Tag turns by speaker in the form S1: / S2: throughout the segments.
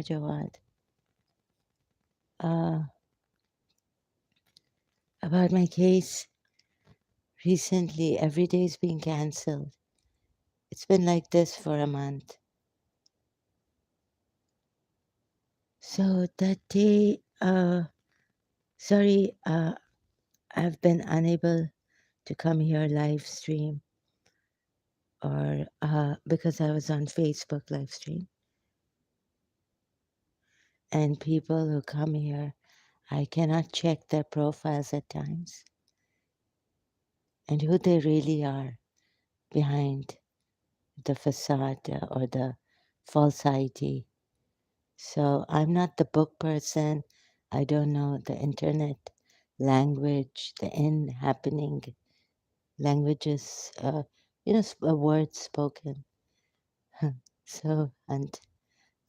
S1: Jawad. Uh, about my case, recently every day's been cancelled. It's been like this for a month. So that day, sorry, I've been unable to come here live stream or because I was on Facebook live stream. And people who come here, I cannot check their profiles at times and who they really are behind the facade or the false ID. So I'm not the book person. I don't know the internet language, the in happening languages, words spoken. So, and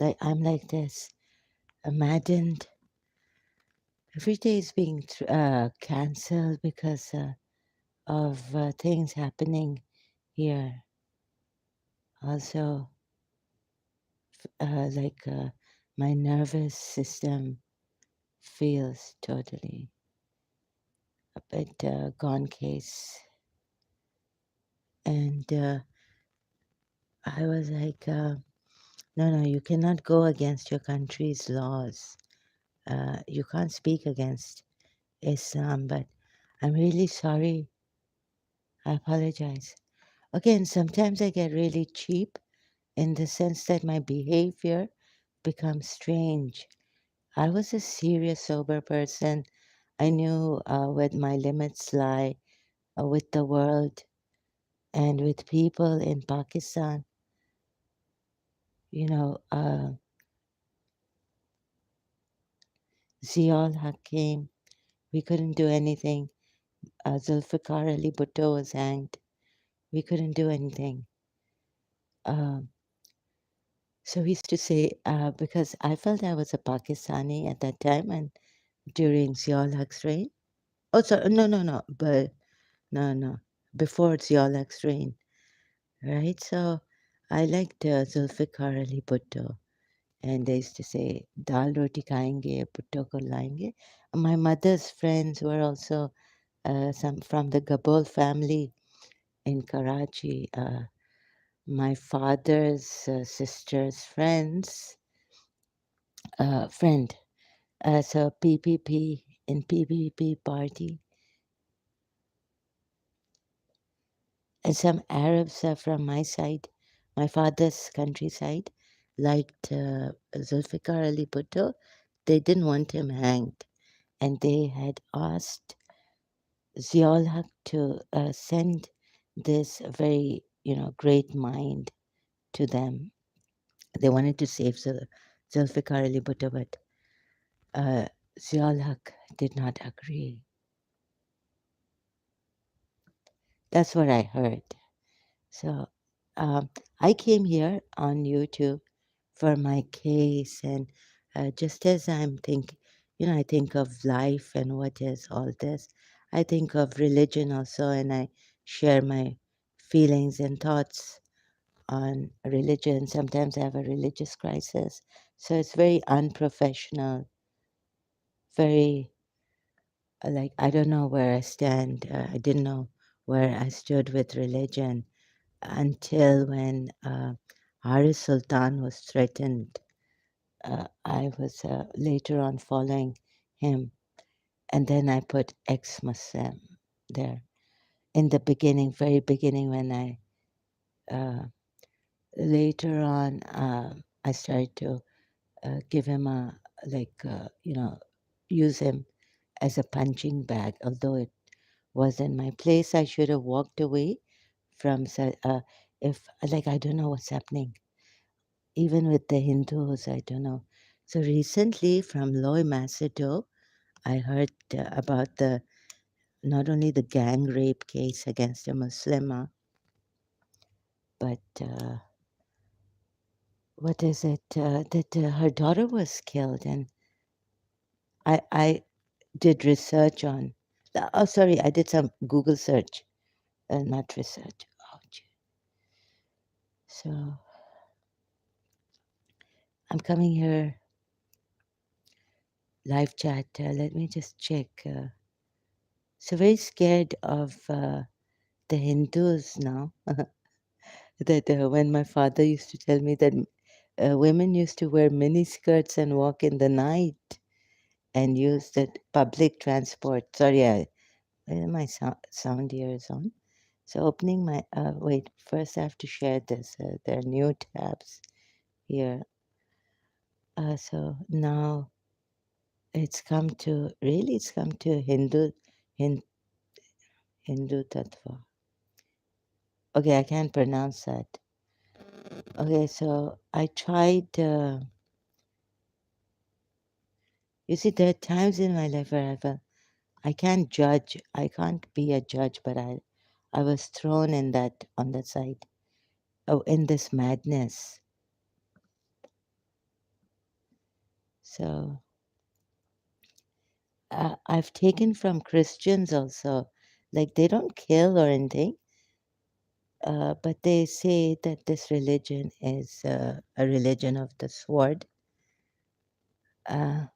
S1: like I'm like this, maddened. Every day is being cancelled because of things happening here. Also, my nervous system feels totally a bit gone case. And I was like, no, you cannot go against your country's laws. You can't speak against Islam, but I'm really sorry. I apologize. Again, sometimes I get really cheap in the sense that my behavior becomes strange. I was a serious, sober person. I knew where my limits lie with the world and with people in Pakistan. You know, Ziaul Haq came. We couldn't do anything. Zulfikar Ali Bhutto was hanged. We couldn't do anything. Um, so we used to say, because I felt I was a Pakistani at that time and during Ziaul Haq's reign. Oh, sorry, no, but no, before Ziaul Haq's reign, right? So I liked Zulfikar Ali Bhutto. And they used to say, dal roti khayenge, bhutto ko laenge. My mother's friends were also some from the Gabol family in Karachi. My father's sister's friend. So PPP in PPP party. And some Arabs from my side, my father's countryside, liked Zulfikar Ali Bhutto. They didn't want him hanged. And they had asked Ziaul Haq to send this very, great mind to them. They wanted to save Zulfikar Ali Bhutto, but Ziaul Haq did not agree. That's what I heard. So I came here on YouTube for my case, and just as I'm thinking, I think of life and what is all this. I think of religion also, and I share my feelings and thoughts on religion. Sometimes I have a religious crisis. So it's very unprofessional, very like I don't know where I stand. I didn't know where I stood with religion until when Haris Sultan was threatened. I was later on following him, and then I put ex-Muslim there. In the beginning, very beginning, when I later on I started to give him a use him as a punching bag. Although it wasn't my place, I should have walked away from. If like I don't know what's happening, even with the Hindus, I don't know. So recently, from Loy Macedo, I heard about the not only the gang rape case against a Muslima, but what is it that her daughter was killed, and I did research on. Oh, sorry, I did some Google search, not research. Oh, gee. So I'm coming here live chat. Let me just check. So very scared of the Hindus now. That when my father used to tell me that women used to wear mini skirts and walk in the night and use the public transport. Sorry, my sound here is on. So opening my wait. First, I have to share this. There are new tabs here. So now it's come to Hin, Hindu Tattva. Okay, I can't pronounce that. Okay, so I tried. You see, there are times in my life where I can't judge. I can't be a judge, but I was thrown in that on that side. Oh, in this madness. So I've taken from Christians also, like they don't kill or anything, but they say that this religion is a religion of the sword. Uh,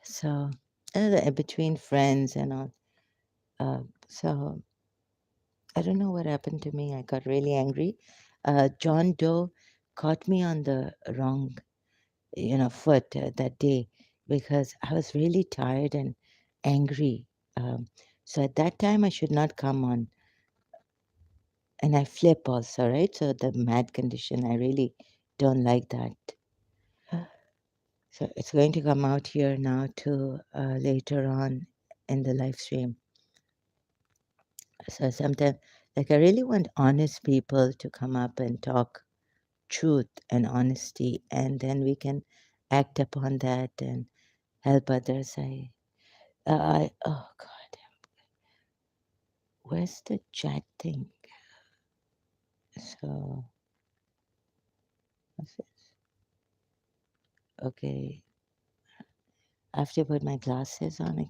S1: so between friends and all. So I don't know what happened to me. I got really angry. John Doe caught me on the wrong, foot that day because I was really tired and angry. Um, so at that time, I should not come on, and I flip also, right? So the mad condition, I really don't like that. So it's going to come out here now too later on in the live stream. So sometimes, like, I really want honest people to come up and talk truth and honesty, and then we can act upon that and help others. Oh God, where's the chat thing? So, what's this? Okay, I have to put my glasses on. Like,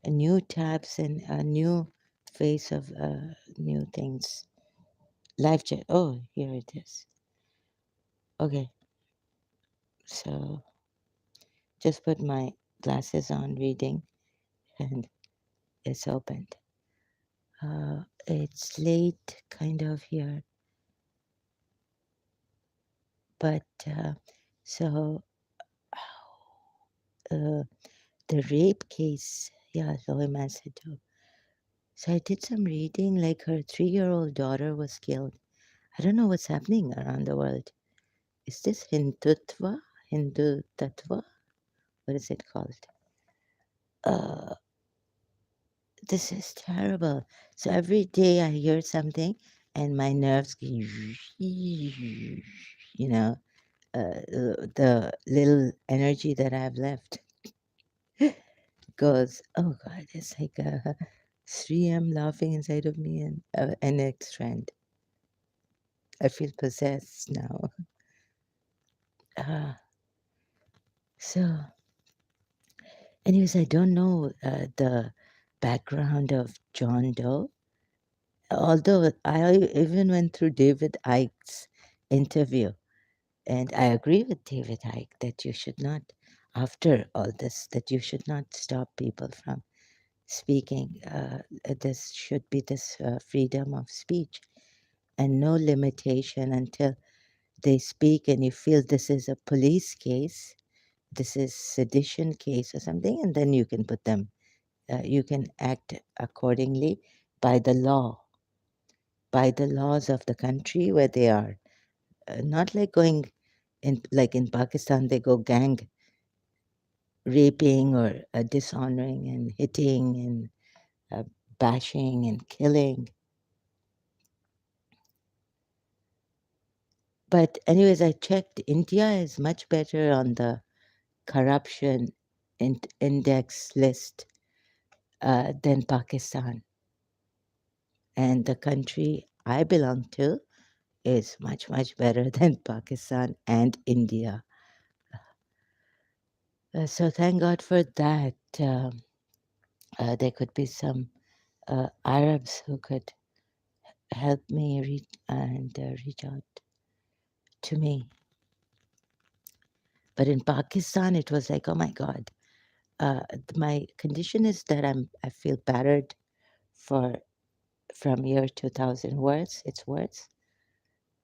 S1: new tabs and a new face of new things. Live chat. Oh, here it is. Okay, so just put my glasses on, reading, and it's opened. It's late, kind of here, but so uh, the rape case, yeah, Loy Macedo. So I did some reading, like her 3-year-old daughter was killed. I don't know what's happening around the world. Is this Hindutva? Hindu Tattva? What is it called? Uh, this is terrible. So every day I hear something and my nerves, you know, the little energy that I have left goes, oh God, it's like a 3M laughing inside of me and an X trend. I feel possessed now. Uh, so, anyways, I don't know the background of John Doe, although I even went through David Icke's interview, and I agree with David Icke that you should not, after all this, that you should not stop people from speaking. This should be this freedom of speech and no limitation until they speak and you feel this is a police case, this is sedition case or something, and then you can put them, you can act accordingly by the law, by the laws of the country where they are. Not like going in, like in Pakistan, they go gang raping or dishonoring and hitting and bashing and killing. But anyways, I checked. India is much better on the corruption index list than Pakistan. And the country I belong to is much, much better than Pakistan and India. So thank God for that. There could be some Arabs who could help me reach out to me. But in Pakistan, it was like, oh my God, My condition is that I feel battered for from year 2000 words. It's words.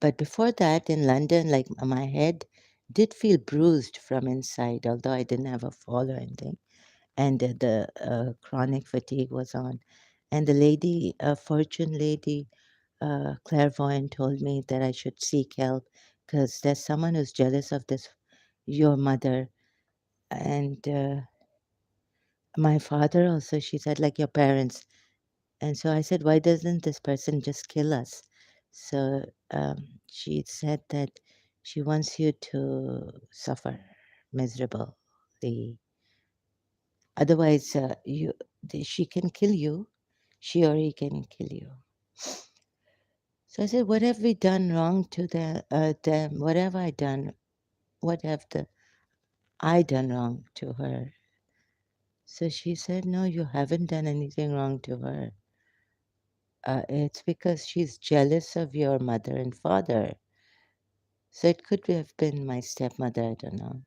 S1: But before that, in London, like my head did feel bruised from inside, although I didn't have a fall or anything. And the chronic fatigue was on. And the lady, a fortune lady, clairvoyant, told me that I should seek help because there's someone who's jealous of this, your mother. And my father also, she said, like your parents. And so I said, why doesn't this person just kill us? So she said that she wants you to suffer miserably. Otherwise, she can kill you. She or he can kill you. So I said, what have we done wrong to them? What have I done? What have I done wrong to her? So she said, no, you haven't done anything wrong to her. It's because she's jealous of your mother and father. So it could have been my stepmother, I don't know.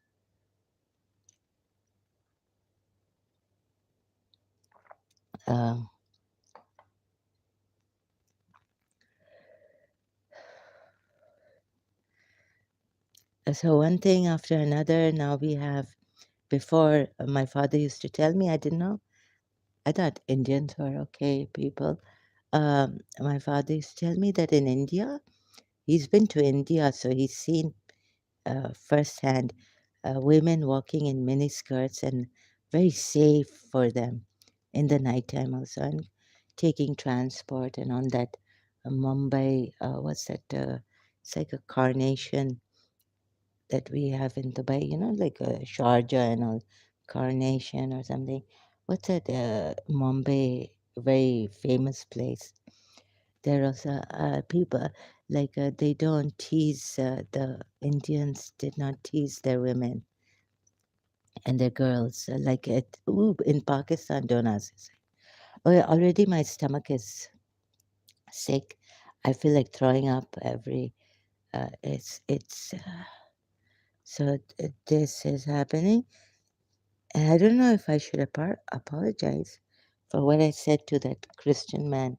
S1: Um, so one thing after another, now we have, before my father used to tell me, I didn't know. I thought Indians were okay people. My father used to tell me that in India, he's been to India, so he's seen firsthand women walking in mini skirts and very safe for them in the nighttime also, and taking transport and on that Mumbai, what's that? It's like a carnation that we have in Dubai, like a Sharjah and all, carnation or something. What's that? Mumbai, very famous place. There are also people like they don't tease, the Indians did not tease their women and their girls like in Pakistan. Don't ask. Oh, yeah, already my stomach is sick. I feel like throwing up every. It's so this is happening, and I don't know if I should apologize for what I said to that Christian man,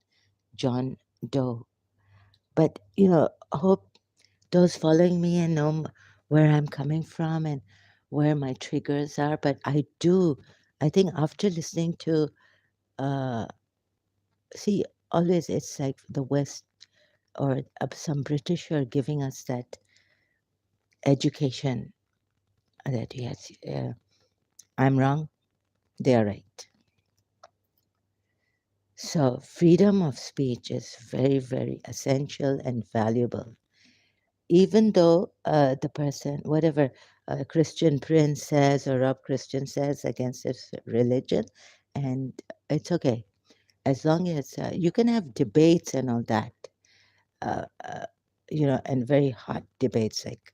S1: John Doe. But hope those following me and know where I'm coming from and where my triggers are. But I think after listening to, uh, see, always it's like the West or some British are giving us that education that yes, I'm wrong, they're right. So freedom of speech is very, very essential and valuable. Even though the person, whatever Christian Prince says or Rob Christian says against his religion, and it's okay as long as you can have debates and all that, uh, uh, and very hot debates, like,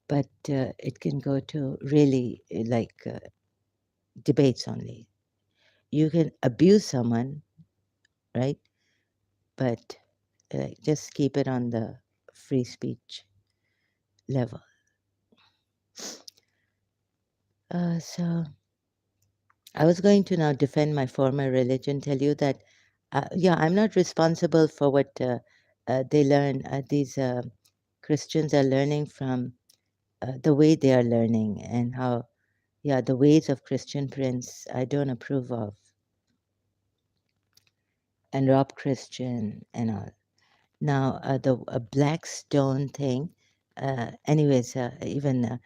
S1: but it can go to really like debates only. You can abuse someone, right? But just keep it on the free speech level. So I was going to now defend my former religion, tell you that, yeah, I'm not responsible for what they learn. These Christians are learning from the way they are learning and how, yeah, the ways of Christian Prince I don't approve of, and Rob Christian and all. Now, the black stone thing, anyways, even,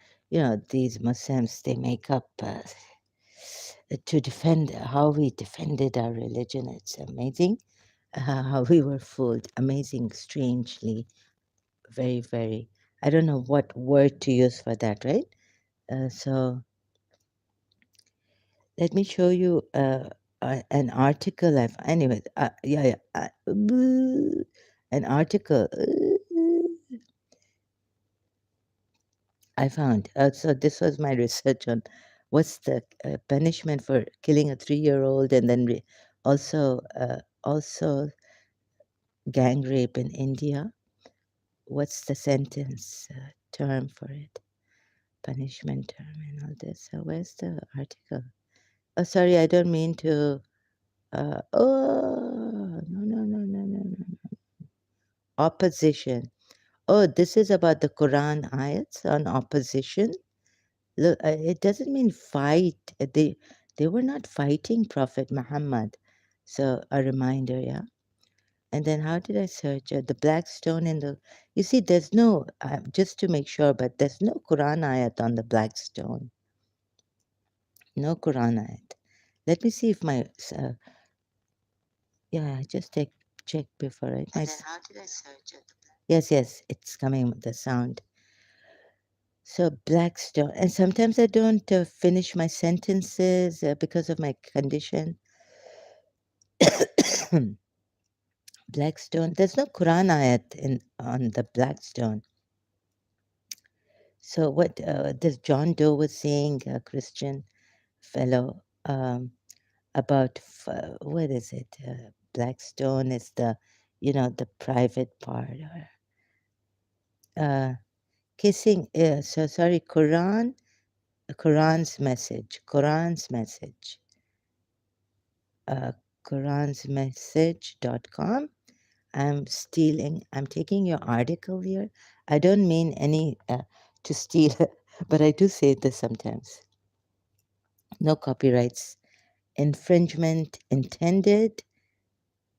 S1: these Muslims, they make up to defend how we defended our religion. It's amazing how we were fooled. Amazing, strangely, very, very. I don't know what word to use for that, right? So let me show you an article anyway, yeah, yeah. An article I found. So this was my research on what's the punishment for killing a 3-year-old, and then also gang rape in India. What's the sentence term for it? punishment term and all this. So where's the article? Oh, sorry, I don't mean to. Oh, no, no, no, no, no, no. Opposition. Oh, this is about the Quran ayats on opposition. Look, it doesn't mean fight. They were not fighting Prophet Muhammad. So a reminder, yeah. And then how did I search the black stone in the? You see, there's no just to make sure, but there's no Quran ayat on the black stone. No Quran ayat. Let me see if my yeah. Just check before I. And then how did I search it? Yes, yes, it's coming with the sound. So Blackstone, and sometimes I don't finish my sentences because of my condition. Blackstone, there's no Quran ayat on the Blackstone. So what this John Doe was saying, a Christian fellow, about what is it? Blackstone is the, the private part. Or, kissing. So sorry, Quran's message. Quran's message. Quran'smessage.com. I'm taking your article here. I don't mean any to steal, but I do say this sometimes. No copyrights infringement intended.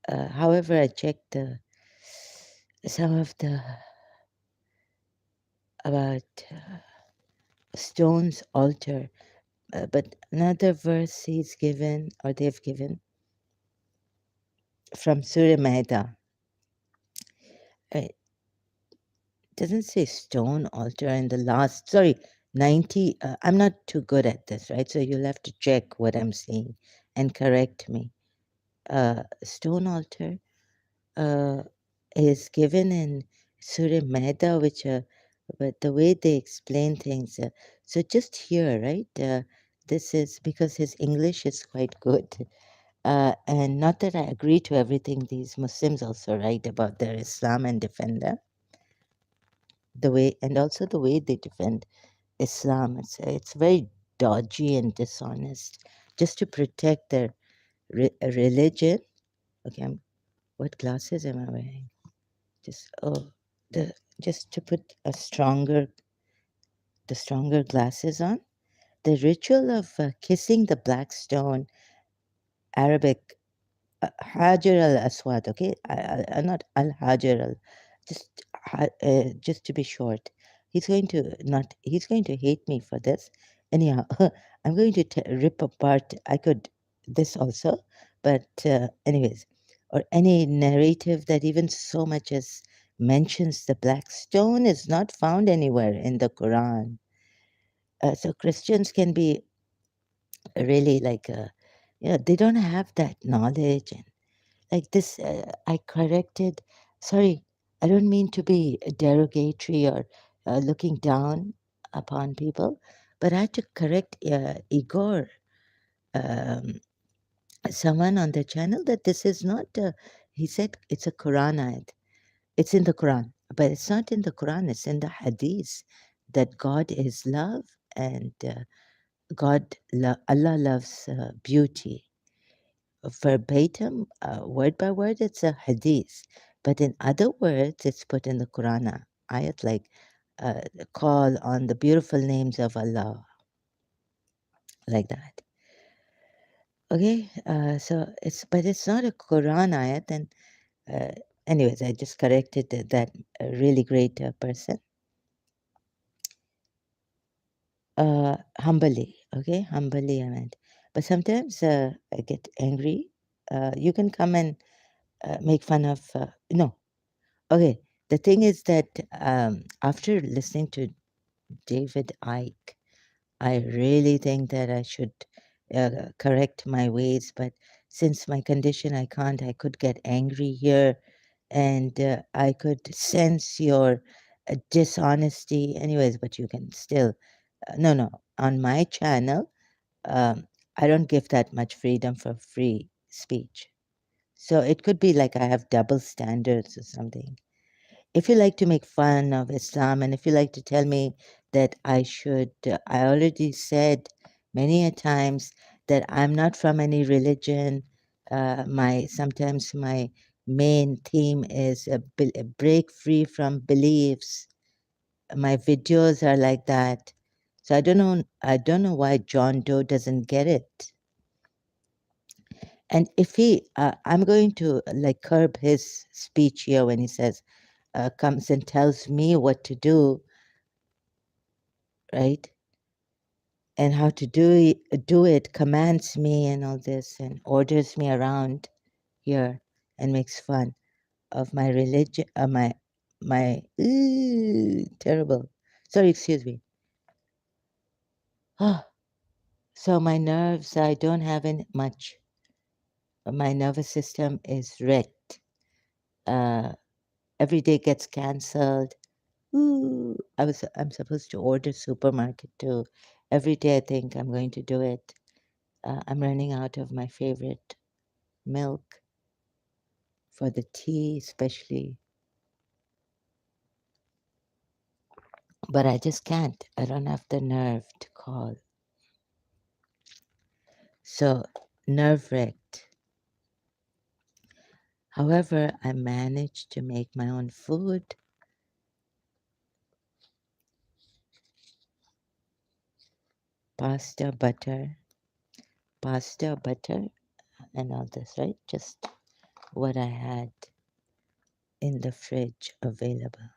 S1: However, I checked some of the about stone's altar, but another verse he's given or they've given from Surah Maida. It doesn't say stone altar in the last, sorry, 90. I'm not too good at this, right? So you'll have to check what I'm saying and correct me. Stone altar is given in Surah Maida, which, but the way they explain things, so just here, right? This is because his English is quite good. And not that I agree to everything these Muslims also write about their Islam and defend them, the way, and also the way they defend Islam. It's very dodgy and dishonest just to protect their religion. Okay, what glasses am I wearing? Just the just to put the stronger glasses on. The ritual of kissing the black stone, Arabic Hajar al Aswad. Okay, not Al Hajar al, just to be short. He's going to not. He's going to hate me for this. Anyhow, I'm going to rip apart. I could this also, but anyways, or any narrative that even so much as mentions the black stone is not found anywhere in the Quran. So Christians can be really like, they don't have that knowledge and like this. I corrected. Sorry, I don't mean to be derogatory or looking down upon people, but I had to correct Igor, um, someone on the channel, that this is not. He said it's a Quran ayat. It's in the Quran, but it's not in the Quran. It's in the Hadith that God is love and Allah loves beauty. Verbatim, word by word, it's a hadith. But in other words, it's put in the Quran ayat like call on the beautiful names of Allah, like that. Okay, so but it's not a Quran ayat. And uh, anyways, I just corrected that really great person. Humbly, okay, humbly I meant. But sometimes I get angry. You can come and make fun of, no. Okay, the thing is that after listening to David Icke, I really think that I should correct my ways. But since my condition, I can't. I could get angry here, and I could sense your dishonesty. Anyways, but you can still, no, no. On my channel, I don't give that much freedom for free speech. So it could be like I have double standards or something. If you like to make fun of Islam and if you like to tell me that I should, I already said many a times that I'm not from any religion. Sometimes my main theme is a break free from beliefs. My videos are like that. So I don't know why John Doe doesn't get it. And if I'm going to like curb his speech here when he says, comes and tells me what to do, right? And how to do it, commands me and all this, and orders me around here and makes fun of my religion, terrible. Sorry, excuse me. Oh, so my nerves, I don't have any much. My nervous system is wrecked. Uh, every day gets cancelled. Ooh, I'm supposed to order supermarket too. Every day I think I'm going to do it. I'm running out of my favorite milk for the tea, especially. But I just can't. I don't have the nerve to call. So nerve wrecked. However, I managed to make my own food. Pasta, butter, and all this, right? Just what I had in the fridge available.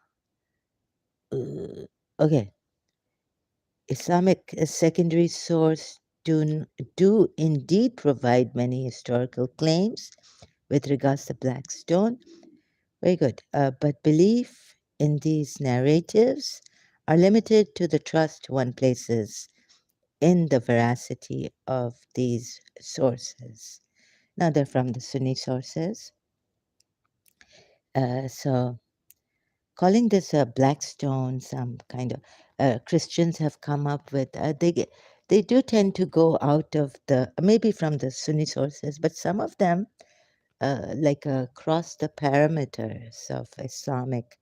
S1: Okay. Islamic secondary source do indeed provide many historical claims with regards to Blackstone. Very good. But belief in these narratives are limited to the trust one places in the veracity of these sources. Now, they're from the Sunni sources. So, calling this a Blackstone, some kind of Christians have come up with, they do tend to go out of the, maybe from the Sunni sources, but some of them cross the parameters of Islamic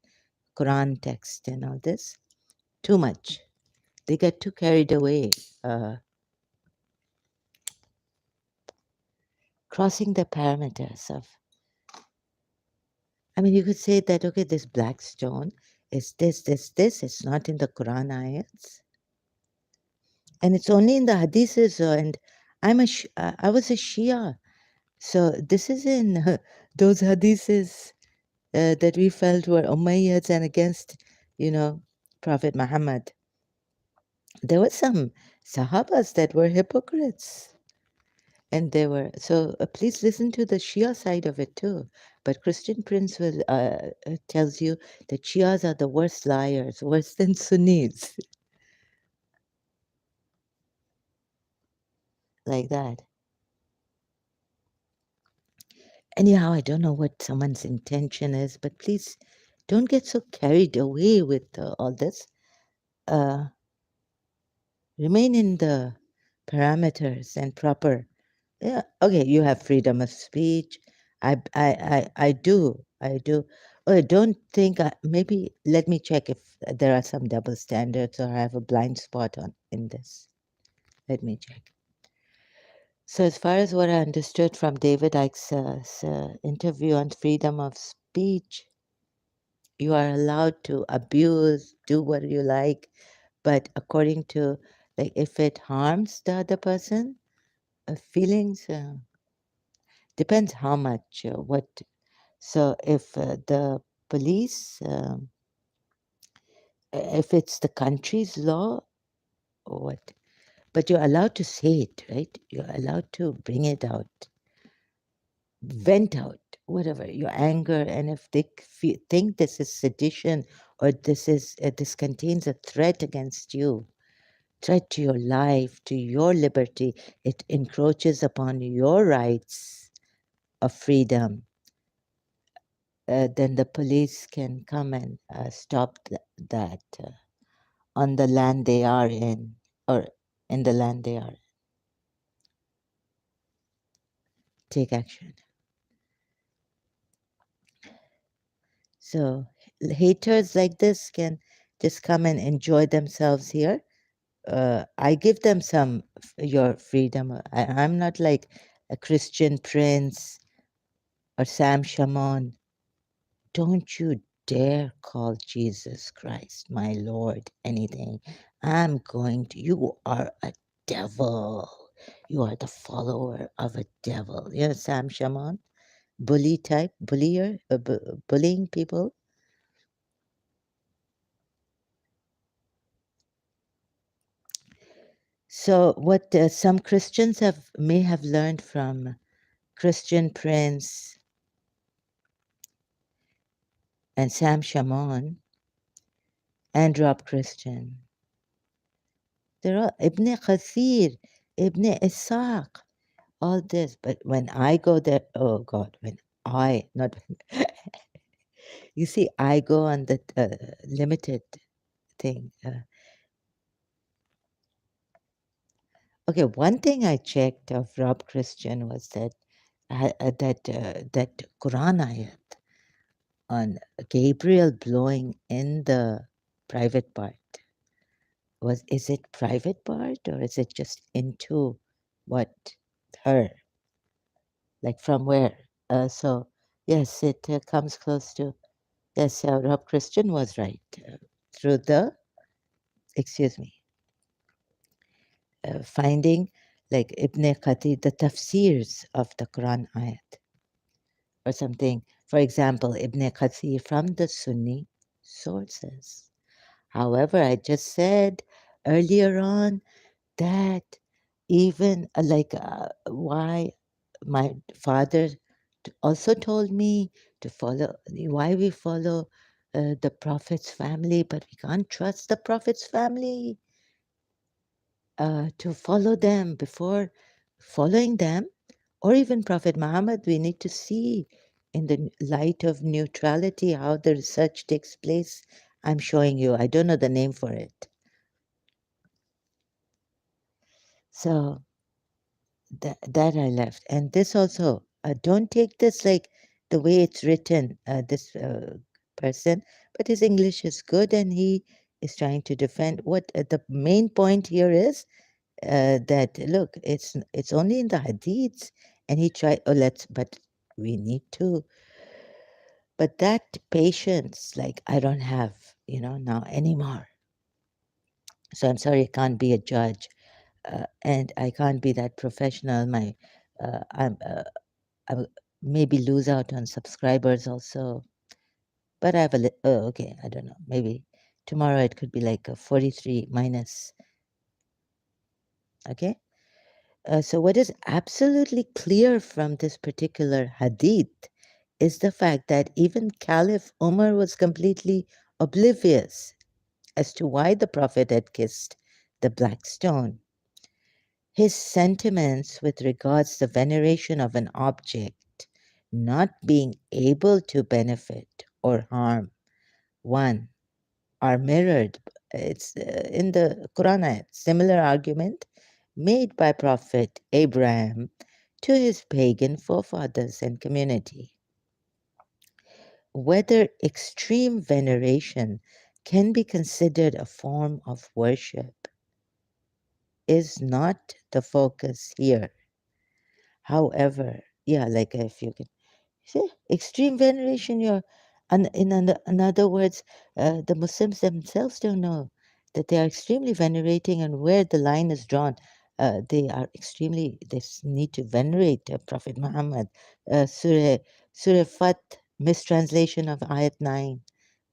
S1: Quran text and all this too much. They get too carried away, crossing the parameters of. I mean, you could say that, okay, this black stone is this. It's not in the Quran ayats. And it's only in the hadiths. And I was a Shia. So this is in those hadiths that we felt were Umayyads and against, Prophet Muhammad. There were some Sahabas that were hypocrites. And they were, so please listen to the Shia side of it too. But Christian Prince tells you that Shias are the worst liars, worse than Sunnis, like that. Anyhow, I don't know what someone's intention is, but please don't get so carried away with all this. Uh, Remain in the parameters and proper. Yeah, okay, you have freedom of speech. I do. I do. Oh, I don't think, maybe let me check if there are some double standards or I have a blind spot in this. Let me check. So, as far as what I understood from David Icke's interview on freedom of speech, you are allowed to abuse, do what you like, but according to, like, if it harms the other person, feelings, depends how much, what. So if the police, if it's the country's law or what, but you're allowed to say it, right? You're allowed to bring it out, vent out, whatever, your anger. And if they think this is sedition or this contains a threat against you, threat to your life, to your liberty, it encroaches upon your rights of freedom, then the police can come and stop that on the land they are in, or in the land they are. Take action. So haters like this can just come and enjoy themselves here. I give them some your freedom. I'm not like a Christian Prince or Sam Shamoun. Don't you dare call Jesus Christ my Lord anything. I'm going to. You are a devil. You are the follower of a devil. You know Sam Shamoun, bully type, bullier, bullying people. So what some Christians may have learned from Christian Prince and Sam Shamoun and Rob Christian. They're all Ibn Kathir, Ibn Ishaq, all this. But when I go there, oh God, when I, not, you see, I go on the limited thing. Okay, one thing I checked of Rob Christian was that Quran ayat on Gabriel blowing in the private part. Is it private part or is it just into what her, like from where? So yes, it comes close to, yes, Rob Christian was right. Through the, excuse me, finding like Ibn Qatil, the tafsirs of the Quran ayat or something. For example, Ibn Qatil from the Sunni sources. However, I just said earlier on that even why my father also told me to follow, why we follow the prophet's family, but we can't trust the prophet's family, to follow them. Before following them or even Prophet Muhammad, we need to see in the light of neutrality how the research takes place. I'm showing you, I don't know the name for it. So that I left. And this also, don't take this like the way it's written, this person, but his English is good and he is trying to defend what the main point here is, that look, it's only in the hadiths, and he tried, oh, but we need to, but that patience, like I don't have, now anymore. So I'm sorry, I can't be a judge, and I can't be that professional. I will maybe lose out on subscribers also. But I have oh, okay, I don't know. Maybe tomorrow it could be like a 43 minus. Okay. So what is absolutely clear from this particular hadith is the fact that even Caliph Umar was completely oblivious as to why the Prophet had kissed the black stone. His sentiments with regards to veneration of an object not being able to benefit or harm one are mirrored. It's in the Quran ayat, similar argument made by Prophet Abraham to his pagan forefathers and community. Whether extreme veneration can be considered a form of worship is not the focus here. However, yeah, like if you can see, extreme veneration, in other words, the Muslims themselves don't know that they are extremely venerating and where the line is drawn. They need to venerate Prophet Muhammad. Surah Fat, mistranslation of Ayat 9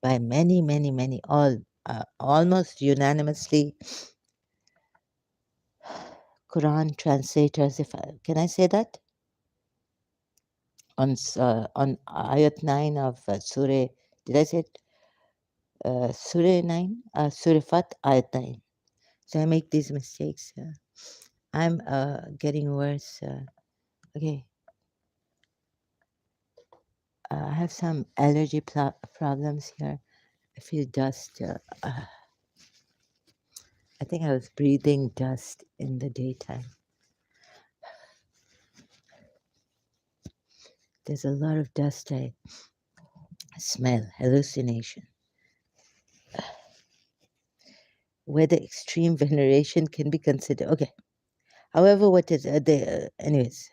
S1: by many, almost unanimously Quran translators, can I say that? On ayat 9 of Surah, did I say it? Surah 9, Surah Fat, ayat 9. So I make these mistakes. I'm getting worse. Okay, I have some allergy problems here. I feel dust. I think I was breathing dust in the daytime. There's a lot of dust I smell, hallucination. whether extreme veneration can be considered. Okay. However, what is anyways,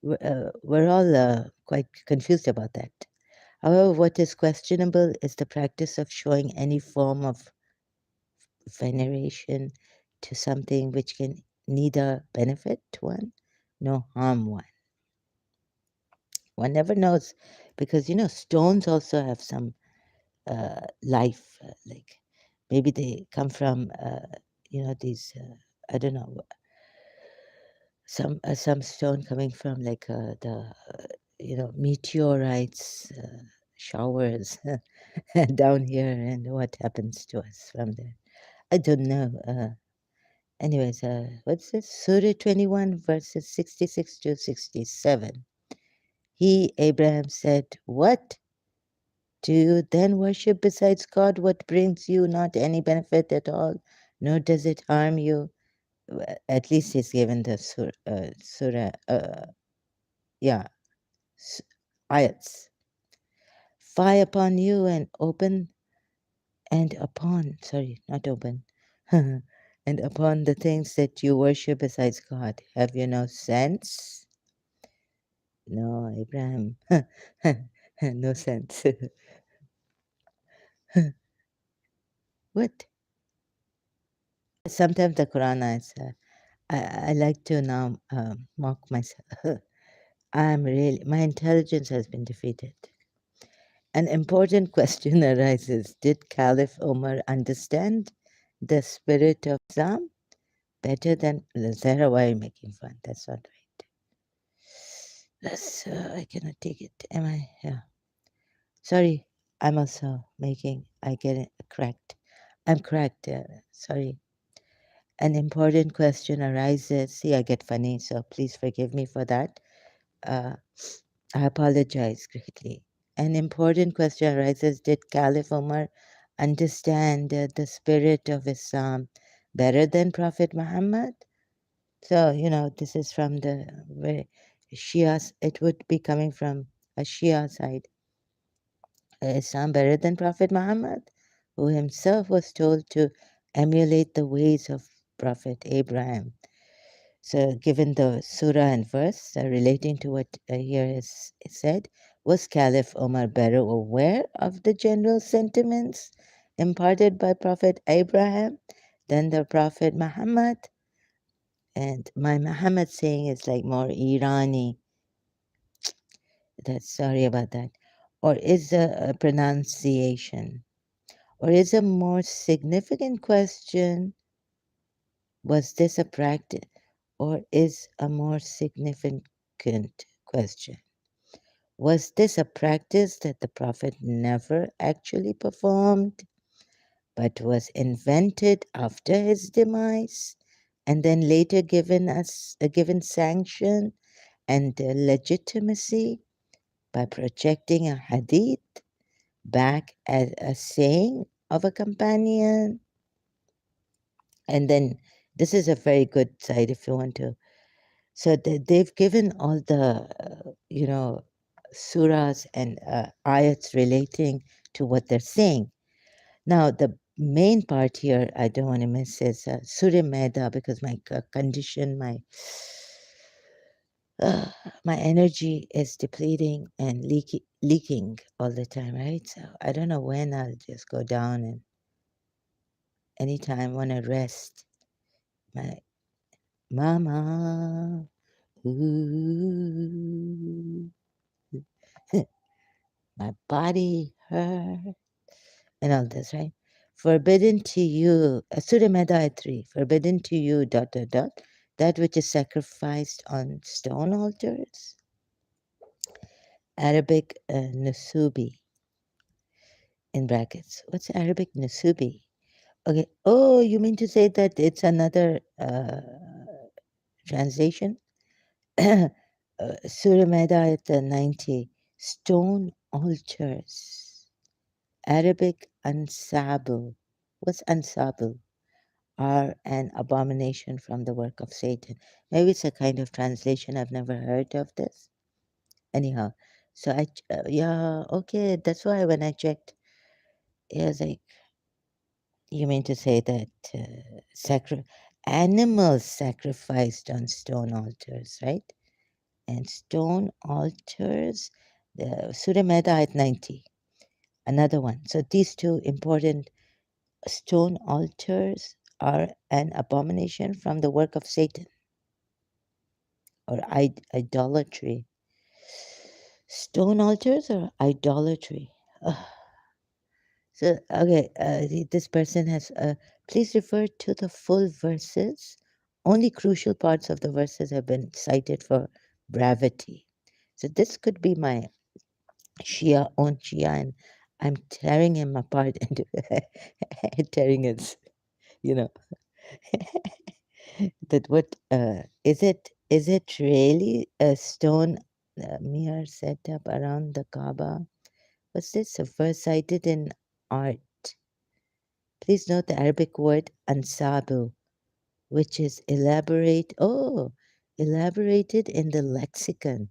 S1: we're all quite confused about that. However, what is questionable is the practice of showing any form of veneration to something which can neither benefit one nor harm one. One never knows because stones also have some life, like maybe they come from these I don't know, some stone coming from like the meteorites showers down here, and what happens to us from there, I don't know. Anyways, what's this? Surah 21 verses 66 to 67. He, Abraham, said, "What? Do you then worship besides God what brings you not any benefit at all, nor does it harm you?" At least he's given the surah, yeah, s- ayats. Fire upon you and open and upon, sorry, not open, and upon the things that you worship besides God. Have you no sense? No, Abraham, no sense. What? Sometimes the Quran is, I like to now mock myself. My intelligence has been defeated. An important question arises. Did Caliph Omar understand the spirit of Islam better than Zahra? Why are you making fun? That's not right. I cannot take it. Am I? Yeah. Sorry, I'm also I get it cracked. I'm cracked. Sorry. An important question arises. See, I get funny, so please forgive me for that. Uh, I apologize greatly. An important question arises. Did Caliph Omar understand the spirit of Islam better than Prophet Muhammad? So, this is from the very Shias. It would be coming from a Shia side. Islam better than Prophet Muhammad, who himself was told to emulate the ways of Prophet Abraham. So, given the surah and verse relating to what here is said, was Caliph Omar better aware of the general sentiments imparted by Prophet Abraham than the Prophet Muhammad? And my Muhammad saying is like more Irani. That's sorry about that. Or is a pronunciation? Or is a more significant question, was this a practice? Or is a more significant question, was this a practice that the Prophet never actually performed, but was invented after his demise, and then later given sanction and legitimacy by projecting a hadith back as a saying of a companion? And then this is a very good site if you want to. So they've given all the, surahs and ayats relating to what they're saying. Now, the main part here I don't want to miss is Surah Maida, because my condition, uh, my energy is depleting and leaking all the time, right? So I don't know when I'll just go down, and anytime want to rest. My mama, ooh, my body hurt, and all this, right? Forbidden to you, Surah Maida 3, forbidden to you, dot, dot, dot, that which is sacrificed on stone altars. Arabic Nasubi, in brackets. What's Arabic Nasubi? Okay. Oh, you mean to say that it's another translation? Surah Maida ayat 90, stone altars. Arabic ansabu. What's ansabu? Are an abomination from the work of Satan. Maybe it's a kind of translation. I've never heard of this. Anyhow, so yeah, okay. That's why when I checked, it was like You mean to say that animals sacrificed on stone altars, right? And stone altars, the Surah Meda at 90, another one. So these two important stone altars are an abomination from the work of Satan or idolatry. Stone altars or idolatry? Ugh. So, okay, this person has, please refer to the full verses. Only crucial parts of the verses have been cited for brevity. So, this could be my Shia on Shia, and I'm tearing him apart into tearing his, you know, that what is it really a stone mirror set up around the Kaaba? Was this a verse cited in art? Please note the Arabic word ansabu, which is elaborated in the lexicon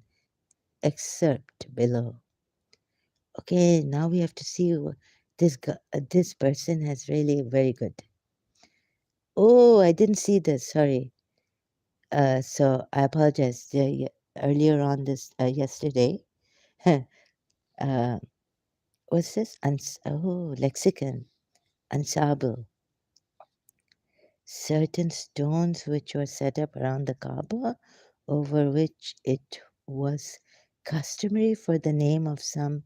S1: excerpt below. Okay, now we have to see this person has really very good. Oh, I didn't see this. Sorry. So I apologize. Earlier on this yesterday, uh, what's this? Lexicon ansabu. Certain stones which were set up around the Kaaba, over which it was customary for the name of some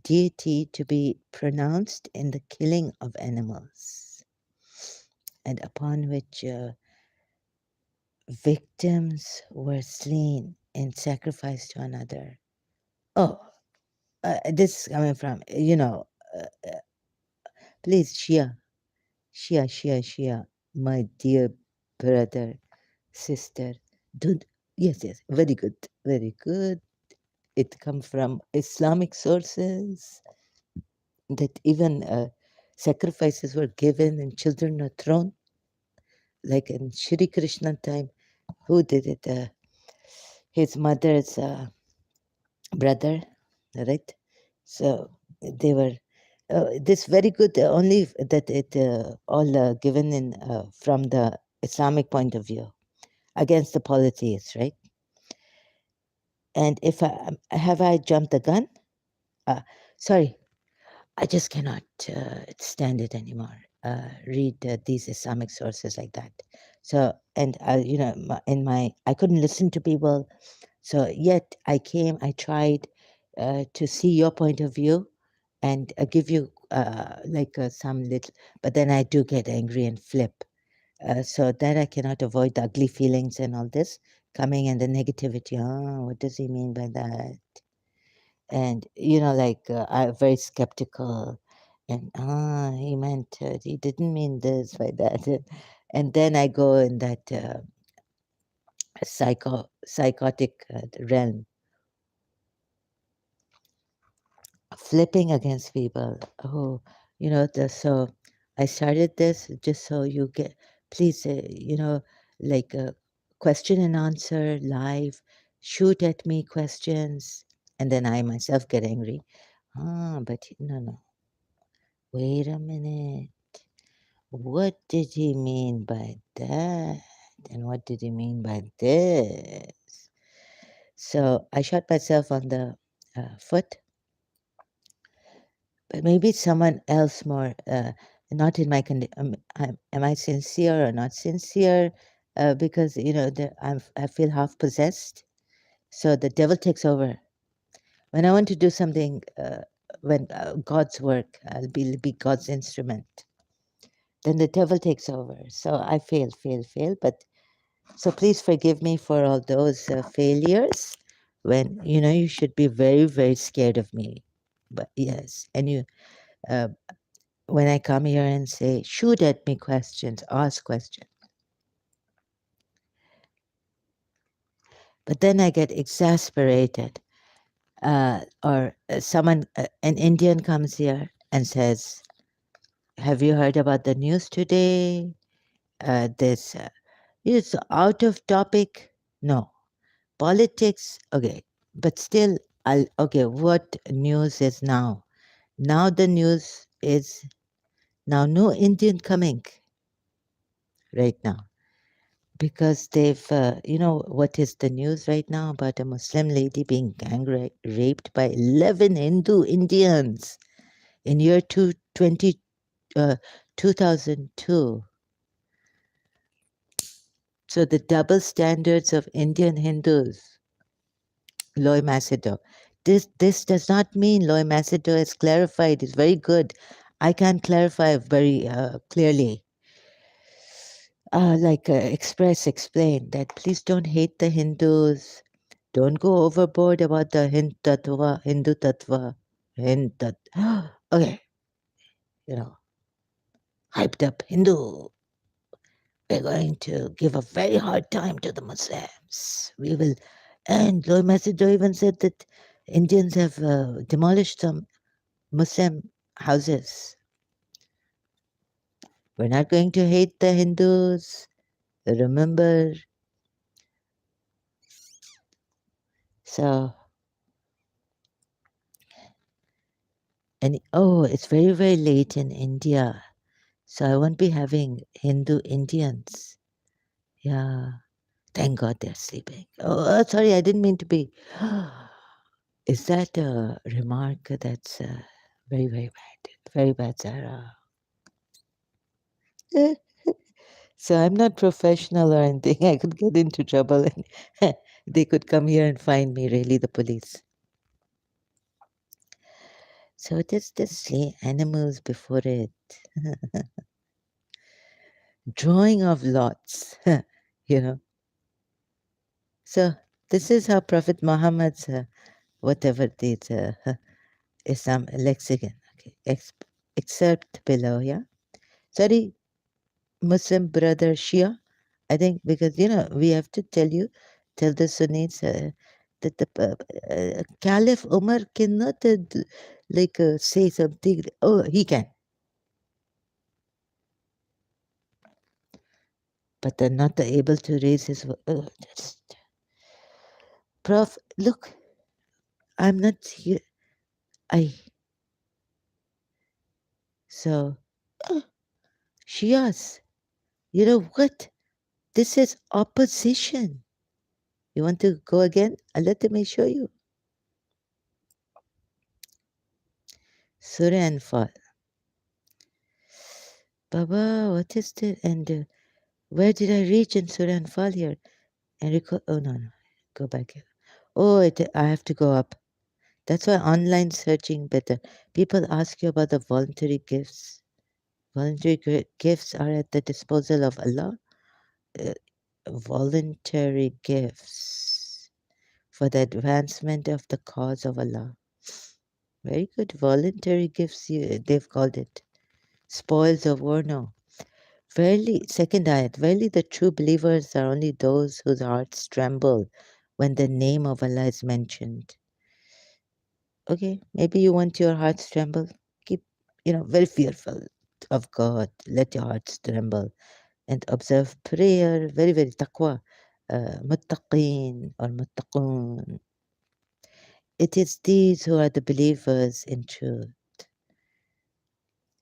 S1: deity to be pronounced in the killing of animals, and upon which victims were slain in sacrifice to another. Oh, this is coming from, please, Shia, my dear brother, sister. Don't, yes, very good, very good. It comes from Islamic sources that even sacrifices were given and children were thrown, like in Shri Krishna time. Who did it? His mother's brother, right? So they were. This very good. Only that it all given in from the Islamic point of view against the polytheists, right? And if I jumped the gun? Sorry, I just cannot stand it anymore. Read these Islamic sources like that. So, and I couldn't listen to people. So, yet I tried to see your point of view and give you some little, but then I do get angry and flip. So that I cannot avoid the ugly feelings and all this coming and the negativity. Oh, what does he mean by that? And I'm very skeptical, and he meant he didn't mean this by that, and then I go in that psychotic realm, flipping against people. Oh, so I started this just so you get, please, like question and answer live, shoot at me questions, and then I myself get angry. But no. Wait a minute. What did he mean by that? And what did he mean by this? So I shot myself on the foot, but maybe someone else more, not in my condition. Am I sincere or not sincere? Because, I feel half possessed. So the devil takes over. When I want to do something, when God's work, I'll be God's instrument. Then the devil takes over. So I fail. But so please forgive me for all those failures when, you should be very, very scared of me. But yes, and uh, when I come here and say, shoot at me questions, ask questions. But then I get exasperated. Or someone, an Indian comes here and says, have you heard about the news today? This is out of topic. No. Politics, okay. But still, okay, what news is now? Now the news is Now, no Indian coming right now because they've, what is the news right now about a Muslim lady being raped by 11 Hindu Indians in year 2002. So the double standards of Indian Hindus, Loy Macedo. This does not mean Loy Macedo is clarified. It's very good. I can clarify very clearly. Explain that please don't hate the Hindus. Don't go overboard about the Hindu Tattva. Okay, you know, hyped up Hindu. We're going to give a very hard time to the Muslims. We will. And Lord Macedo even said that Indians have demolished some Muslim houses. We're not going to hate the Hindus. Remember. So, and oh, it's very, very late in India. So I won't be having Hindu Indians. Yeah. Thank God they're sleeping. Oh, sorry, I didn't mean to be. Is that a remark that's very, very bad? Very bad, Sarah. So I'm not professional or anything. I could get into trouble and they could come here and find me, really, the police. So just slay animals before it. Drawing of lots, you know. So this is how Prophet Muhammad's, whatever these Islam lexicon, okay, excerpt below, yeah. Sorry, Muslim brother Shia. I think because we have to tell the Sunnis that the Caliph Umar cannot say something. Oh, he can, but they're not able to raise his. Prof, look, I'm not here. So, Shias, you know what? This is opposition. You want to go again? Let me show you. Surah Anfal. Baba, what is this? And where did I reach in Surah Anfal here? And oh, no. Go back here. Oh, I have to go up. That's why online searching better. People ask you about the voluntary gifts. Voluntary gifts are at the disposal of Allah. Voluntary gifts for the advancement of the cause of Allah. Very good. Voluntary gifts, they've called it. Spoils of war, no. Verily, second ayat, verily the true believers are only those whose hearts tremble when the name of Allah is mentioned. Okay, maybe you want your hearts tremble. Keep, very fearful of God. Let your hearts tremble and observe prayer. Very, very taqwa. Muttaqeen or muttaqoon. It is these who are the believers in truth.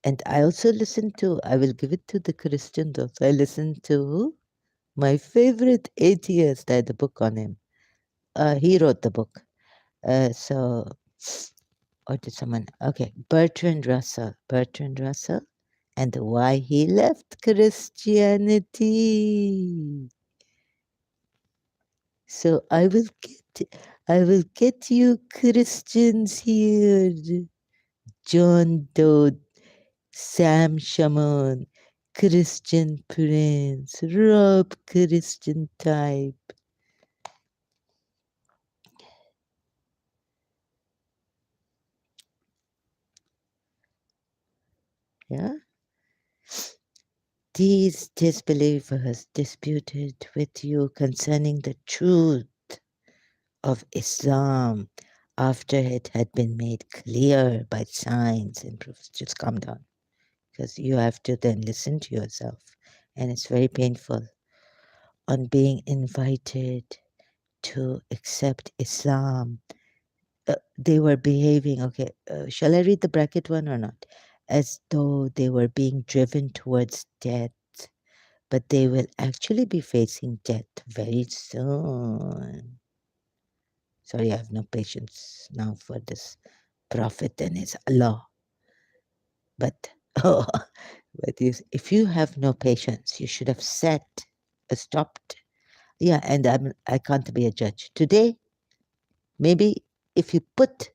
S1: And I also listen to, I will give it to the Christian though. So I listen to my favorite atheist. I had a book on him. He wrote the book. So, or did someone? Okay, Bertrand Russell. Bertrand Russell and why he left Christianity. So I will get you Christians here. John Doe, Sam Shaman, Christian Prince, Rob Christian type. Yeah? These disbelievers disputed with you concerning the truth of Islam after it had been made clear by signs and proofs. Just calm down because you have to then listen to yourself, and it's very painful. On being invited to accept Islam, they were behaving. Okay, shall I read the bracket one or not? as though they were being driven towards death, but they will actually be facing death very soon. Sorry, I have no patience now for this prophet and his Allah. But oh, but if you have no patience, you should have set, stopped. Yeah, and I can't be a judge today. Maybe if you put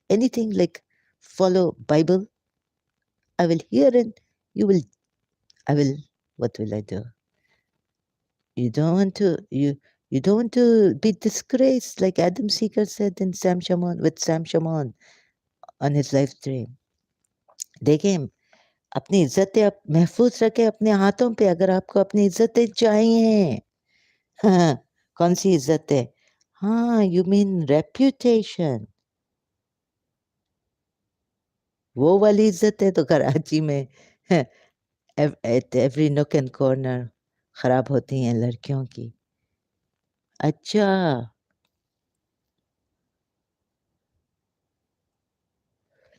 S1: anything like follow Bible, I will hear it. You will. I will. What will I do? You don't want to. You don't want to be disgraced, like Adam Seeker said in Sam Shamoun with Sam Shamoun on his live stream. देखें अपनी इज्जतें आप महफूज रखें अपने हाथों पे अगर आपको अपनी इज्जतें चाहिए हाँ, कौन सी इज्जतें हाँ यू मीन रेप्यूटेशन वो वाली इज्जतें तो कराची में एट एवरी नोक एंड कॉर्नर खराब होती हैं लड़कियों की अच्छा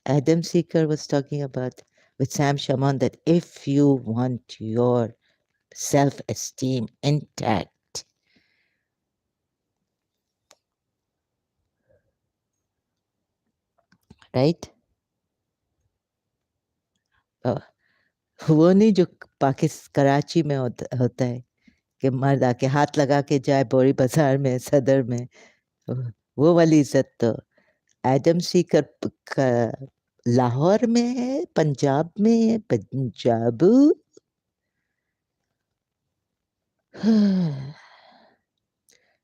S1: Adam Seeker was talking about with Sam Shaman that if you want your self-esteem intact, right? Uh, वो नहीं जो कराची में होता है कि मर्द आके हाथ लगा के जाए बोरी बाजार में सदर में वो वाली इज्जत तो एडम सीकर लाहौर में है पंजाब में है Punjab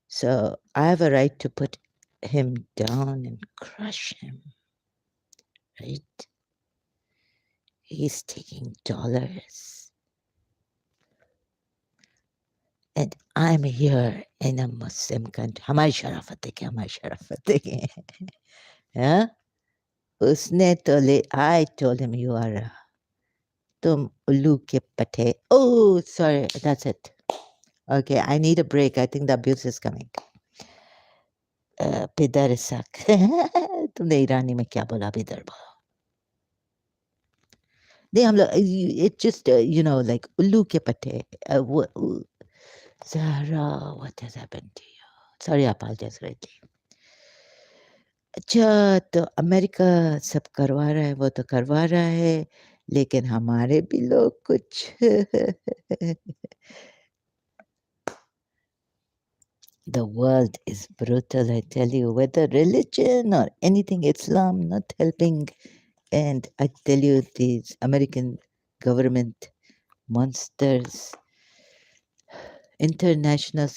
S1: so I have a right to put him down and crush him, right? He's taking dollars. And I'm here in a Muslim country. हमारी शराफत देखें हमारी शराफत देखें हाँ उसने तो ले I told him you are a तुम उल्लू के पटे oh sorry that's it okay I need a break I think the abuse is coming पिदर सक तुमने ईरानी में क्या बोला पिदर बोलो नहीं हम लोग it just you know like उल्लू के पटे Zara what has happened to you sorry I apologize greatly अच्छा तो अमेरिका सब करवा रहा है वो तो करवा रहा है लेकिन हमारे भी लोग कुछ the world is brutal I tell you whether religion or anything Islam not helping and I tell you these American government monsters international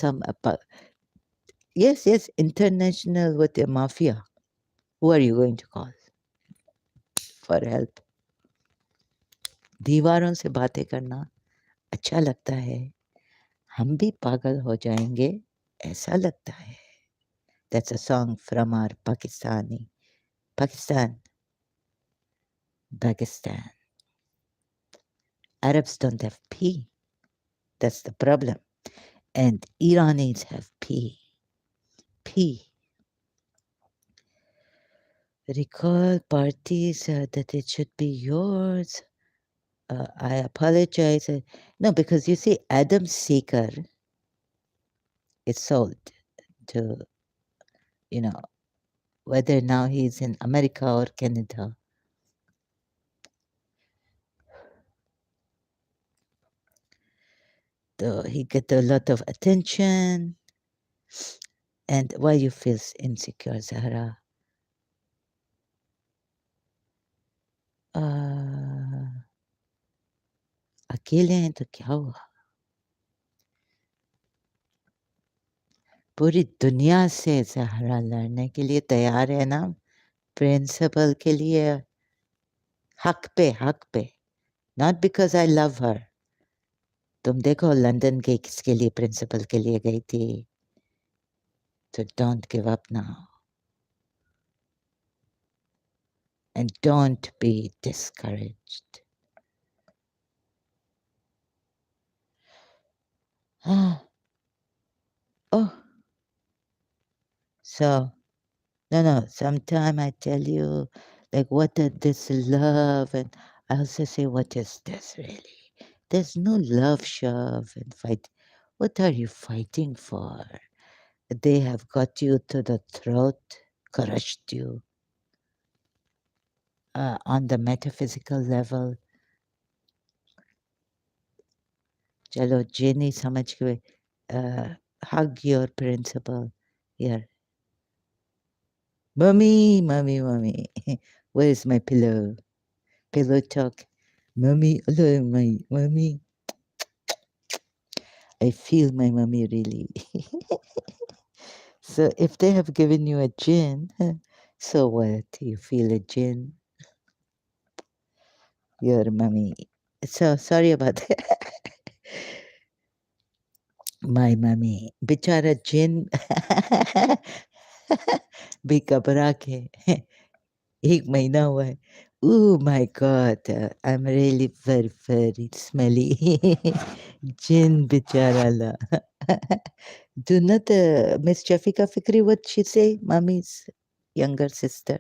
S1: yes international with the mafia who are you going to call for help दीवारों से बातें करना अच्छा लगता है हम भी पागल हो जाएंगे ऐसा लगता है that's a song from our Pakistan Arabs don't have P that's the problem and Iranis have P recall parties that it should be yours I apologize no because you see Adam Seeker is sold to you know whether now he's in America or Canada so he get a lot of attention and why you feel insecure Zahra अकेले हैं तो क्या हुआ पूरी दुनिया से ज़हरा लड़ने के लिए तैयार है ना प्रिंसिपल के लिए हक पे not because I love her तुम देखो लंदन के किसके लिए प्रिंसिपल के लिए गई थी so don't give up now and don't be discouraged oh so no sometime I tell you like what did this love and I also say, what is this really? There's no love shove and fight. What are you fighting for? They have got you to the throat, crushed you on the metaphysical level. चलो जे नहीं समझ के hug your principal here. Mummy, mummy, mummy. Where's my pillow? Pillow talk. Mummy, hello, my mummy. I feel my mummy really. So if they have given you a gin, so what? You feel a gin? Your mummy. So sorry about that. My mummy. बेचारा जिन भी घबरा के एक महीना हुआ है. Oh my God, I'm really very, very smelly. Jin bichara. Do not, Miss Jafika Fikri, what she say, mommy's younger sister.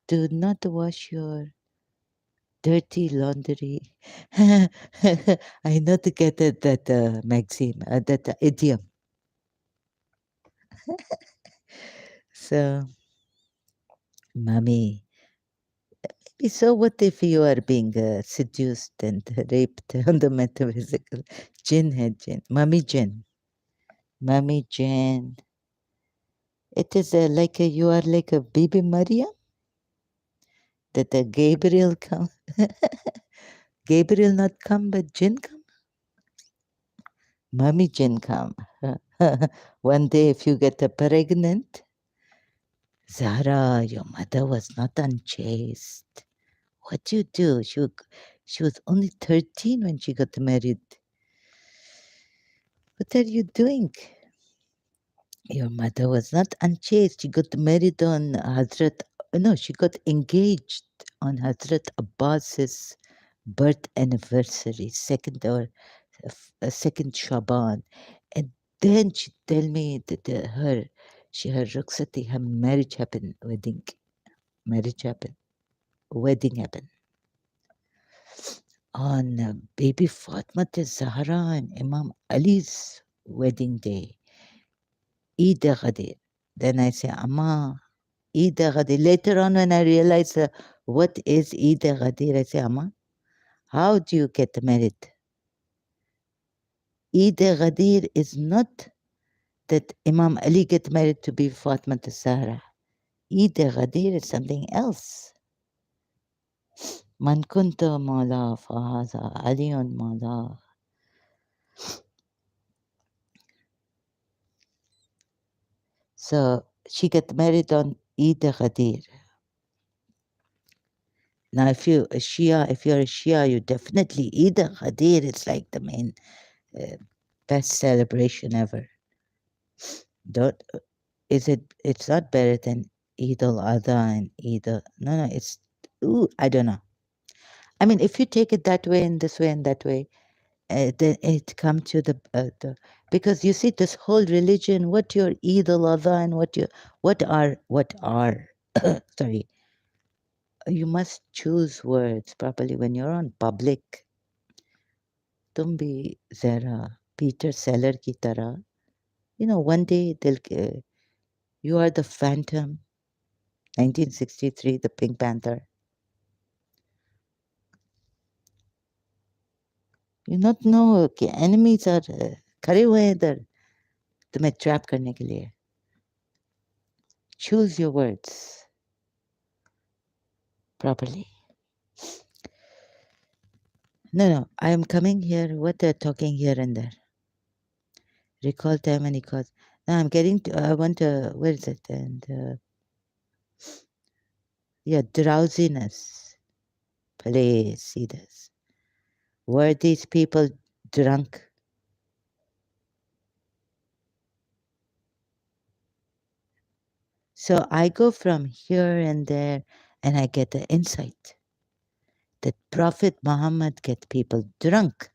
S1: Do not wash your dirty laundry. I not get that maxim, that idiom. So, mommy, so what if you are being seduced and raped on the metaphysical? Jinn hai jinn. Mummy jinn. Mummy jinn. It is like you are like a baby Maria. That Gabriel come. Gabriel not come, but jinn come. Mummy jinn come. One day if you get pregnant, Zara, your mother was not unchaste. What you do? She was only 13 when she got married. What are you doing? Your mother was not unchaste. She got married on Hazrat, no, she got engaged on Hazrat Abbas's birth anniversary, second Shaban. And then she tell me that her Rukhsati, her marriage happened, wedding happened on baby Fatma Zahra and Imam Ali's wedding day. Eid Ghadir. Then I say, Amma, Eid Ghadir. Later on, when I realize what is Eid Ghadir, I say, Amma, how do you get married? Eid Ghadir is not that Imam Ali get married to be Fatma Zahra. Eid Ghadir is something else. Man kunta mawla fahaza aliyun mawla. So she got married on Eid Ghadir. Now, if you're a Shia, you definitely Eid Ghadir is like the main best celebration ever. Don't it's not better than Eid al-Adha and no, it's I don't know. I mean, if you take it that way and this way and that way, then it comes to the because you see this whole religion, what your Eid al-Adha and what are sorry, you must choose words properly when you're on public. तुम भी जरा Peter Seller की तरह, one day you are the Phantom, 1963, the Pink Panther. You not know कि enemies are खड़े हुए हैं इधर तुम्हें trap करने के लिए. Choose your words properly. No, I am coming here. What they're talking here and there. Recall time and recall. Now I'm getting to. I want to. Where is it? And yeah, drowsiness. Please see this. Were these people drunk? So I go from here and there and I get the insight that Prophet Muhammad get people drunk.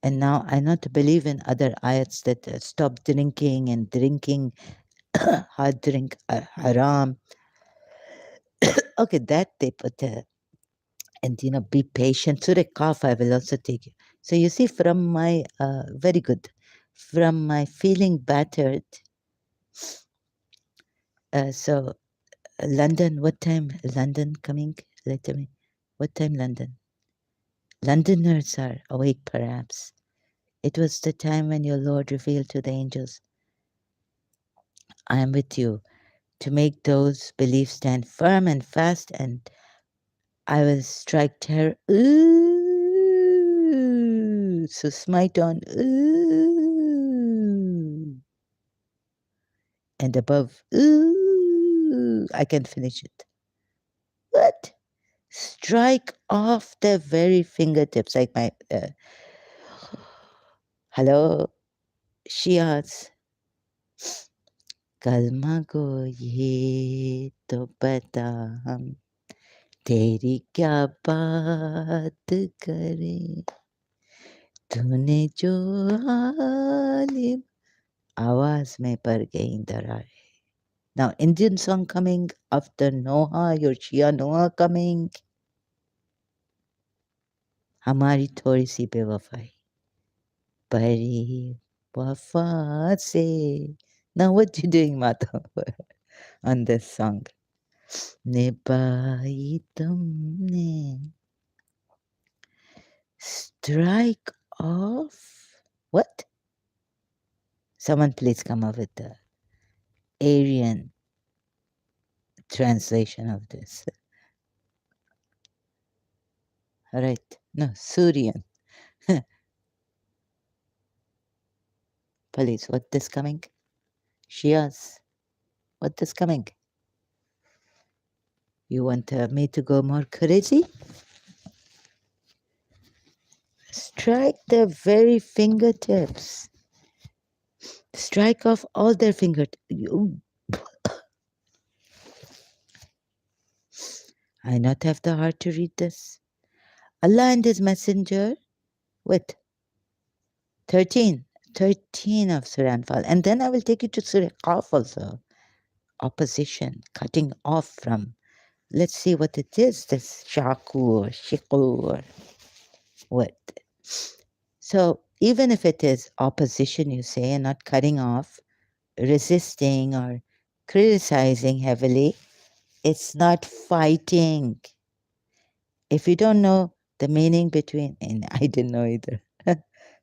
S1: And now I not believe in other ayats that stop drinking and drinking hard drink haram. okay, that they put and be patient. Surah Kaf, I will also take you. So you see, from my very good, from my feeling battered. So London, what time London coming? Let me. What time London? Londoners are awake, perhaps. It was the time when your Lord revealed to the angels, I am with you, to make those beliefs stand firm and fast, and I will strike terror. Ooh, so smite on. Ooh. And above. Ooh, I can finish it. What? Strike off their very fingertips, like my. Hello, Shias. कलमा को ये तो पता हम तेरी क्या बात करें तूने जो आलिम आवाज में पड़ गई दरार. Now Indian song coming after Noha, your Shia Noha coming. हमारी थोड़ी सी बेवफाई परी वफा से. Now what you doing, Madhav, on this song? निभाई तुमने. Strike off. What? Someone please come up with the Aryan translation of this. All right. No, Surian. Please, what is coming? Shias. What is coming? You want me to go more crazy? Strike their very fingertips. Strike off all their fingertips. I not have the heart to read this. Allah and His Messenger, with 13 of Surah Anfal. And then I will take you to Surah Qaf also. Opposition, cutting off from. Let's see what it is, this shakur, shikur, what. So even if it is opposition, you say, and not cutting off, resisting or criticizing heavily, it's not fighting. If you don't know the meaning between, and I didn't know either.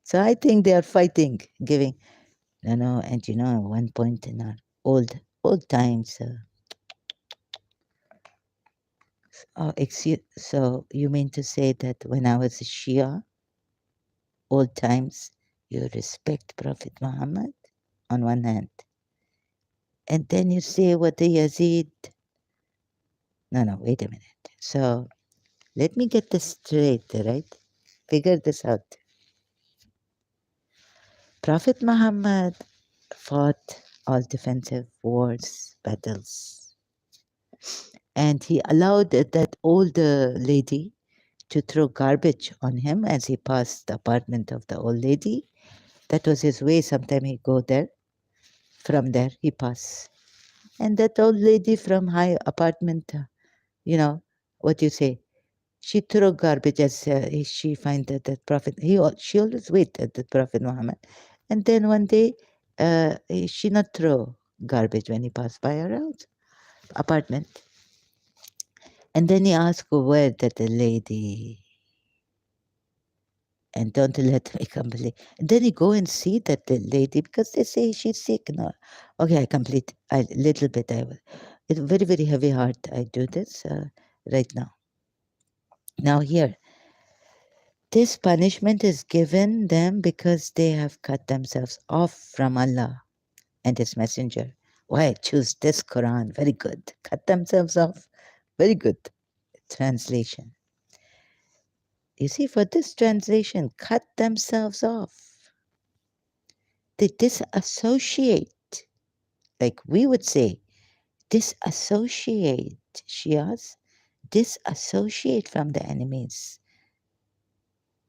S1: So I think they are fighting, giving, and at one point in our old times, so you mean to say that when I was a Shia, old times, you respect Prophet Muhammad on one hand, and then you say what the Yazid. No, wait a minute. So let me get this straight, right? Figure this out. Prophet Muhammad fought all defensive wars, battles, and he allowed that old lady to throw garbage on him as he passed the apartment of the old lady. That was his way. Sometime he'd go there. From there, he pass. And that old lady from high apartment, what you say, she throw garbage as she find that Prophet, she always wait at the Prophet Muhammad. And then one day, she not throw garbage when he passed by her house, apartment. And then he asked where that the lady, and don't let me complete. And then you go and see that the lady, because they say she's sick. No, okay, I complete a little bit. It's very, very heavy heart. I do this right now. Now here, this punishment is given them because they have cut themselves off from Allah and His Messenger. Why choose this Quran? Very good. Cut themselves off. Very good translation. You see, for this translation, cut themselves off. They disassociate, like we would say, disassociate, Shias, disassociate from the enemies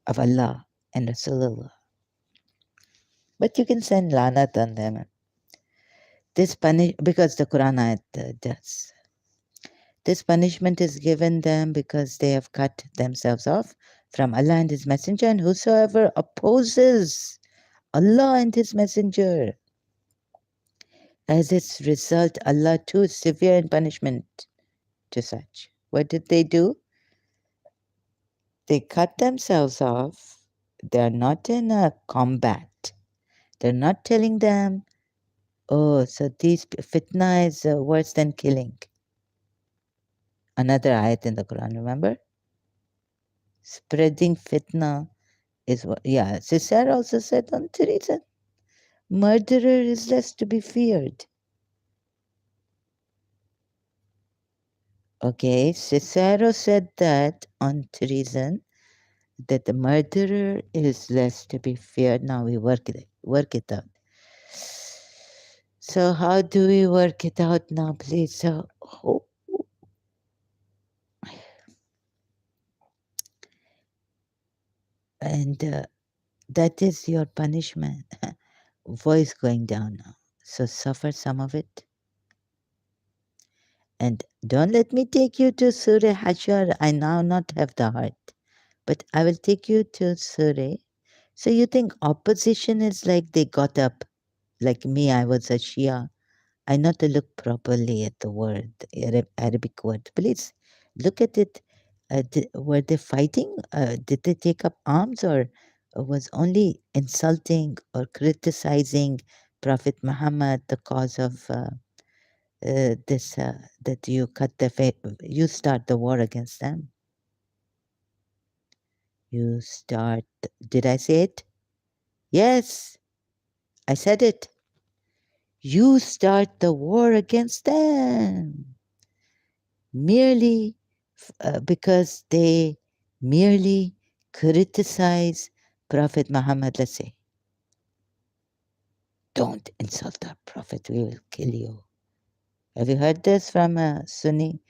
S1: of Allah and Rasulullah. But you can send lanat on them. This punish, because the Quran ayat does. This punishment is given them because they have cut themselves off from Allah and His Messenger, and whosoever opposes Allah and His Messenger, as its result, Allah too is severe in punishment to such. What did they do? They cut themselves off. They're not in a combat. They're not telling them, oh, so these fitna is worse than killing. Another ayat in the Quran, remember? Spreading fitna is what, yeah. Cesar also said on treason, murderer is less to be feared. Okay, Cicero said that on treason, that the murderer is less to be feared. Now we work it out. So how do we work it out now, please? So, and that is your punishment. Voice going down now. So suffer some of it. And don't let me take you to Surah Hashar. I now not have the heart. But I will take you to Surah. So you think opposition is like they got up, like me, I was a Shia. I not to look properly at the word, Arabic word. Please look at it. Were they fighting? Did they take up arms, or was only insulting or criticizing Prophet Muhammad the cause of this? That you cut the you start the war against them. You start. Did I say it? Yes, I said it. You start the war against them merely because they merely criticize Prophet Muhammad. Let's say, don't insult our Prophet, we will kill you. Have you heard this from a Sunni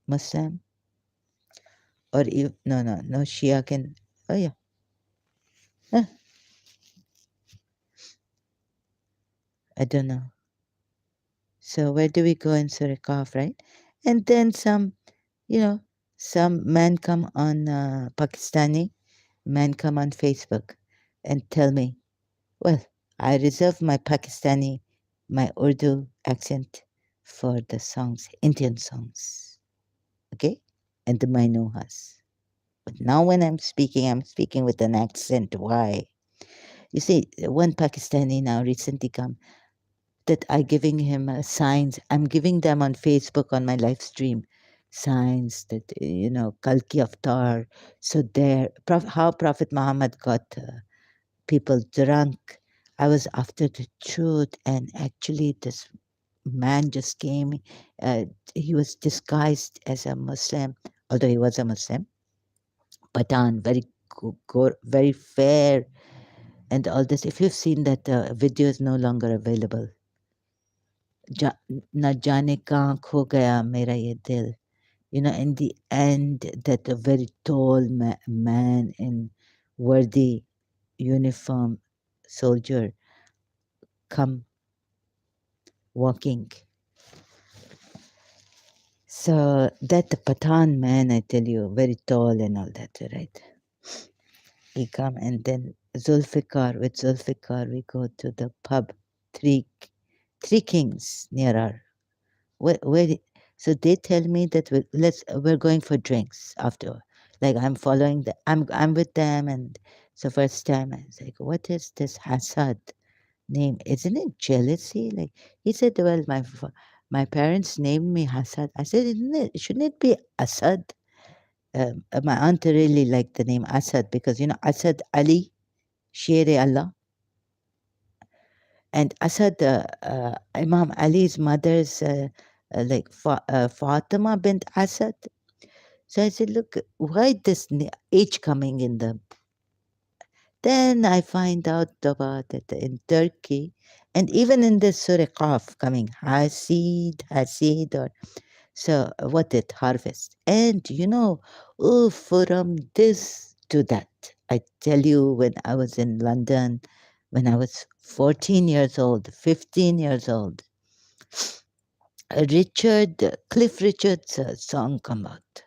S1: Muslim? Or no Shia can. Oh yeah. Huh, I don't know. So where do we go in Surah Qaf, right? And then some, some men come on Pakistani men come on Facebook and tell me, well, I reserve my Pakistani, my Urdu accent for the songs, Indian songs, okay? And the Mainuhas. But now when I'm speaking with an accent. Why? You see, one Pakistani now recently come that I giving him signs. I'm giving them on Facebook on my live stream signs that, Kalki Avatar. So there, how Prophet Muhammad got people drunk. I was after the truth, and actually, this man just came. Uh, he was disguised as a Muslim, although he was a Muslim. Patan, very very fair, and all this. If you've seen that, video is no longer available. Na jaane kahan kho gaya mera ye dil. In the end, that a very tall man in worthy uniform soldier come walking. So that Pathan man, I tell you, very tall and all that, right? He come, and then with Zulfikar, we go to the pub, Three Kings near our. Where so they tell me that we're going for drinks after. Like I'm following I'm with them, and it's the first time I was like, what is this Hasad name? Isn't it jealousy? Like he said, well, my parents named me Hasad. I said, shouldn't it be Asad? My aunt really liked the name Asad because Asad Ali, Shere Allah, and Asad, Imam Ali's mother's like Fatima bint Asad. So I said, look, why this H coming in the. Then I find out about it in Turkey, and even in the Surah Qaf coming Hasid, or so what it harvest. And oh, from this to that, I tell you, when I was in London, when I was 14 years old, 15 years old, Cliff Richard's song come out.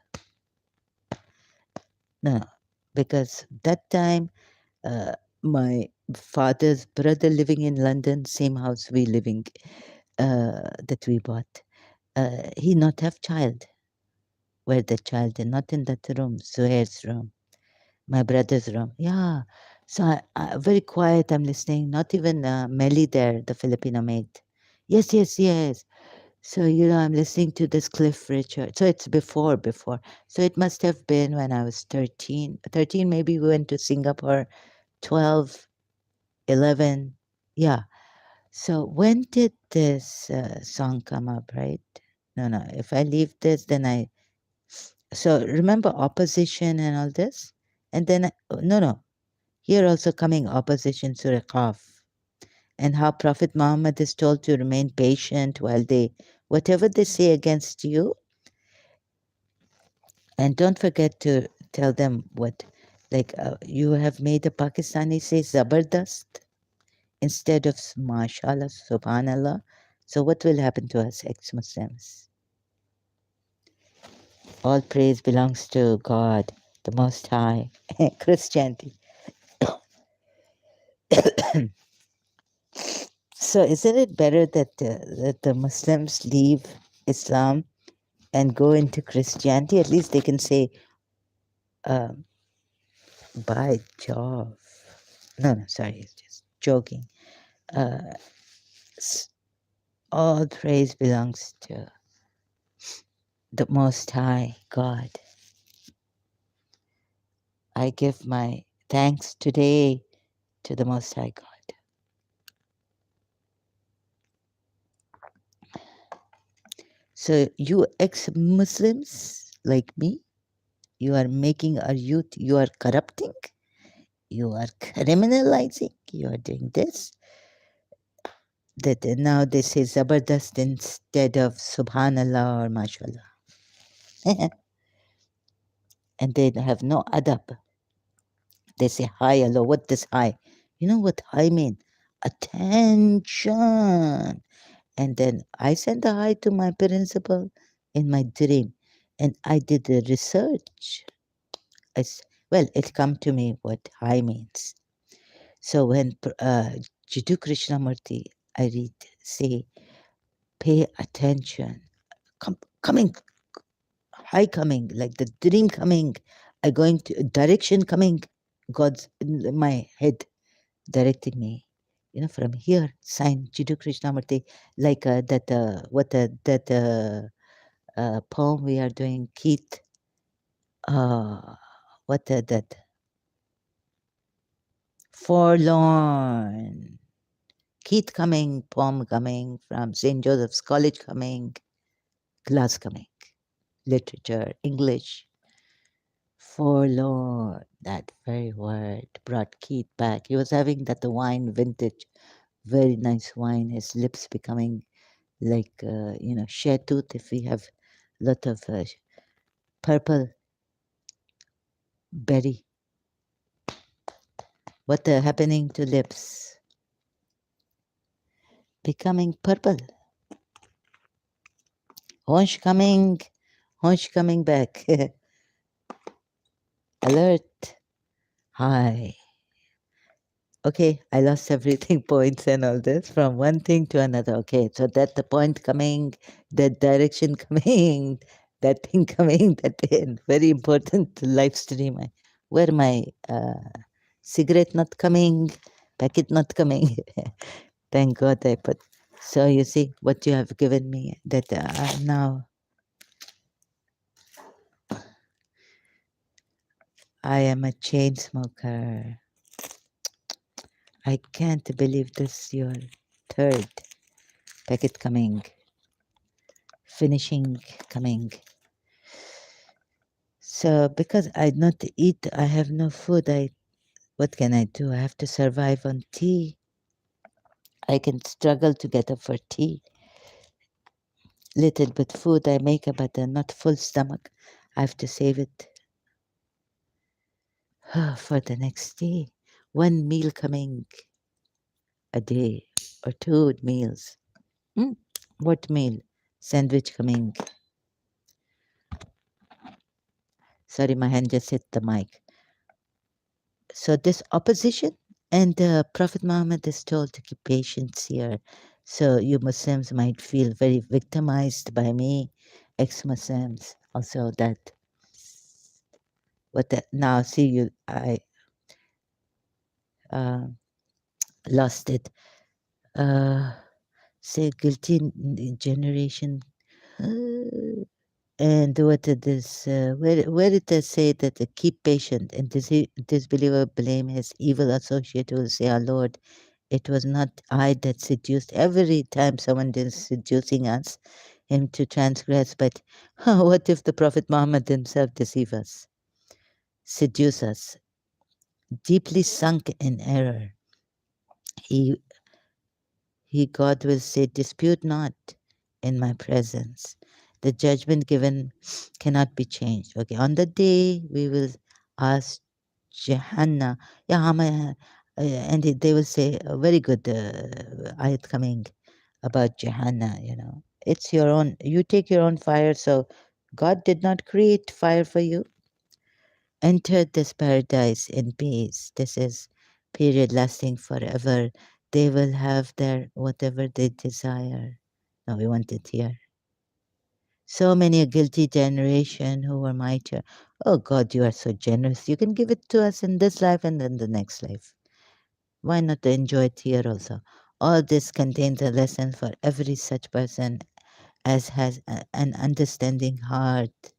S1: No, because that time uh, my father's brother living in London, same house we living, that we bought. He not have child. Where the child? Not in that room, Zuhair's room, my brother's room. Yeah. So very quiet. I'm listening. Not even Melly there, the Filipino maid. Yes, yes, yes. So I'm listening to this Cliff Richard. So it's before. So it must have been when I was 13. 13, maybe we went to Singapore. 12, 11. Yeah. So when did this song come up, right? No, no. If I leave this, then I. So remember opposition and all this? And then, no, no. Here also coming opposition, Surah Qaf. And how Prophet Muhammad is told to remain patient while they, whatever they say against you, and don't forget to tell them what, like, you have made a Pakistani say Zabardast instead of mashallah, subhanallah. So what will happen to us ex-Muslims? All praise belongs to God, the Most High. Christianity. So isn't it better that the Muslims leave Islam and go into Christianity? At least they can say, um, by Jove. No, no, sorry, it's just joking. Uh, all praise belongs to the Most High God. I give my thanks today to the Most High God. So, you ex Muslims like me, you are making our youth, you are corrupting, you are criminalizing, you are doing this. That now they say Zabardast instead of Subhanallah or Mashallah. And they have no adab. They say hi, hello. What does hi? You know what hi mean? Attention. And then I sent a hi to my principal in my dream. And I did the research. Well, it come to me what hi means. So when Jiddu Krishnamurti, I read, say, pay attention. Coming, hi coming, like the dream coming. I going to direction coming. God's in my head directing me. From here, sign Jiddu Krishnamurti, like that poem we are doing, Keith. That Forlorn. Keith coming, poem coming from St. Joseph's College coming, class coming, literature, English. Forlorn, that very word brought Keith back. He was having that wine vintage, very nice wine, his lips becoming like, share tooth if we have lot of purple berry. What happening to lips? Becoming purple. Honsh coming back. Alert. Hi. Okay, I lost everything, points and all this from one thing to another. Okay, so that the point coming, that direction coming, that thing coming, that thing, very important live stream. Where my cigarette not coming, packet not coming. Thank God I put. So you see what you have given me, that now I am a chain smoker. I can't believe this, your third packet coming, finishing coming. So because I not eat, I have no food. What can I do? I have to survive on tea. I can struggle to get up for tea. Little bit food I make, but not full stomach. I have to save it for the next day. One meal coming a day or two meals. What meal? Sandwich coming. Sorry, my hand just hit the mic. So this opposition, and Prophet Muhammad is told to keep patience here. So you Muslims might feel very victimized by me, ex-Muslims. Also that, but that now see you, I uh, lost it. Say guilty generation. And what did this? Where did they say that keep patient and disbeliever blame his evil associate who will say, "Our Lord, it was not I that seduced." Every time someone is seducing us, him to transgress, but what if the Prophet Muhammad himself deceive us, seduce us, deeply sunk in error? He God will say, "Dispute not in my presence." The judgment given cannot be changed. Okay, on the day we will ask Jehanna, yeah, and they will say, a very good ayat coming about Jehanna, It's your own, you take your own fire, so God did not create fire for you. Enter this paradise in peace. This is period lasting forever. They will have their whatever they desire. No, we want it here. So many a guilty generation who were mightier. Oh God, you are so generous. You can give it to us in this life and then the next life. Why not enjoy it here also? All this contains a lesson for every such person as has an understanding heart.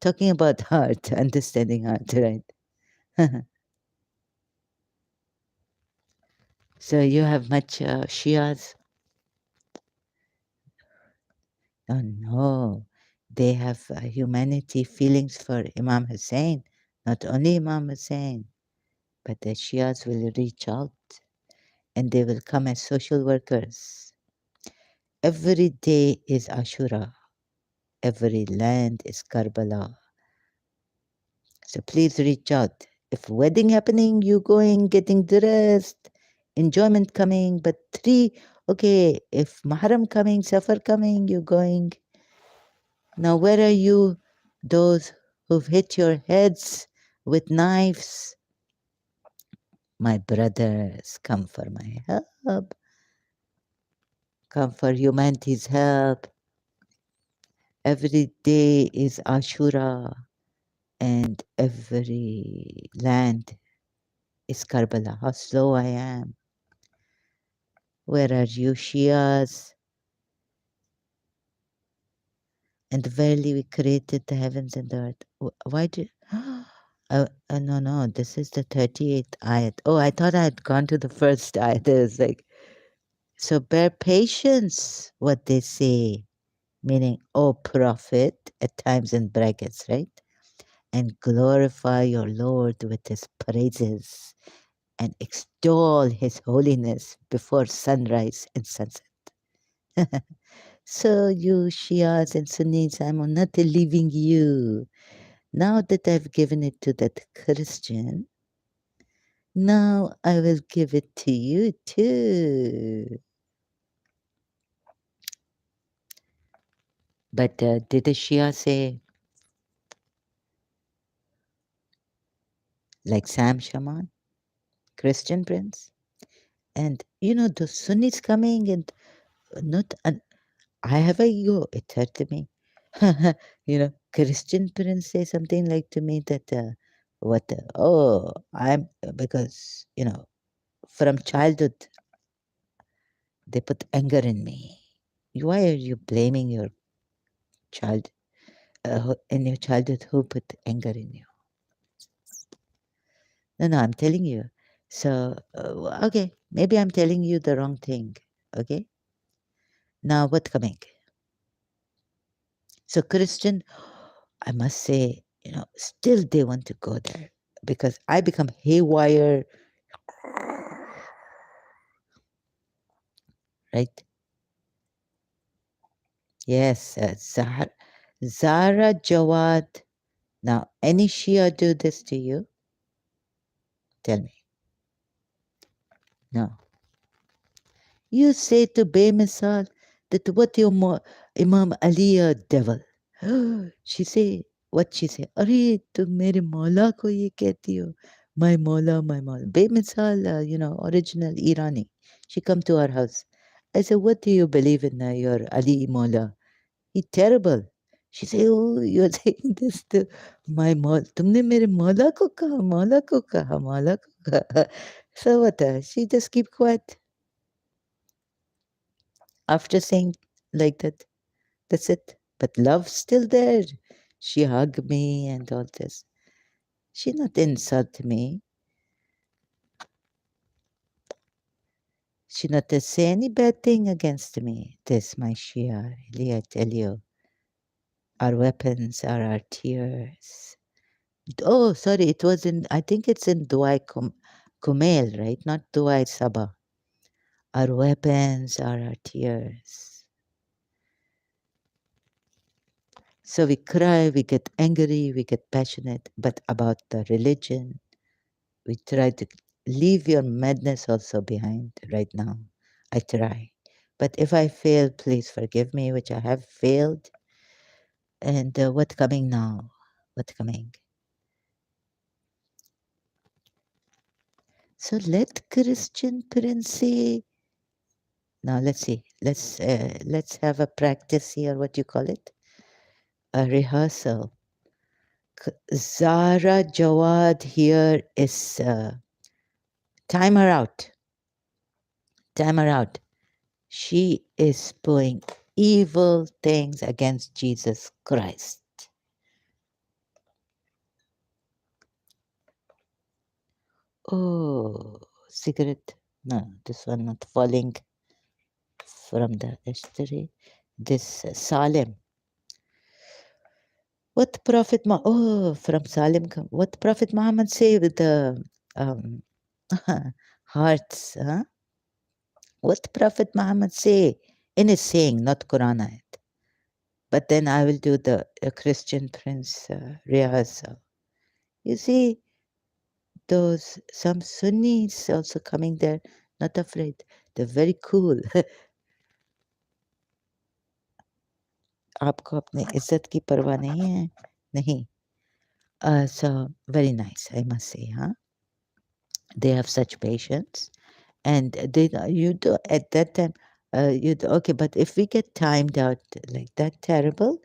S1: Talking about heart, understanding heart, right? So you have much Shias? Oh no, they have humanity feelings for Imam Hussein. Not only Imam Hussein, but the Shias will reach out and they will come as social workers. Every day is Ashura. Every land is Karbala. So please reach out. If wedding happening, you going, getting dressed, enjoyment coming, but three, okay, if Mahram coming, Safar coming, you going. Now where are you, those who've hit your heads with knives? My brothers, come for my help. Come for humanity's help. Every day is Ashura and every land is Karbala. How slow I am. Where are you, Shias? And verily we created the heavens and the earth. Why did... no, this is the 38th ayat. Oh, I thought I had gone to the first ayat. It was like, so bear patience, what they say. Meaning, oh prophet, at times in brackets, right? And glorify your Lord with his praises and extol his holiness before sunrise and sunset. So you Shias and Sunnis, I'm not leaving you. Now that I've given it to that Christian, now I will give it to you too. But did the Shia say, like Sam Shaman, Christian Prince? And the Sunnis coming and not, I have a ego, it hurt me. Christian Prince say something like to me that, I'm, because, from childhood, they put anger in me. Why are you blaming your child, in your childhood, who put anger in you? No, I'm telling you. So, okay, maybe I'm telling you the wrong thing. Okay? Now, what coming? So, Christian, I must say, still they want to go there because I become haywire, right? Yes, Zara Jawad. Now, any Shia do this to you? Tell me. No. You say to Misal that what your Imam Ali a devil. She say, what she say? अरे तुम मेरे मौला को ये कहती हो? My my Mawla. बेमिसाल, original Irani. She come to our house. I said, what do you believe in your Ali Mawla? He terrible. She say, oh, you're saying this to my Mawla. तुमने मेरे मौला को कहा, मौला को कहा, मौला को कहा. So what? She just keep quiet after saying like that. That's it. But love's still there. She hugged me and all this. She not insult me. She not say any bad thing against me. This my Shia. Really, I tell you. Our weapons are our tears. Oh, sorry. It was in, I think it's in Duai Kumail, right? Not Duai Sabah. Our weapons are our tears. So we cry, we get angry, we get passionate, but about the religion, we try to leave your madness also behind right now. I try. But if I fail, please forgive me, which I have failed. And what's coming now? What's coming? So let Christian Prince say. Now let's see. Let's have a practice here. What do you call it? A rehearsal. Zara Jawad here is time her out. Time her out. She is pulling evil things against Jesus Christ. Oh, cigarette. No, this one not falling from the history. This Salem. What Prophet from Salem come. What Prophet Muhammad say with the um, hearts? Huh? What Prophet Muhammad say in his saying, not Quran ayat. But then I will do the Christian Prince rehearsal. You see, those some Sunnis also coming there, not afraid. They're very cool. आपको अपने इज्जत की परवाह नहीं है? नहीं. So very nice, I must say, huh? They have such patience, and they you do at that time. You do, okay, but if we get timed out like that, terrible.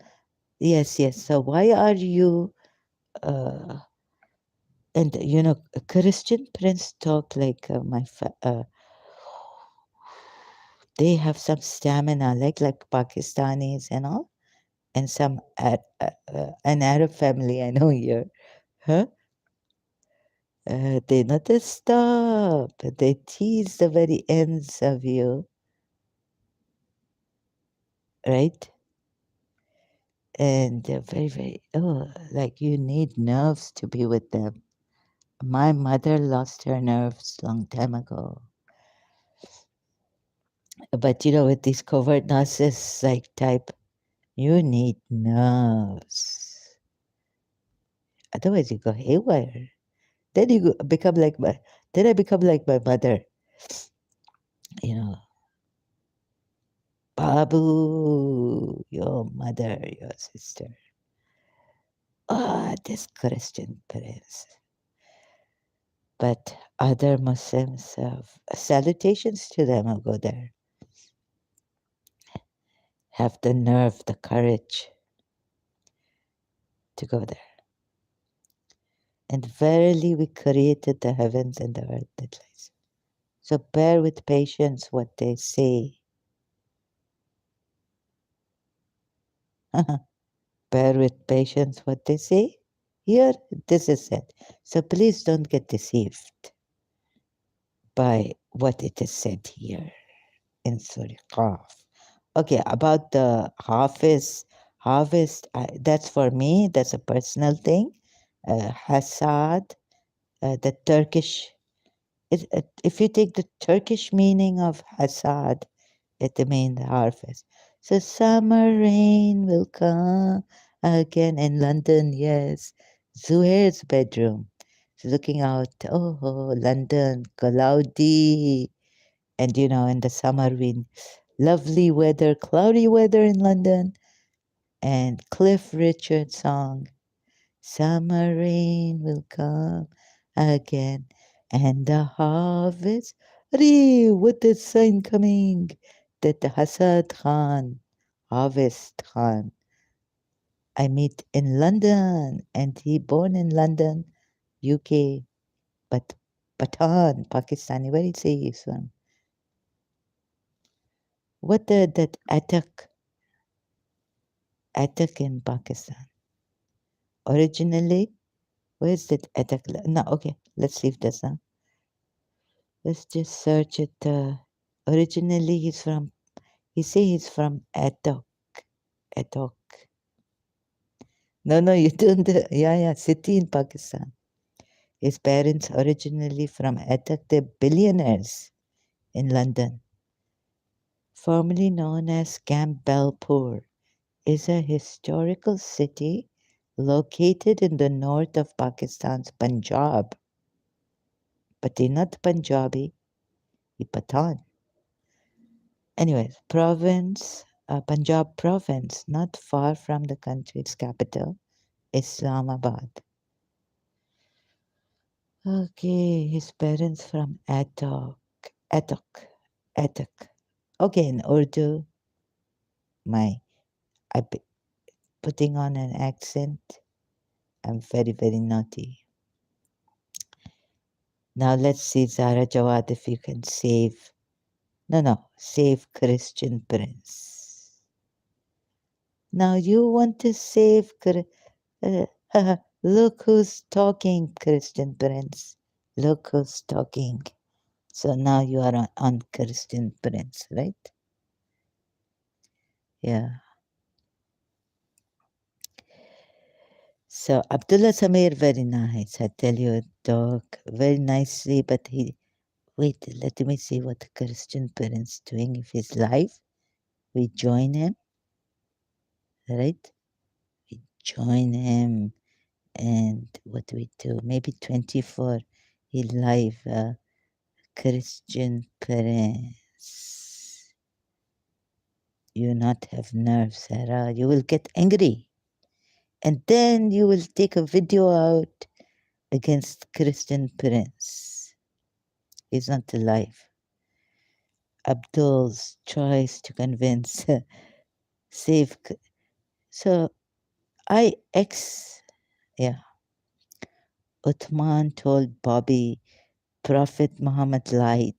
S1: Yes, yes. So why are you? And a Christian Prince talk like they have some stamina, like Pakistanis and all, and some an Arab family I know here, huh? They not stop. They tease the very ends of you, right? And they're very, very, like you need nerves to be with them. My mother lost her nerves long time ago. But with these covert narcissists like type, you need nerves. Otherwise you go haywire. Then you become like then I become like my mother. Babu, your mother, your sister. This Christian Prince. But other Muslims have salutations to them who go there. Have the nerve, the courage to go there. And verily we created the heavens and the earth that lies. So bear with patience what they say. Bear with patience what they say. Here, this is said. So please don't get deceived by what it is said here in Surah Qaf. Okay, about the harvest, that's for me, that's a personal thing. Hasad, the Turkish, if you take the Turkish meaning of hasad, it means harvest. So summer rain will come again in London, yes. Zuhair's bedroom. She's looking out, London, cloudy. And in the summer wind. Lovely weather, cloudy weather in London, and Cliff Richard song, Summer rain will come again, and the harvest, with the sign coming, that the Hasad Khan, Harvest Khan, I meet in London, and he born in London, UK, but Patan, Pakistani. Where is he from? What that attack in Pakistan? Originally, where's that attack? No, okay, let's leave this now. Let's just search it. Originally, he say he's from Attock. Attock. No, you don't. Yeah, city in Pakistan. His parents originally from Attock. They're billionaires in London. Formerly known as Campbellpur, is a historical city located in the north of Pakistan's Punjab. But he's not Punjabi, he's Pathan. Anyways, Punjab province, not far from the country's capital, Islamabad. Okay, his parents from Attock, Attock. Okay, in Urdu, I putting on an accent. I'm very, very naughty. Now let's see, Zara Jawad, if you can save. No, save Christian Prince. Now you want to save. Look who's talking, Christian Prince. Look who's talking. So now you are on Christian Prince, right? Yeah. So Abdullah Samir, very nice. I tell you, dog, very nicely, but wait, let me see what Christian Prince doing. If he's live, we join him, right? We join him, and what do we do? Maybe 24. He live, Christian Prince. You not have nerves, Sarah. You will get angry. And then you will take a video out against Christian Prince. He's not alive. Abdul's tries to convince save. So yeah. Uthman told Bobby Prophet Muhammad lied.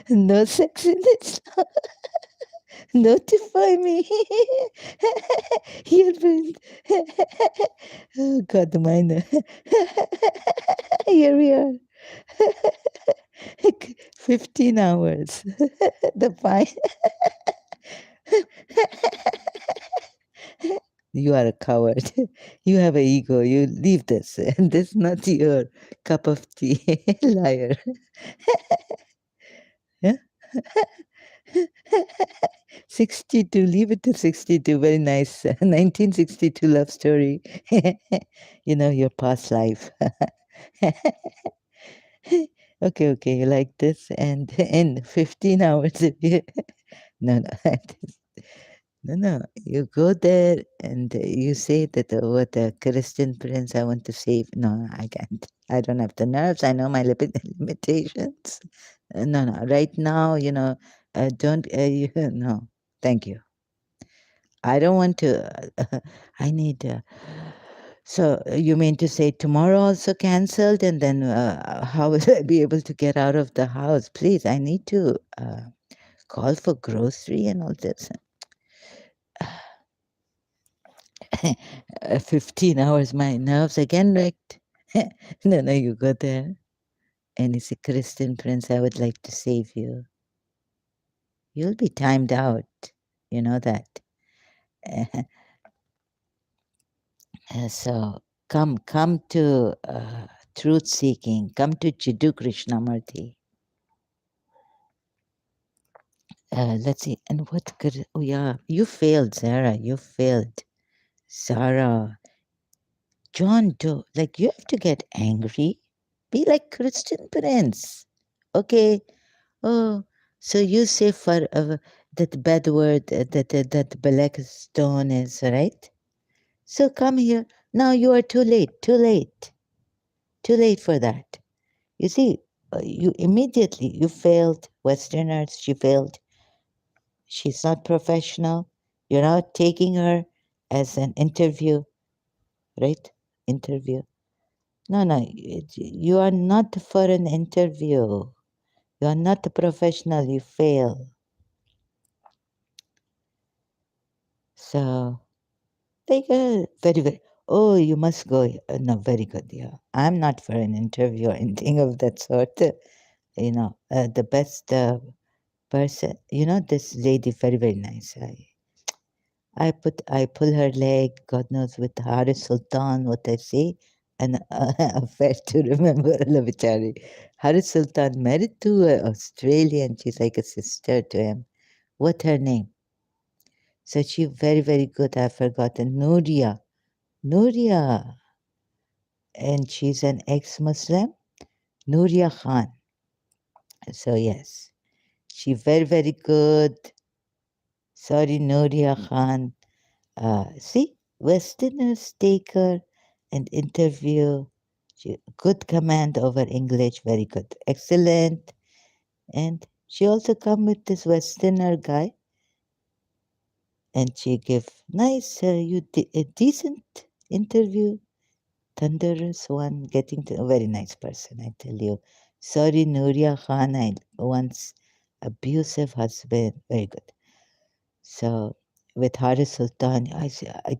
S1: No sex in Islam. Notify me. Your friend. Oh God, mine. Here we are. 15 hours. The fine. You are a coward. You have an ego. You leave this. And this is not your cup of tea. Liar. Yeah? 62. Leave it to 62. Very nice. 1962 love story. You know, your past life. Okay, you like this, and in 15 hours, if you no, no, you go there and you say that what a Christian Prince I want to save. No, I can't. I don't have the nerves. I know my limitations. No, right now, don't, no, thank you. I don't want to, I need, so you mean to say tomorrow also cancelled, and then how will I be able to get out of the house? Please, I need to call for grocery and all this. 15 hours, my nerves again wrecked. No, you go there. And it's a Christian Prince, I would like to save you. You'll be timed out. You know that. So come to truth seeking. Come to Jiddu Krishnamurti. Let's see. And what could, oh yeah, you failed, Sarah. You failed. Sarah. John Doe. Like, you have to get angry. Be like Christian Prince. Okay. Oh, So you say for that bad word that black stone is right. So come here now. You are too late. Too late. Too late for that. You see, you immediately you failed. Westerners, she failed. She's not professional. You're not taking her as an interview, right? Interview. No, no, you are not for an interview. You are not a professional. You fail. So, like, very, very. Oh, you must go. No, very good. Yeah, I'm not for an interview or anything of that sort. The best person. This lady, very, very nice. I pull her leg, God knows, with Haris Sultan, what I say, and affair to remember, Allah Bichari. Haris Sultan married to an Australian, she's like a sister to him. What her name? So she very, very good, I've forgotten. Nuria. Nuria. And she's an ex-Muslim. Nuria Khan. So yes, she very, very good. Sorry, Nuria Khan. See, Westerners take her and interview. Good command over English, very good, excellent. And she also come with this Westerner guy, and she give nice, a decent interview, thunderous one, getting to a very nice person. I tell you, sorry, Nuria Khan, I once abusive husband, very good. So with Haris Sultan, I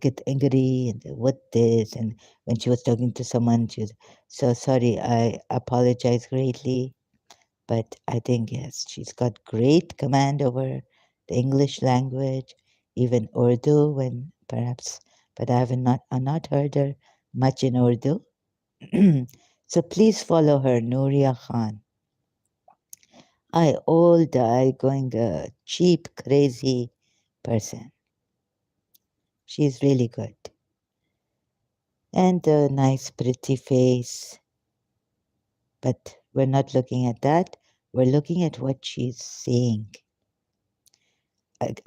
S1: get angry and what this, and when she was talking to someone, she was so sorry. I apologize greatly, but I think yes, she's got great command over the English language, even Urdu when perhaps, but I've not heard her much in Urdu. So please follow her, Nuria Khan. I old, I going cheap, crazy person. She's really good. And a nice, pretty face. But we're not looking at that. We're looking at what she's saying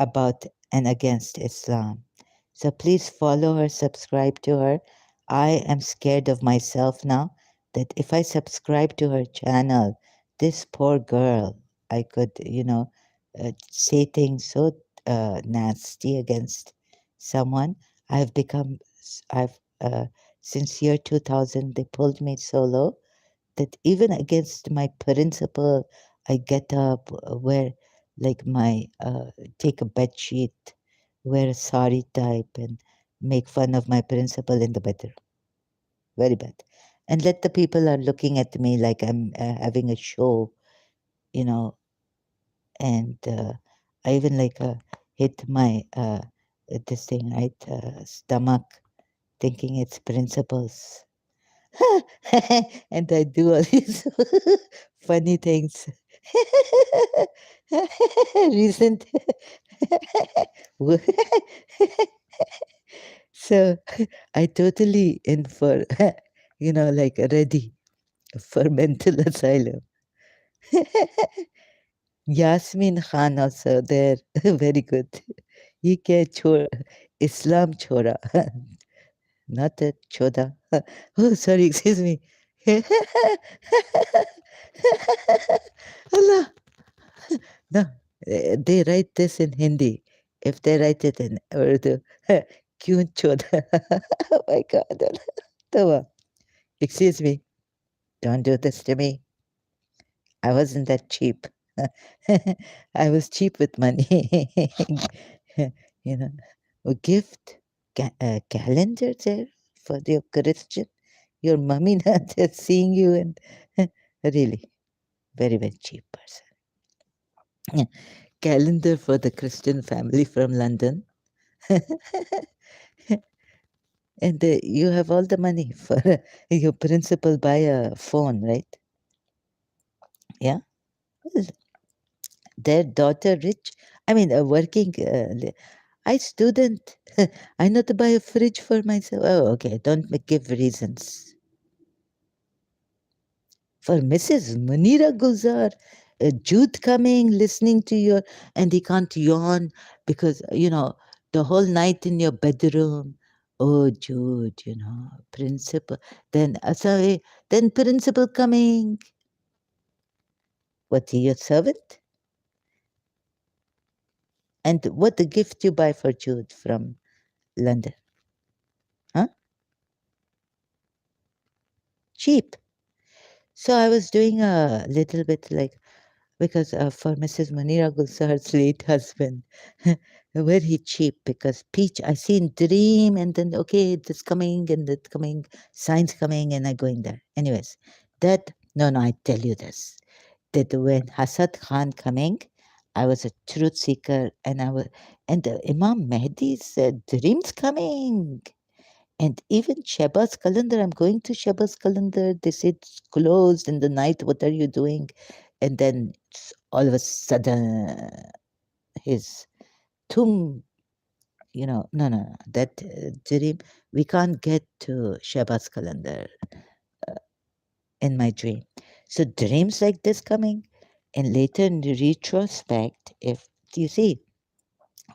S1: about and against Islam. So please follow her, subscribe to her. I am scared of myself now that if I subscribe to her channel, this poor girl, I could, say things so nasty against someone. I've become, I've, since year 2000, they pulled me so low that even against my principle, I get up, wear like take a bed sheet, wear a sari type, and make fun of my principal in the bedroom. Very bad. And let the people are looking at me like I'm having a show, you know, and I even hit my this thing, right, stomach, thinking it's principles. And I do all these funny things. Recent. So I totally in for, ready for mental asylum. Yasmin Khan also there. Very good. Ye kya chora? Islam chora. Not a choda. Oh, sorry, excuse me. Allah. No, they write this in Hindi. If they write it in Urdu, kyun choda? Oh my God. Tawa. Excuse me. Don't do this to me. I wasn't that cheap. I was cheap with money. you know, a gift, a calendar there for your Christian. Your mummy not just seeing you and really very, very cheap person. Calendar for the Christian family from London. And you have all the money for your principal buy a phone, right? Yeah. Well, their daughter rich. I mean, a working. I student. I not to buy a fridge for myself. Oh, okay. Don't give reasons. For Mrs. Munira Gulzar, Jude coming, listening to your, and he can't yawn because, the whole night in your bedroom. Oh, Jude, principal. Then, sorry, then principal coming. What, your servant? And what the gift you buy for Jude from London? Huh? Cheap. So I was doing a little bit like, because for Mrs. Munira Gulsar's late husband, very cheap because peach, I see in dream and then, okay, this coming and that coming, signs coming and I going there. Anyways, no, I tell you this, that when Hasad Khan coming, I was a truth seeker and Imam Mehdi's dreams coming. And even Shehbaz Calendar, I'm going to Shehbaz Calendar. They said it's closed in the night. What are you doing? And then all of a sudden, his tomb, no, that dream, we can't get to Shehbaz Calendar in my dream. So dreams like this coming, and later in the retrospect, if you see,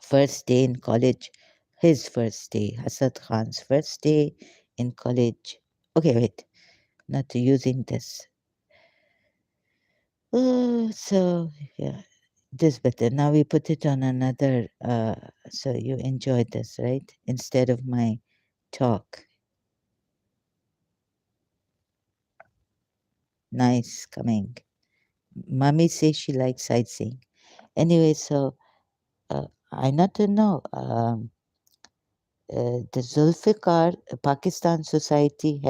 S1: first day in college, his first day, Hasad Khan's first day in college. Okay, wait. Not using this. Oh, so yeah, this better. Now we put it on another. So you enjoyed this, right? Instead of my talk. Nice coming. Mommy says she likes sightseeing. Anyway, so I not to know. The Zulfikar Pakistan Society.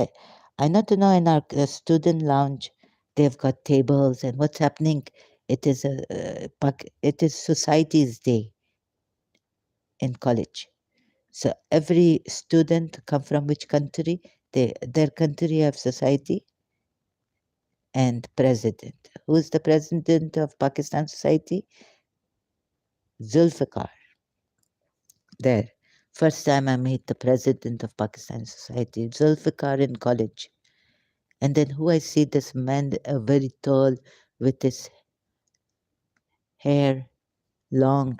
S1: I not to know in our student lounge, they've got tables and what's happening. It is it is Society's Day in college. So every student come from which country? Their country have society and president. Who is the president of Pakistan Society? Zulfikar. There. First time I meet the president of Pakistan Society, Zulfikar in college. And then who I see this man, very tall, with his hair long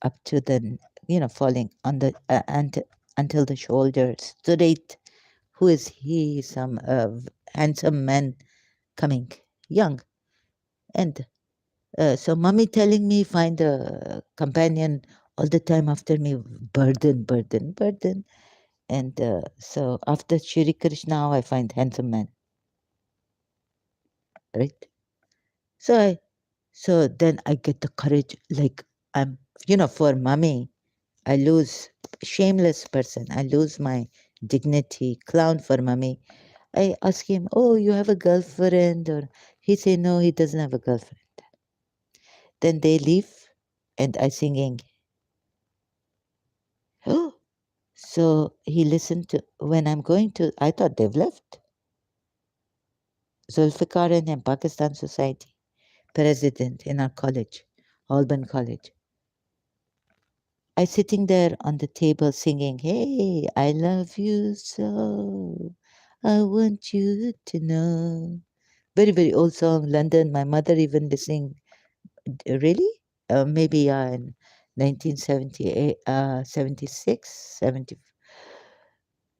S1: up to the, falling on the until the shoulders, straight. Who is he? Some handsome man coming, young. And so mommy telling me find a companion all the time after me, burden. And so after Shri Krishna, I find handsome man, right? So so then I get the courage, like I'm, for mommy, I lose shameless person. I lose my dignity, clown for mommy. I ask him, "Oh, you have a girlfriend?" Or he say, "No, he doesn't have a girlfriend." Then they leave, and I singing. Oh, so he listened to when I'm going to. I thought they've left. Zulfikar and him, Pakistan Society president in our college, Auburn College. I sitting there on the table singing, "Hey, I love you so. I want you to know." Very, very old song, London. My mother even listening. Really? Maybe in 1978, 76, 70.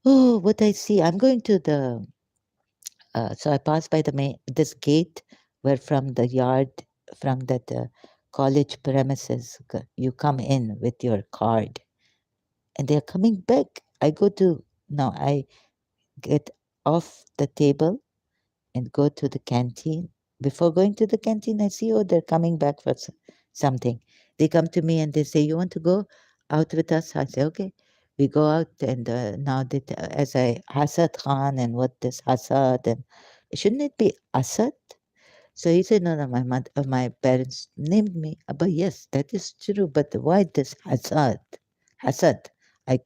S1: Oh, what I see. I'm going to the. So I passed by the this gate where from the yard, from that college premises, you come in with your card, and they're coming back. I go to now. I get off the table and go to the canteen. Before going to the canteen, I see, oh, they're coming back for something. They come to me and they say, "You want to go out with us?" I say, "Okay." We go out, and now that as I Hasad Khan and what this Hasad, and shouldn't it be Asad? So he said, "No, no, my parents named me." But yes, that is true. But why this Hasad? Hasad. I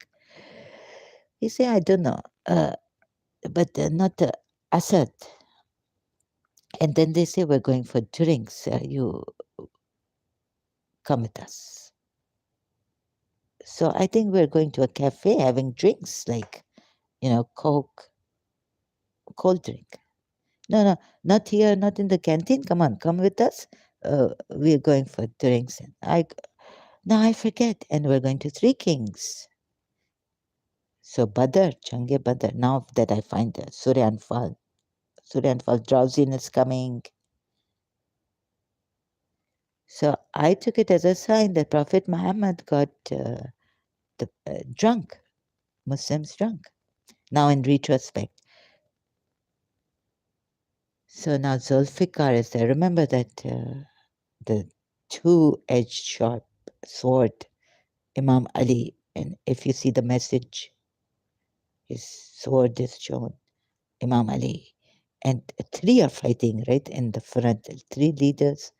S1: he say, "I don't know." But not Asad. And then they say, "We're going for drinks. You come with us." So I think we're going to a cafe having drinks, like, Coke, cold drink. No, no, not here, not in the canteen. Come on, come with us. we're going for drinks. And now I forget, and we're going to Three Kings. So Badr, Change Badr. Now that I find Surya and Fall, drowsiness coming. So I took it as a sign that Prophet Muhammad got drunk, Muslims drunk. Now in retrospect. So now Zulfikar is there. Remember that the two-edged sharp sword, Imam Ali, and if you see the message, his sword is shown, Imam Ali. And three are fighting right in the front. Three leaders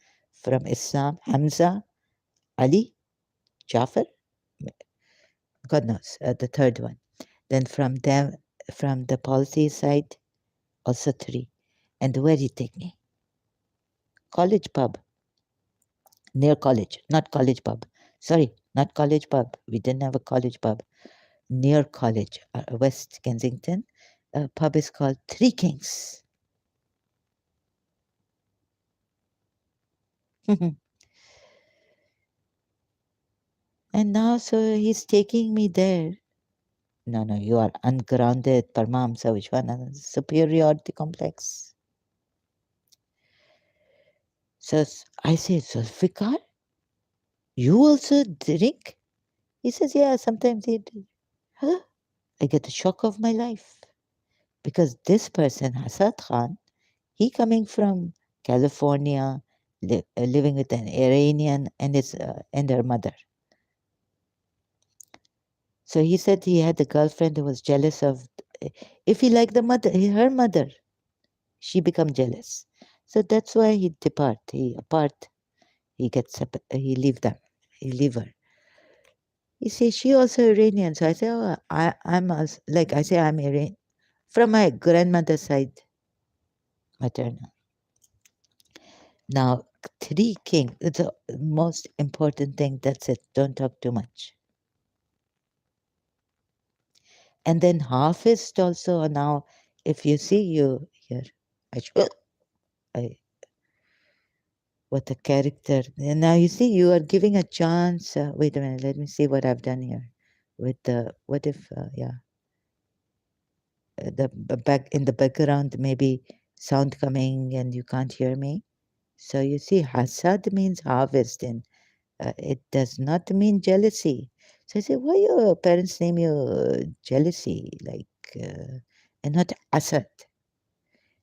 S1: from Islam, Hamza, Ali, Jafar, God knows, the third one. Then from them, from the policy side, also three. And where did he take me? College pub, near college, not college pub. Sorry, not college pub. We didn't have a college pub. Near college, West Kensington. A pub is called Three Kings. And now, so he's taking me there. No, no, you are ungrounded, Paramahamsa Vishwanatha, superiority complex. So I say, Zulfikar, you also drink? He says, yeah, sometimes he do. Huh? I get the shock of my life. Because this person, Hasad Khan, he coming from California, living with an Iranian and his and her mother. So he said he had a girlfriend who was jealous of. If he liked the mother, her mother, she become jealous. So that's why he depart. He apart. He gets he leave them. He leave her. He says she also Iranian. So I say, oh, I'm like I say I'm Iranian from my grandmother's side, maternal. Now, Three King, it's the most important thing. That's it. Don't talk too much. And then Harvest also now, if you see you here, I, what a character. And now you see you are giving a chance. Wait a minute, let me see what I've done here. With the, what if, yeah, back in the background, maybe sound coming and you can't hear me. So you see, Hasad means harvest and it does not mean jealousy. So I say, why your parents name you jealousy, like, and not Asad?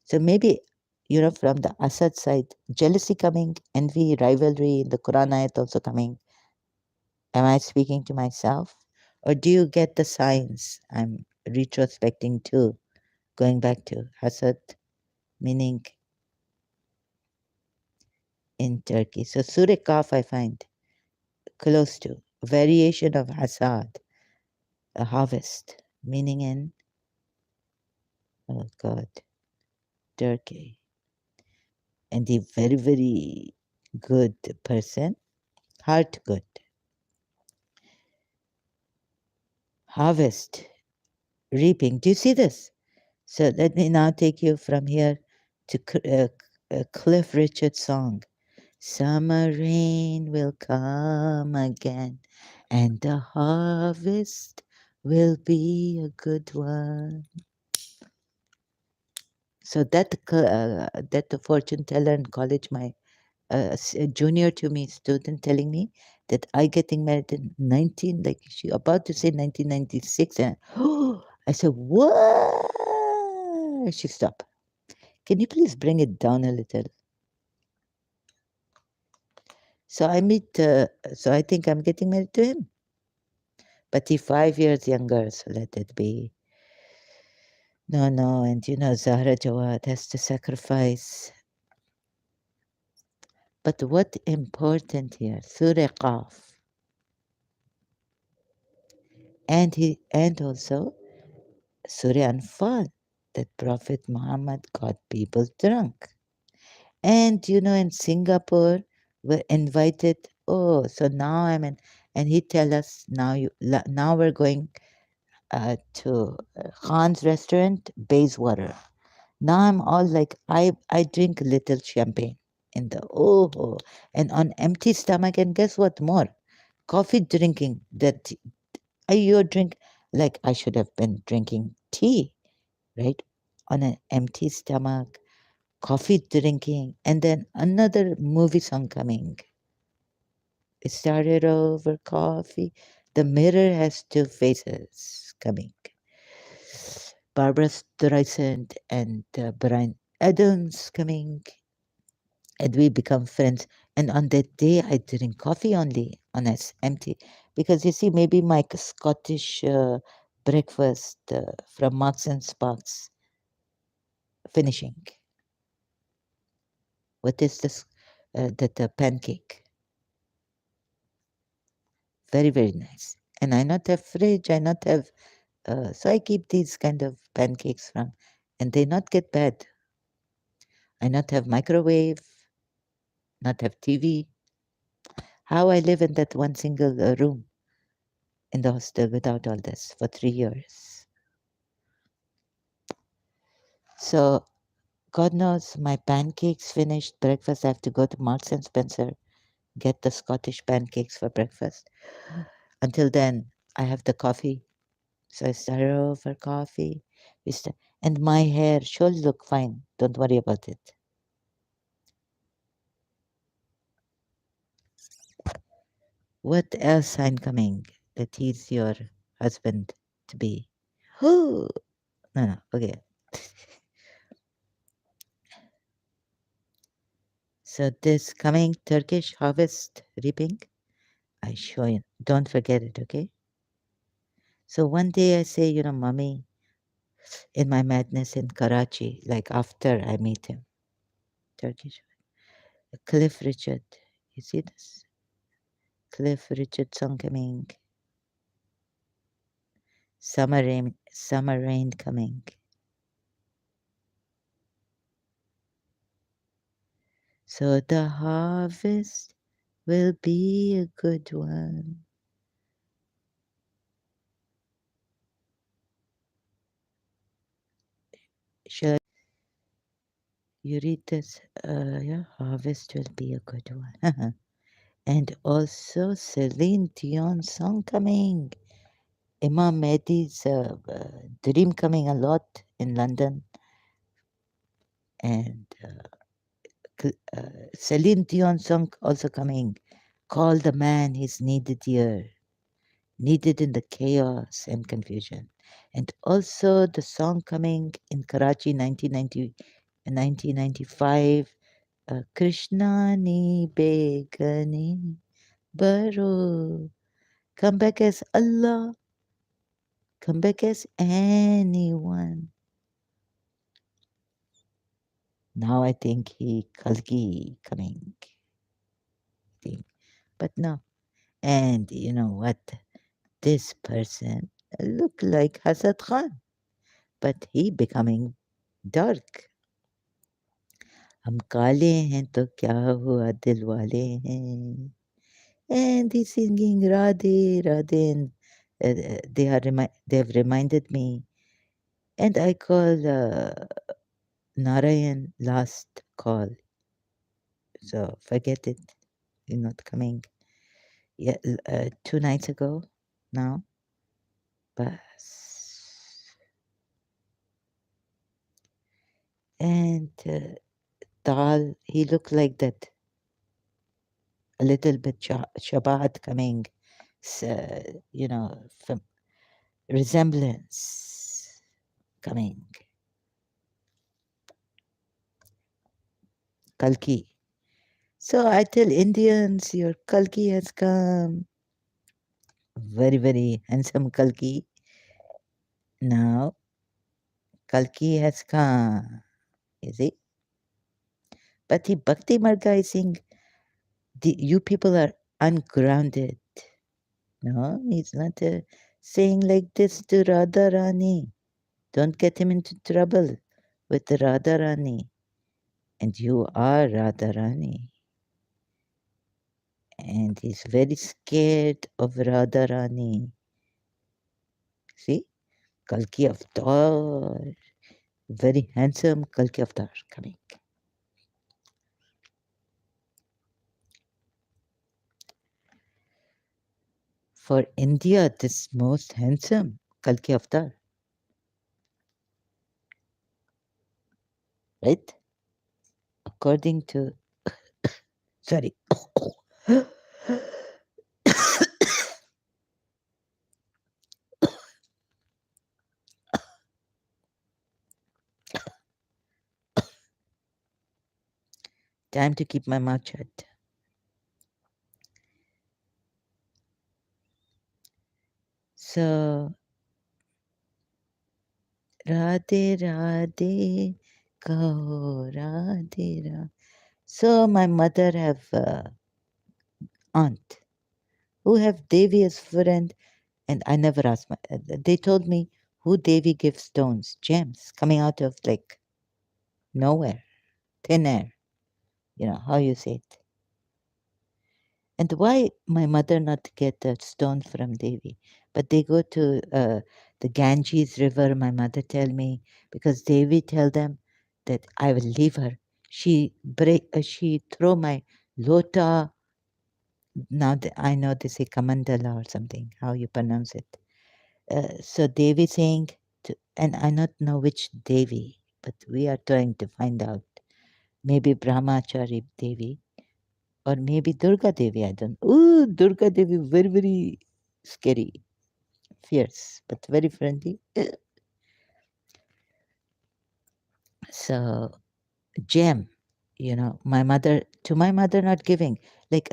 S1: So maybe, from the Asad side, jealousy coming, envy, rivalry, in the Quran ayat also coming. Am I speaking to myself? Or do you get the signs I'm retrospecting too, going back to Hasad, meaning in Turkey? So Surah Kaf I find close to variation of Hasad, a harvest, meaning in, oh God, Turkey. And a very, very good person, heart good. Harvest, reaping. Do you see this? So let me now take you from here to Cliff Richard's song. Summer rain will come again, and the harvest will be a good one. So that the fortune teller in college, my a junior to me student telling me that I getting married in 19, like she about to say 1996, and I said, what? She stopped. Can you please bring it down a little? So so I think I'm getting married to him. But he's 5 years younger, so let it be. No, no, and Zahra Jawad has to sacrifice. But what important here, Surah Qaf. And also Surah Anfal, that Prophet Muhammad got people drunk. And in Singapore, we're invited. Oh, so now I'm in, and he tell us now we're going to Khan's restaurant, Bayswater. Now I'm all like I drink a little champagne. in the and on empty stomach. And guess what more? Coffee drinking that you drink, like I should have been drinking tea, right? On an empty stomach, coffee drinking, and then another movie song coming. It started over coffee. The mirror has two faces coming. Barbara Streisand and Brian Adams coming, and we become friends. And on that day, I drink coffee only on as empty, because you see, maybe my Scottish breakfast from Marks and Sparks finishing. What is this? The pancake. Very, very nice. And I not have fridge. I not have. So I keep these kind of pancakes from, and they not get bad. I not have microwave. Not have TV. How I live in that one single room in the hostel without all this for 3 years. So God knows my pancakes finished breakfast. I have to go to Marks and Spencer, get the Scottish pancakes for breakfast. Until then, I have the coffee. So I started over coffee. And my hair should look fine. Don't worry about it. What else sign coming that he's your husband to be? Who? No, no, okay. So this coming Turkish harvest reaping, I show you. Don't forget it, okay? So one day I say, mommy, in my madness in Karachi, like after I meet him, Turkish, Cliff Richard. You see this? Cliff Richard song coming. Summer rain coming. So the harvest will be a good one. Shall you read this? Yeah, harvest will be a good one. And also Celine Dion song coming. Imam Mehdi's Dream coming a lot in London. And Celine Dion song also coming. Call the man, he's needed here. Needed in the chaos and confusion. And also the song coming in Karachi 1995, Krishna ni begani baro. Come back as Allah, come back as anyone. Now I think he Kalki coming. Think. But no. And you know what? This person look like Hassan Khan, but he becoming dark. हम काले हैं तो क्या हुआ दिल वाले हैं. And he's singing Radhe, Radhe, and they have reminded me. And I call Narayan last call. So forget it. You're not coming. Yeah, 2 nights ago now. Bas. And Tal, he looked like that. A little bit Shabahat coming, from resemblance coming. Kalki. So I tell Indians, your Kalki has come. Very, very handsome Kalki. Now, Kalki has come. You see? But the Bhakti Marga is saying, you people are ungrounded. No, he's not saying like this to Radharani. Don't get him into trouble with Radharani. And you are Radharani. And he's very scared of Radharani. See? Kalki Avatar. Very handsome Kalki Avatar coming. For India, this most handsome Kalki avatar, right? According to, sorry, time to keep my mouth shut. So, Radhe Radhe, Kaho Radhe Radhe. So, my mother have aunt who have Devi as friend, and I never asked my. They told me who Devi gives stones, gems coming out of like nowhere, thin air. You know how you say it. And why my mother not get a stone from Devi, but they go to the Ganges River. My mother tell me because Devi tell them that I will leave her. She throw my lota. Now I know they say kamandala or something. How you pronounce it? So Devi saying, and I not know which Devi, but we are trying to find out. Maybe Brahmachari Devi or maybe Durga Devi. I don't. Ooh, Durga Devi, very very scary, fierce, but very friendly. So gem, my mother to my mother not giving like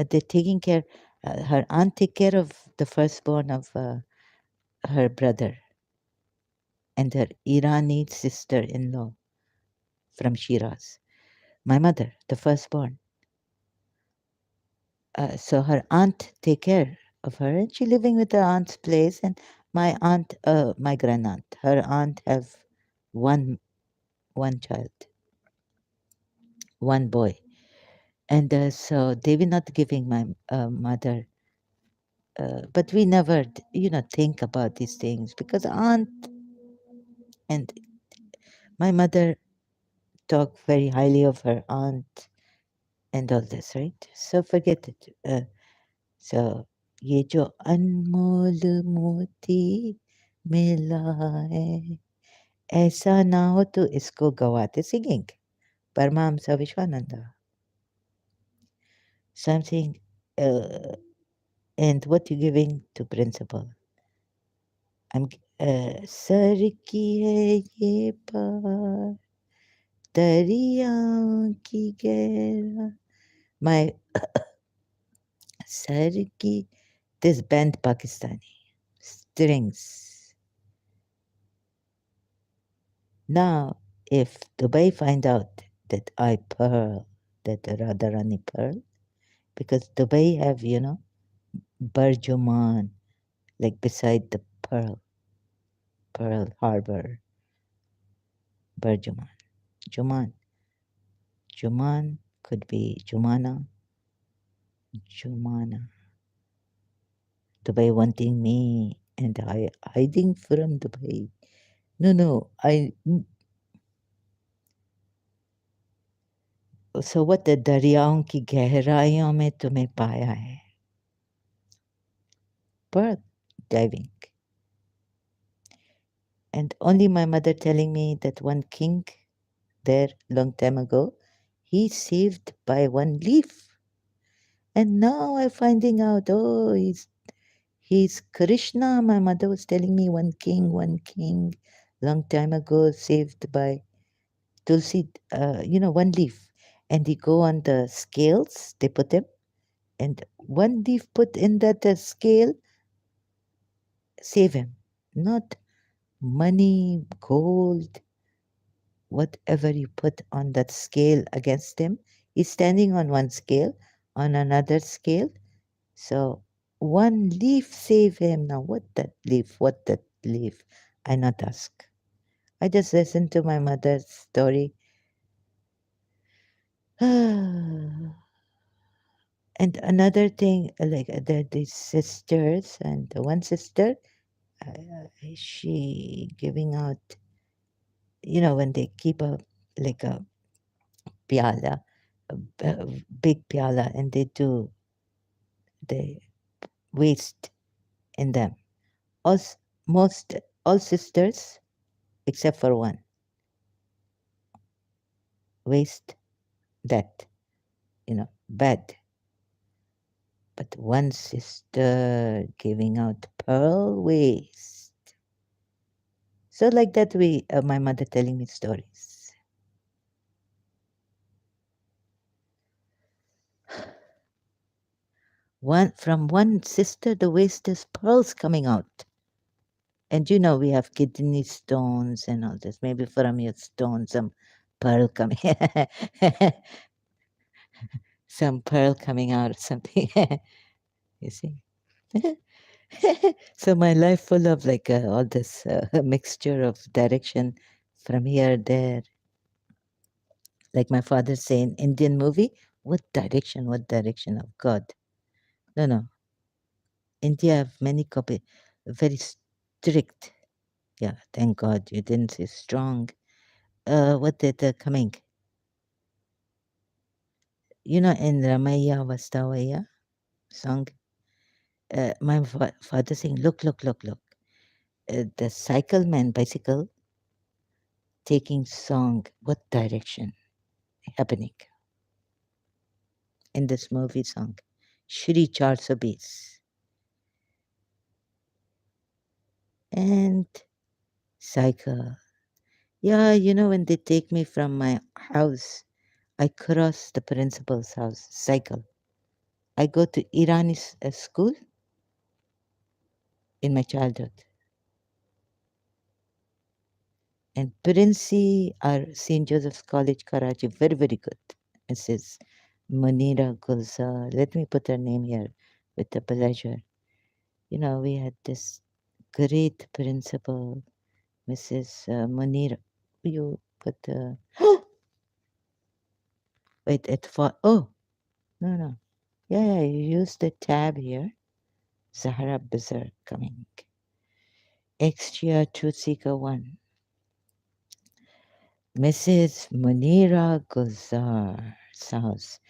S1: they're taking care. Her aunt take care of the firstborn of her brother and her Irani sister-in-law from Shiraz. My mother, the firstborn. So her aunt take care of her, and she living with her aunt's place. And my aunt, my grand aunt, her aunt have one one child, one boy, and so they were not giving my mother. But we never, think about these things because aunt and my mother talk very highly of her aunt and all this, right? So forget it. So ये जो अनमोल मोती मिला है ऐसा ना हो तो इसको गवाते singing Paramahamsa Vishwananda. Something and what you giving to principal. I'm sir की है ये पार दरिया की गहरा my सर की this band Pakistani strings. Now, if Dubai find out that I pearl, that Radharani pearl, because Dubai have, Barjuman, like beside the Pearl Harbor, Barjuman. Juman. Juman could be Jumana, Jumana. Dubai wanting me and I hiding from Dubai. No, so what the दरियाओं की गहराइयों में तुम्हें पाया है pearl diving. And only my mother telling me that one king there long time ago, he saved by one leaf. And now I'm finding out, oh, he's Krishna. My mother was telling me one king, long time ago saved by Tulsi, one leaf. And he go on the scales, they put them, and one leaf put in that scale, save him. Not money, gold, whatever you put on that scale against him, he's standing on one scale, on another scale. So one leaf save him. Now what that leaf? What that leaf? I not ask. I just listen to my mother's story. And another thing, like there these sisters, and the one sister, she giving out, when they keep like a piala, a big piala, and they waist in them. All, most all sisters except for one waist that bad, but one sister giving out pearl waist. So like that we my mother telling me stories. One from one sister the waist is pearls coming out. And we have kidney stones and all this. Maybe from your stone some pearl coming some pearl coming out or something. You see. So my life full of like all this mixture of direction from here there. Like my father saying, Indian movie, what direction? What direction of God? No, no. India have many copy, very strict. Yeah, thank God you didn't say strong. What did coming? In Ramaya Vastavaya song, my father saying, look, look, look, look. The cycle man bicycle taking song, what direction happening in this movie song? Shri 420. And cycle. Yeah, when they take me from my house, I cross the principal's house, cycle. I go to Irani school in my childhood. And Princy or St. Joseph's College, Karachi, very, very good. Mrs. Munira Gulzar. Let me put her name here with the pleasure. We had this great principal, Mrs. Munira. You put the. Wait, oh, no, no. Yeah, yeah, you use the tab here. Zahra Bizarre coming. Ex-Shia Truth Seeker 1. Mrs. Munira Gulzar's house.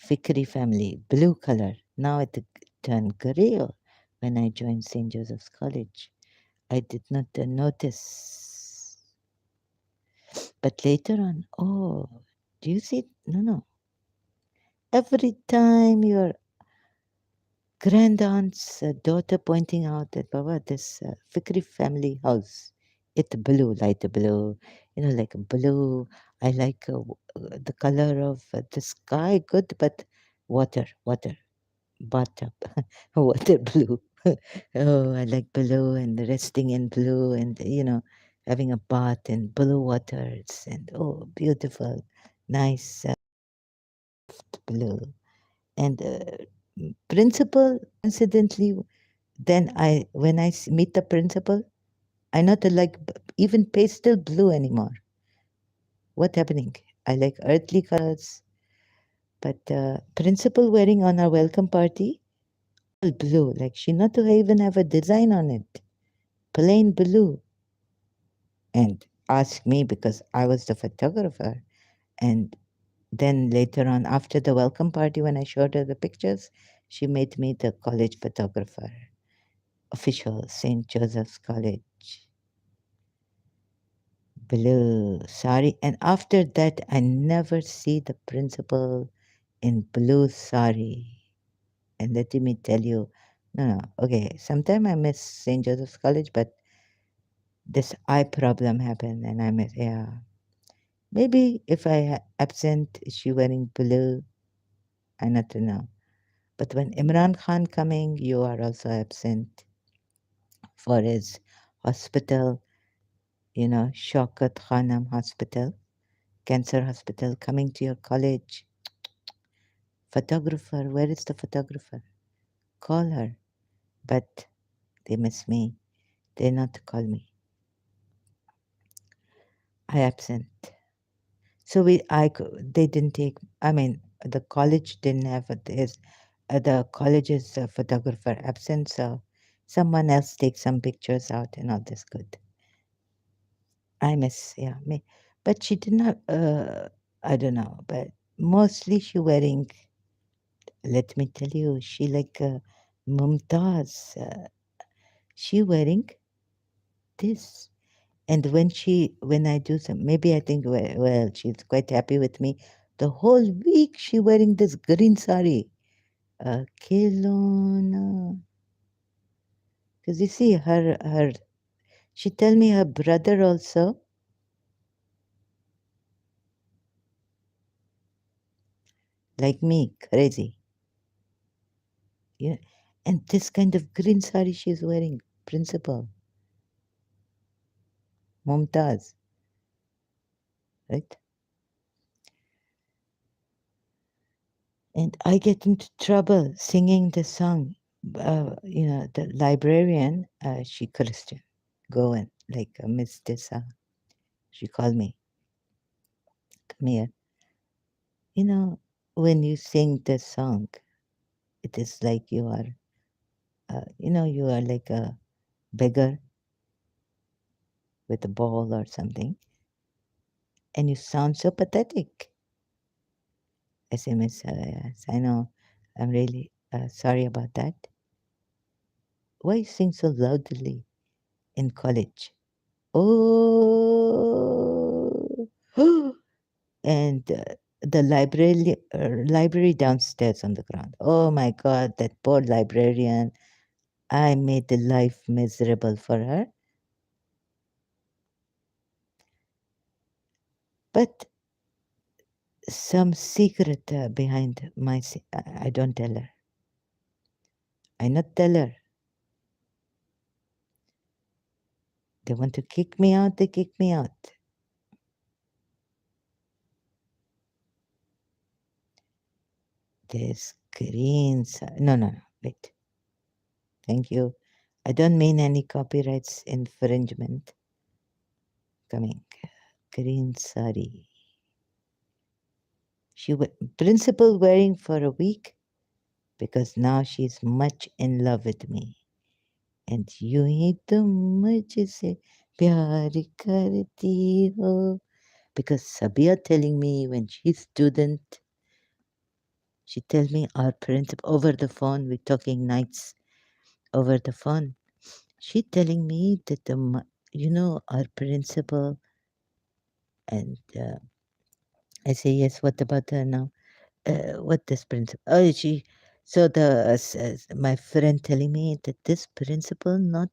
S1: Fikri family, blue color. Now it turned gray when I joined St. Joseph's College. I did not notice. But later on, oh, do you see? No, no. Every time your grandaunt's daughter pointing out that, Baba, this Fikri family house, it's blue, light blue, like blue. I like the color of the sky, good, but water, bath water blue. Oh, I like blue and resting in blue and, having a bath in blue waters and, oh, beautiful, nice blue. And principal, incidentally, then when I meet the principal, I not like even pastel blue anymore. What happening? I like earthly colors, but principal wearing on our welcome party, all blue. Like she not to even have a design on it, plain blue. And asked me because I was the photographer. And then later on, after the welcome party, when I showed her the pictures, she made me the college photographer, official St. Joseph's College. Blue sari. And after that, I never see the principal in blue sari. And let me tell you, no, no, okay, sometime I miss St. Joseph's College, but this eye problem happened and I miss, yeah. Maybe if I absent, is she wearing blue? I not know. But when Imran Khan coming, you are also absent for his hospital, Shaukat Khanam Hospital, Cancer Hospital, coming to your college. Photographer, where is the photographer? Call her. But they miss me. They not call me. I absent. So they didn't take. I mean, the college didn't have this. The college's photographer absent, so someone else takes some pictures out, and all this good. I miss, yeah, me, but she did not. I don't know, but mostly she wearing. Let me tell you, she like Mumtaz, she wearing this. And when I do some, maybe I think, well, she's quite happy with me. The whole week she wearing this green sari. Kelowna. Because you see, she tell me her brother also, like me, crazy. Yeah. And this kind of green sari she's wearing, principal, Mumtaz, right? And I get into trouble singing the song. The librarian, she Christian, Goan, like Miss Dessa. She called me, come here. You know, when you sing the song, it is like you are like a beggar with a ball or something, and you sound so pathetic. I say, Miss, yes, I know, I'm really sorry about that. Why you sing so loudly in college? Oh, and the library downstairs on the ground. Oh my God, that poor librarian. I made the life miserable for her. But some secret behind I don't tell her. I not tell her. They want to kick me out, they kick me out. There's screens. No, no, no. Wait. Thank you. I don't mean any copyrights infringement. Coming. Green sari. Principal wearing for a week because now she's much in love with me. And यूं ही तुम मुझसे प्यार करती हो. Because Sabia telling me when she's student, she tell me our principal over the phone. We're talking nights over the phone. She telling me that our principal, and I say yes. What about her now? What this principal? Oh, she. So my friend telling me that this principal not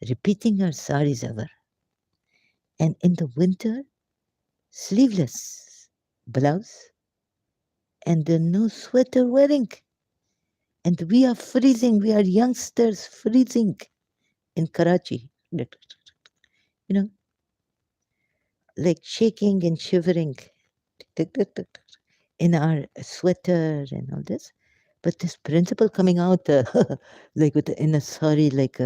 S1: repeating her saris ever, and in the winter sleeveless blouse and no sweater wearing, and we are freezing. We are youngsters freezing in Karachi. You know, like shaking and shivering in our sweater and all this. But this principal coming out like in a sari, like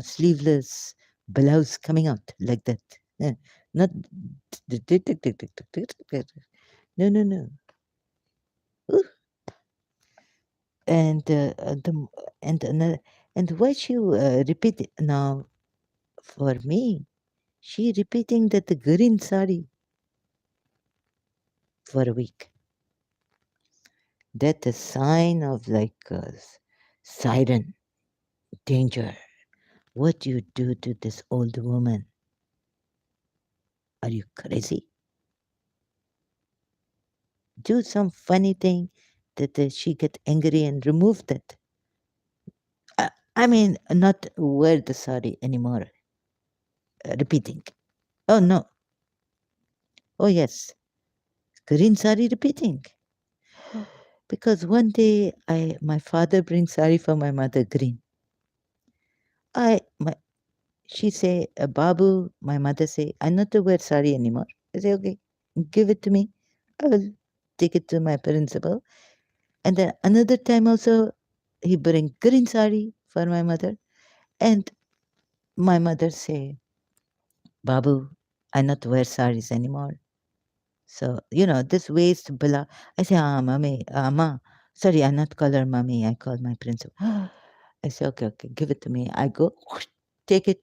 S1: sleeveless blouse coming out like that. Not no, no, no. Ooh. And the and another, and why she repeat it now for me? She repeating that the green sari for a week. That a sign of like siren, danger. What you do to this old woman? Are you crazy? Do some funny thing that she get angry and remove that. I mean, not wear the sari anymore. Repeating. Oh no. Oh yes. Green sari repeating. Because one day my father brings sari for my mother green. I my She say, Babu, my mother say, I'm not to wear sari anymore. I say, okay, give it to me. I will take it to my principal. And then another time also, he bring green sari for my mother. And my mother say, Babu, I not wear saris anymore. So, this waste bala. I say, mommy, ma. Sorry, I not call her mommy. I call my principal. I say, okay, okay, give it to me. I go, take it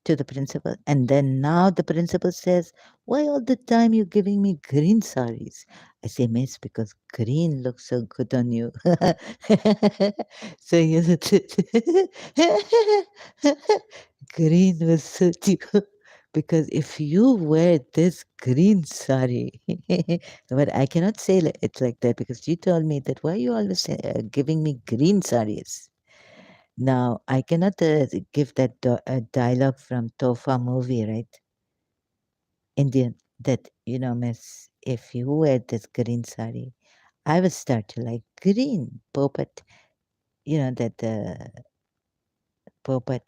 S1: to the principal. And then now the principal says, why all the time you giving me green saris? I say, Miss, because green looks so good on you. So you know, green will suit you. Because if you wear this green sari, but I cannot say it like that because you told me that why you always giving me green saris. Now I cannot give that dialogue from Tofa movie, right? Indian, that Miss, if you wear this green sari, I will start to like green popat. That popat,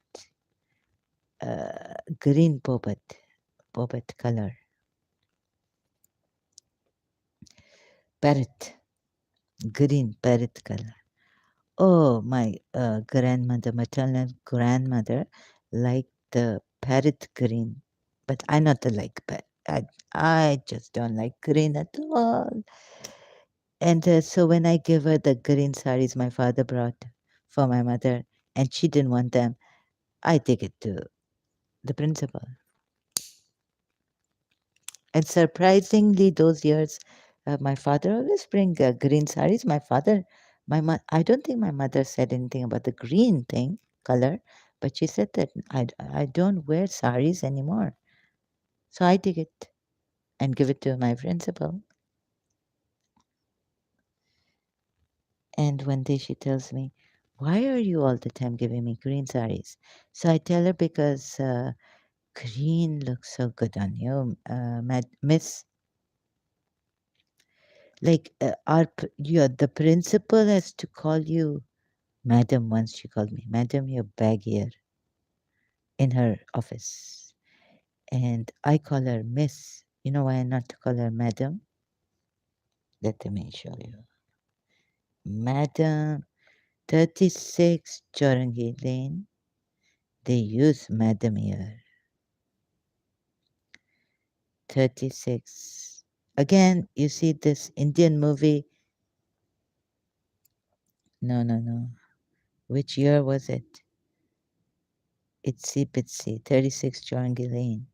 S1: green popat color, parrot, green parrot color. Oh, my grandmother, maternal grandmother, liked the parrot green, but I not like I just don't like green at all. And so when I give her the green saris my father brought for my mother, and she didn't want them, I take it to the principal. And surprisingly, those years, my father always bring green saris. I don't think my mother said anything about the green thing, color, but she said that I don't wear saris anymore. So I take it and give it to my principal. And one day she tells me, "Why are you all the time giving me green saris?" So I tell her because green looks so good on you, Miss. Like the principal has to call you madam. Once she called me madam, your bag here in her office, and I call her Miss. You know why I not to call her madam? Let me show you, Madam 36 Chorangi Lane. They use madam here. 36. Again, you see this Indian movie. No, no, no. Which year was it? Itsy Bitsy, 36 Chorangi Lane.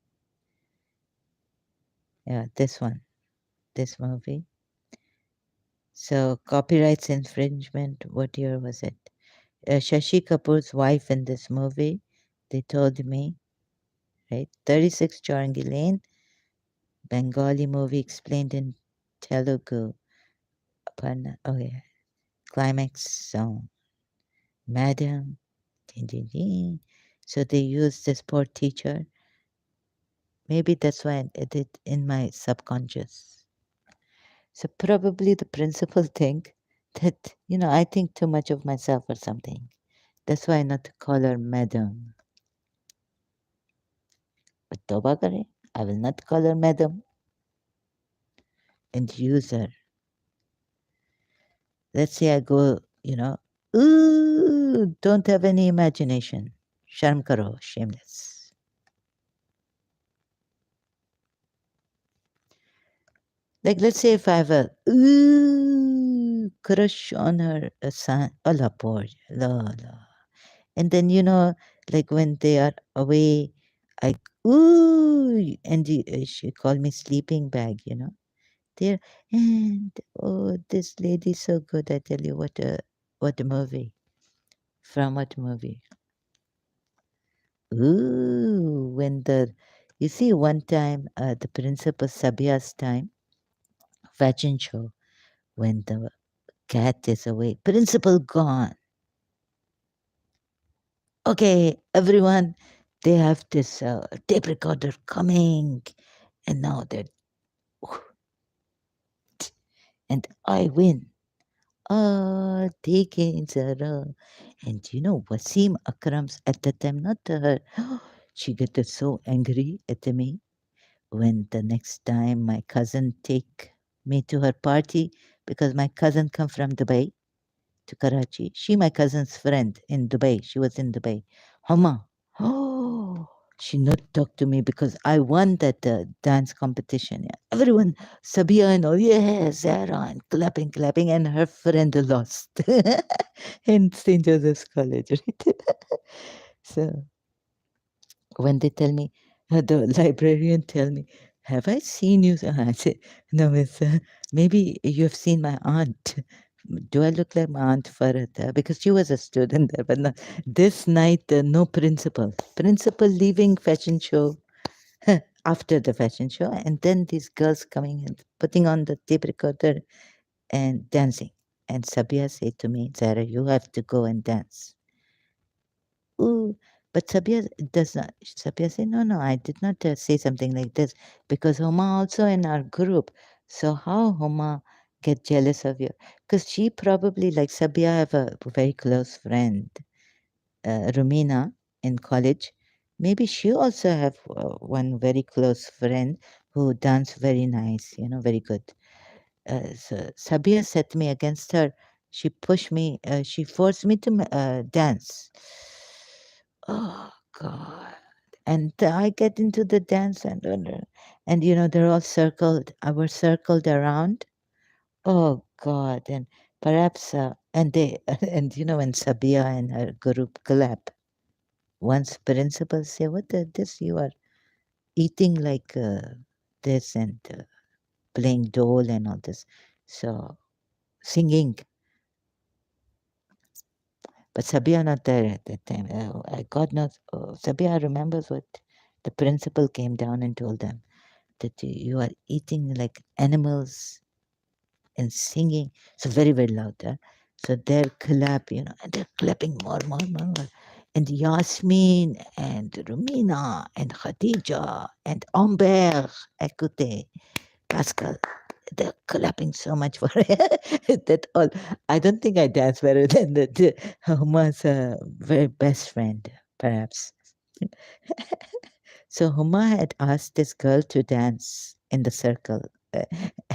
S1: Yeah, this one. This movie. So, copyrights infringement, what year was it? Shashi Kapoor's wife in this movie, they told me, right? 36 Chorangi Lane, Bengali movie explained in Telugu. Oh, yeah. Climax song. Madam. Ding, ding, ding. So they used this poor teacher. Maybe that's why I did in my subconscious. So probably the principal think that, I think too much of myself or something. That's why I not to call her madam. But toba kare, I will not call her madam and use her. Let's say I go, ooh, don't have any imagination. Sharm karo, shameless. Like, let's say if I have a ooh crush on her, a son, Allah poor, la la. And then, like when they are away, I, ooh, and she called me sleeping bag, There, and oh, this lady's so good. I tell you, what a movie. From what movie? Ooh, you see, one time, the Principal Sabia's time, fashion show, when the cat is away, principal gone. Okay, everyone, they have this tape recorder coming, and now they're, and I win. Ah, decades ago. And Wasim Akram's at the time, not her, she got so angry at me when the next time my cousin take me to her party because my cousin come from Dubai to Karachi. She my cousin's friend in Dubai. She was in Dubai. Homa. Oh, she not talk to me because I won that dance competition. Yeah. Everyone, Sabia and all, yes, Zara, and clapping, clapping, and her friend lost in St. Joseph's College. Right? So when they tell me, the librarian tell me, have I seen you? I say, no, miss, Maybe you've seen my aunt. Do I look like my aunt Farada? Because she was a student there, but no, this night, no principal. Principal leaving fashion show after the fashion show, and then these girls coming and putting on the tape recorder and dancing. And Sabia said to me, Zara, you have to go and dance. Ooh, but Sabia does not. Sabia said, no, no, I did not say something like this because Homa also in our group. So how Homa get jealous of you? Because she probably, like Sabia, have a very close friend, Rumina, in college. Maybe she also have one very close friend who dance very nice, very good. So Sabia set me against her. She pushed me. She forced me to dance. Oh God! And I get into the dance and they're all circled. I was circled around. Oh God! And perhaps and they and when Sabia and her group clap. Once principal say, "What this you are eating like this and playing dole and all this." So singing. But Sabia not there at that time. God knows. Sabia remembers what the principal came down and told them that you are eating like animals and singing. So very, very loud. So they're clap, and they're clapping more, more, more, more. And Yasmin and Rumina and Khadija and Amber, écoutez, Pascal, they're clapping so much for it that all. I don't think I dance better than the Huma's very best friend, perhaps. So Huma had asked this girl to dance in the circle,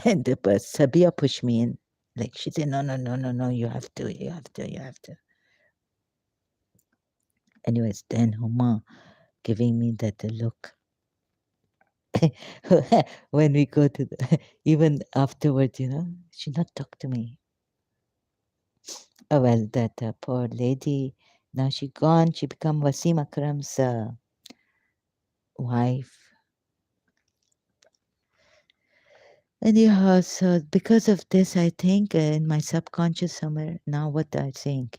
S1: and but Sabia pushed me in. Like she said, no, no, no, no, no, you have to, you have to, you have to. Anyways, then Huma giving me that look. When we go to the, even afterwards, she not talk to me. Oh well, that poor lady. Now she gone. She become Wasim Akram's wife. Anyhow, so because of this, I think in my subconscious somewhere now what I think.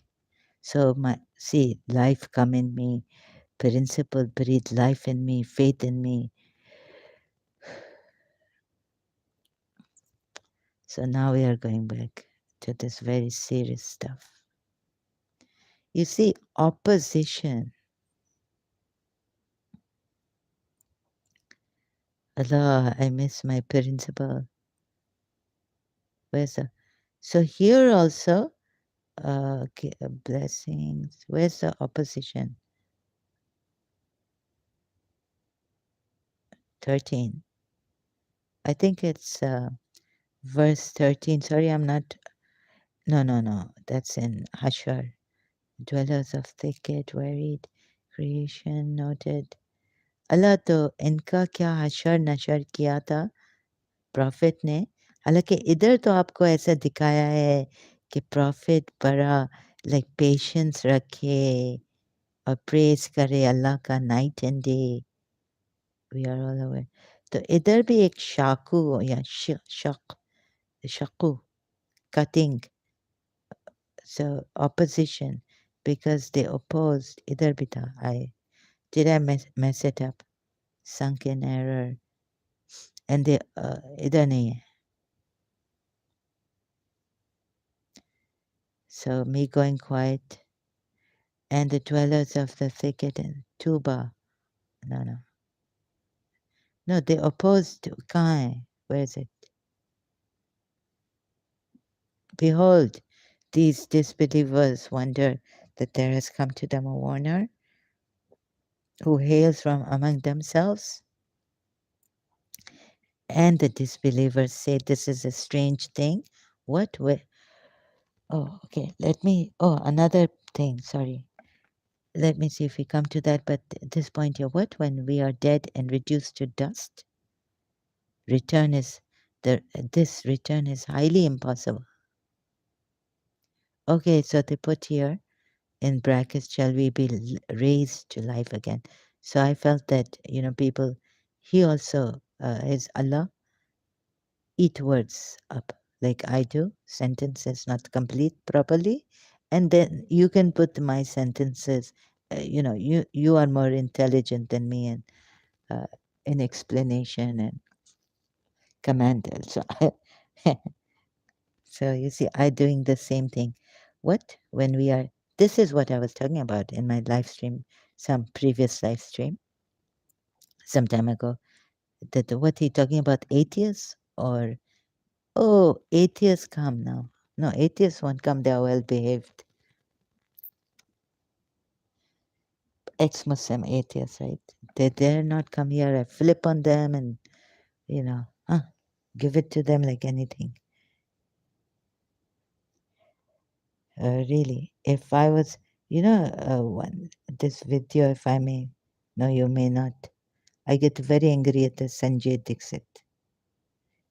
S1: So my see life come in me, principle breathe life in me, faith in me. So now we are going back to this very serious stuff. You see, opposition. Allah, I miss my principle. Where's the so here also okay, blessings. Where's the opposition? 13. I think it's verse 13. Sorry, I'm not. No, no, no. That's in Hashar. Dwellers of thicket, worried, creation noted. अल्लाह तो इनका क्या हशर नशर किया था profit ने हालांकि इधर तो आपको ऐसा दिखाया है कि प्रॉफिट बड़ा लाइक पेशेंस रखे और प्रेज करे अल्लाह का night and day we are all aware तो इधर भी एक शाकू या शक shaku cutting so opposition because they opposed idhar bhi tha I did I mess it up sunken error and they idhar nahi hai so me going quiet and the dwellers of the thicket and tuba no no no they opposed kai where is it behold these disbelievers wonder that there has come to them a warner who hails from among themselves. And the disbelievers say this is a strange thing. What? Where? Oh, okay. Let me. Oh, another thing. Sorry. Let me see if we come to that. But at this point here, what? When we are dead and reduced to dust, return is this return is highly impossible. Okay, so they put here in brackets, shall we be raised to life again? So I felt that people, he also is Allah eat words up like I do, sentences not complete properly, and then you can put my sentences. You are more intelligent than me and uh, in explanation and command. So, so you see, I doing the same thing. What when we are? This is what I was talking about in my live stream, some previous live stream some time ago. That what he talking about? Atheists or oh, atheists come now. No, atheists won't come. They are well behaved. Ex-Muslim atheists, right? They dare not come here. I flip on them and give it to them like anything. Really, if I was, one this video, if I may, no, you may not. I get very angry at the Sanjay Dixit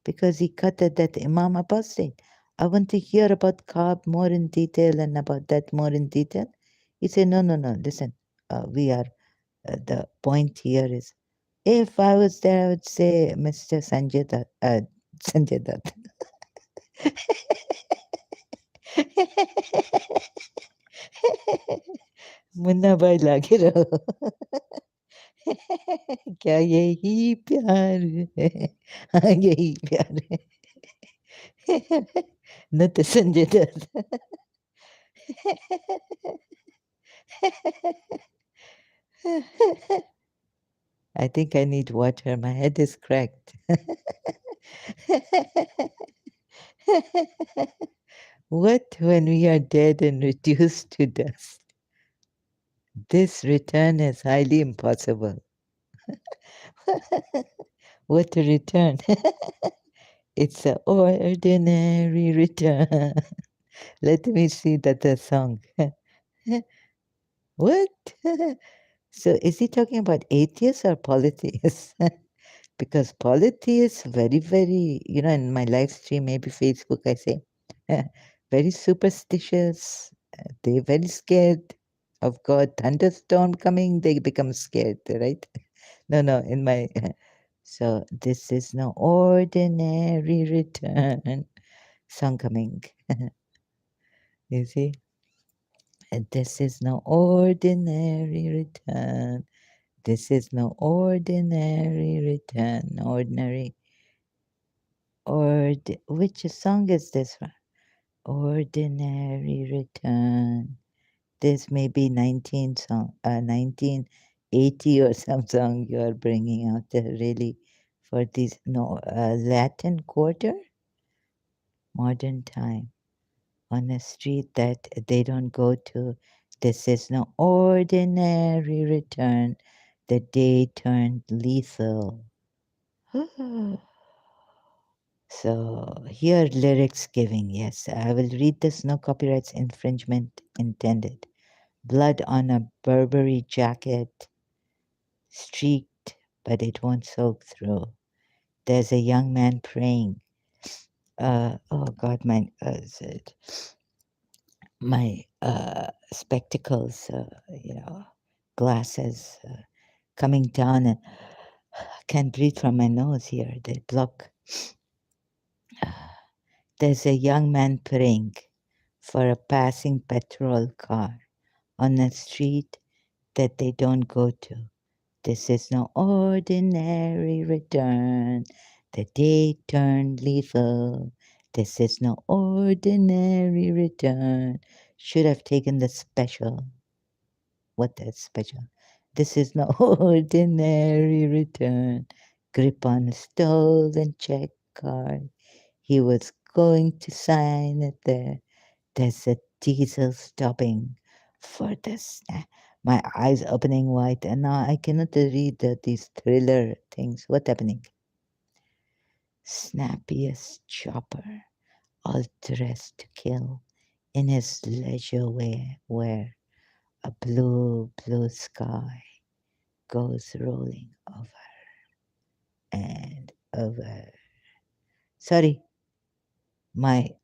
S1: because he cut at that Imam apostate. I want to hear about Kaab more in detail and about that more in detail. He said, no, no, no, listen, we are, the point here is, if I was there, I would say, Mr. Sanjay Dutt, Sanjay Dutt. Munna भाई लागे रहो क्या यही प्यार है हाँ यही प्यार है न तो Sanjay Dutt I think I need water. My head is cracked. What when we are dead and reduced to dust? This return is highly impossible. What a return! It's an ordinary return. Let me see that the song. What? So is he talking about atheists or polytheists? Because polytheists very, very, in my live stream, maybe Facebook, I say, very superstitious. They're very scared of God. Thunderstorm coming, they become scared, right? No, no, in my. So this is no ordinary return. Song coming. You see? And this is no ordinary return. This is no ordinary return. Ordinary. Which song is this one? Ordinary return. This may be 1980 or some song you are bringing out there really for this no Latin Quarter, modern time on a street that they don't go to. This is no ordinary return. The day turned lethal. So here lyrics giving, yes. I will read this, no copyrights infringement intended. Blood on a Burberry jacket, streaked, but it won't soak through. There's a young man praying. Oh God, my spectacles, glasses coming down, and I can't breathe from my nose here. They block. There's a young man praying for a passing patrol car on a street that they don't go to. This is no ordinary return. The day turned lethal. This is no ordinary return. Should have taken the special. What that special? This is no ordinary return. Grip on a stolen check card. He was going to sign it there. There's a diesel stopping for this. My eyes opening wide, and now I cannot read these thriller things. What happening? Snappiest chopper, all dressed to kill, in his leisure wear, where a blue, blue sky goes rolling over and over. Sorry, my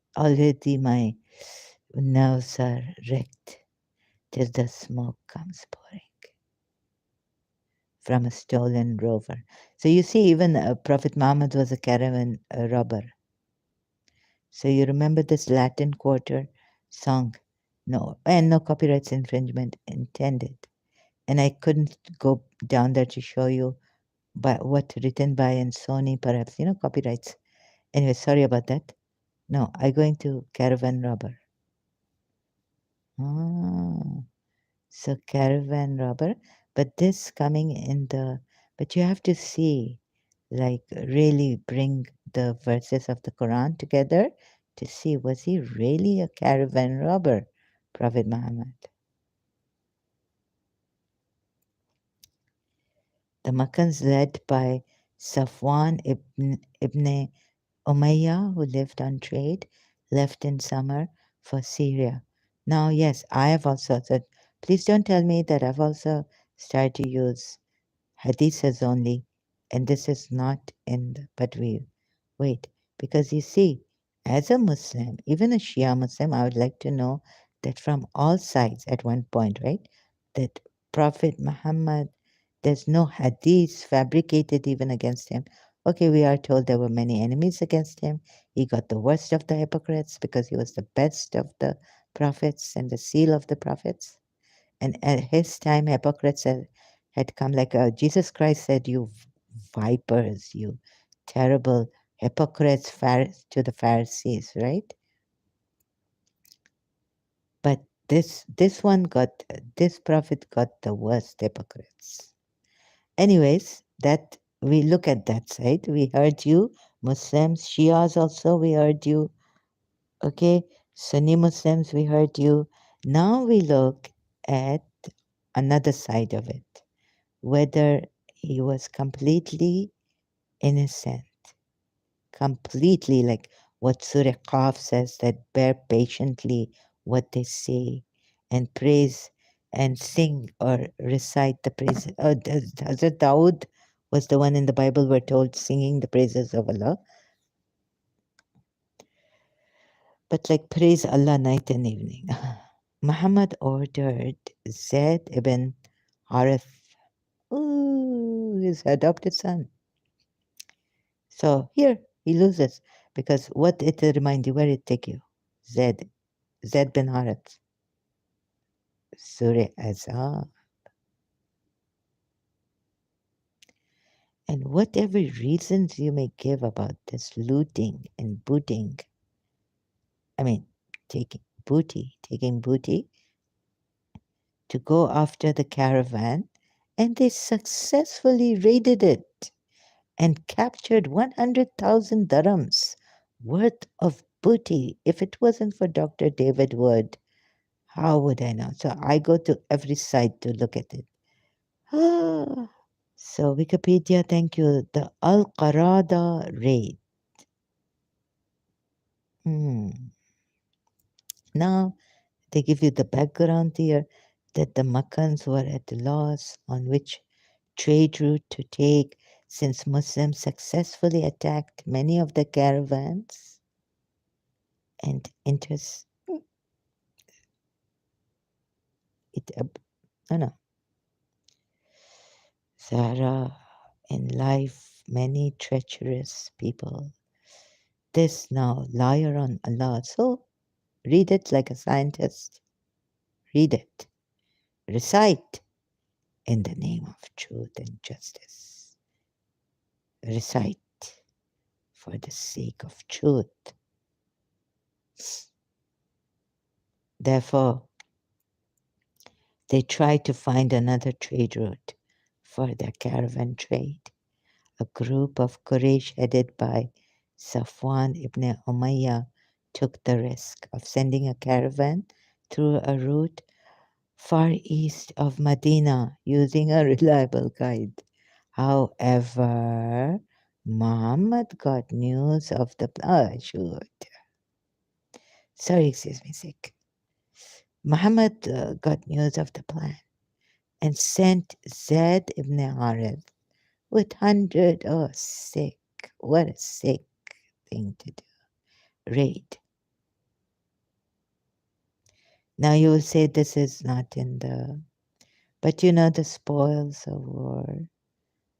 S1: nerves are wrecked till the smoke comes pouring. from a stolen rover. So you see, even Prophet Muhammad was a caravan robber. So you remember this Latin Quarter song? No, and no copyrights infringement intended. And I couldn't go down there to show you but what written by and Sony, perhaps, copyrights. Anyway, sorry about that. No, I'm going to Caravan Robber. Ah, so Caravan Robber, but this coming in but you have to see, like, really bring the verses of the Quran together to see, was he really a caravan robber, Prophet Muhammad? The Makkans led by Safwan ibn Umayyah, who lived on trade, left in summer for Syria. Now, yes, I have also said, please don't tell me that I've also started to use hadiths only, and this is not in the, but we wait, because you see, as a Muslim, even a Shia Muslim, I would like to know that from all sides at one point, right? That Prophet Muhammad, there's no hadith fabricated even against him. Okay, we are told there were many enemies against him. He got the worst of the hypocrites because he was the best of the prophets and the seal of the prophets. And at his time, hypocrites had come, like Jesus Christ said, "You vipers, you terrible hypocrites," to the Pharisees, right? But this prophet got the worst hypocrites. Anyways, that we look at that side. We heard you, Muslims, Shias also. We heard you. Okay, Sunni Muslims. We heard you. Now we look at another side of it, whether he was completely innocent, completely, like what Surah Qaf says, that bear patiently what they say and praise and sing or recite the praises. Hazrat Dawood was the one in the Bible we're told singing the praises of Allah, but like praise Allah night and evening. Muhammad ordered Zaid ibn Harith, his adopted son. So here he loses because what it remind you, where it take you? Zed, Zed bin Harith, Surah Azab. And whatever reasons you may give about this looting and booting, I mean, taking booty to go after the caravan, and they successfully raided it and captured 100,000 dirhams worth of booty. If it wasn't for Dr. David Wood, how would I know? So I go to every site to look at it. Ah. So Wikipedia, thank you. The Al Qarada raid. Hmm. Now they give you the background here that the Makkans were at a loss on which trade route to take since Muslims successfully attacked many of the caravans and enters it. No, no. Zara, in life, many treacherous people. This now, liar on Allah. So read it like a scientist. Read it. Recite in the name of truth and justice. Recite for the sake of truth. Therefore, they try to find another trade route for their caravan trade. A group of Quraysh headed by Safwan ibn Umayyah took the risk of sending a caravan through a route far east of Medina using a reliable guide. However, Muhammad got news of the shoot. Sorry, excuse me, sick. Muhammad got news of the plan and sent Zaid ibn Harith with 100. Oh, sick. What a sick thing to do. Raid. Now you will say this is not in the But you know the spoils of war.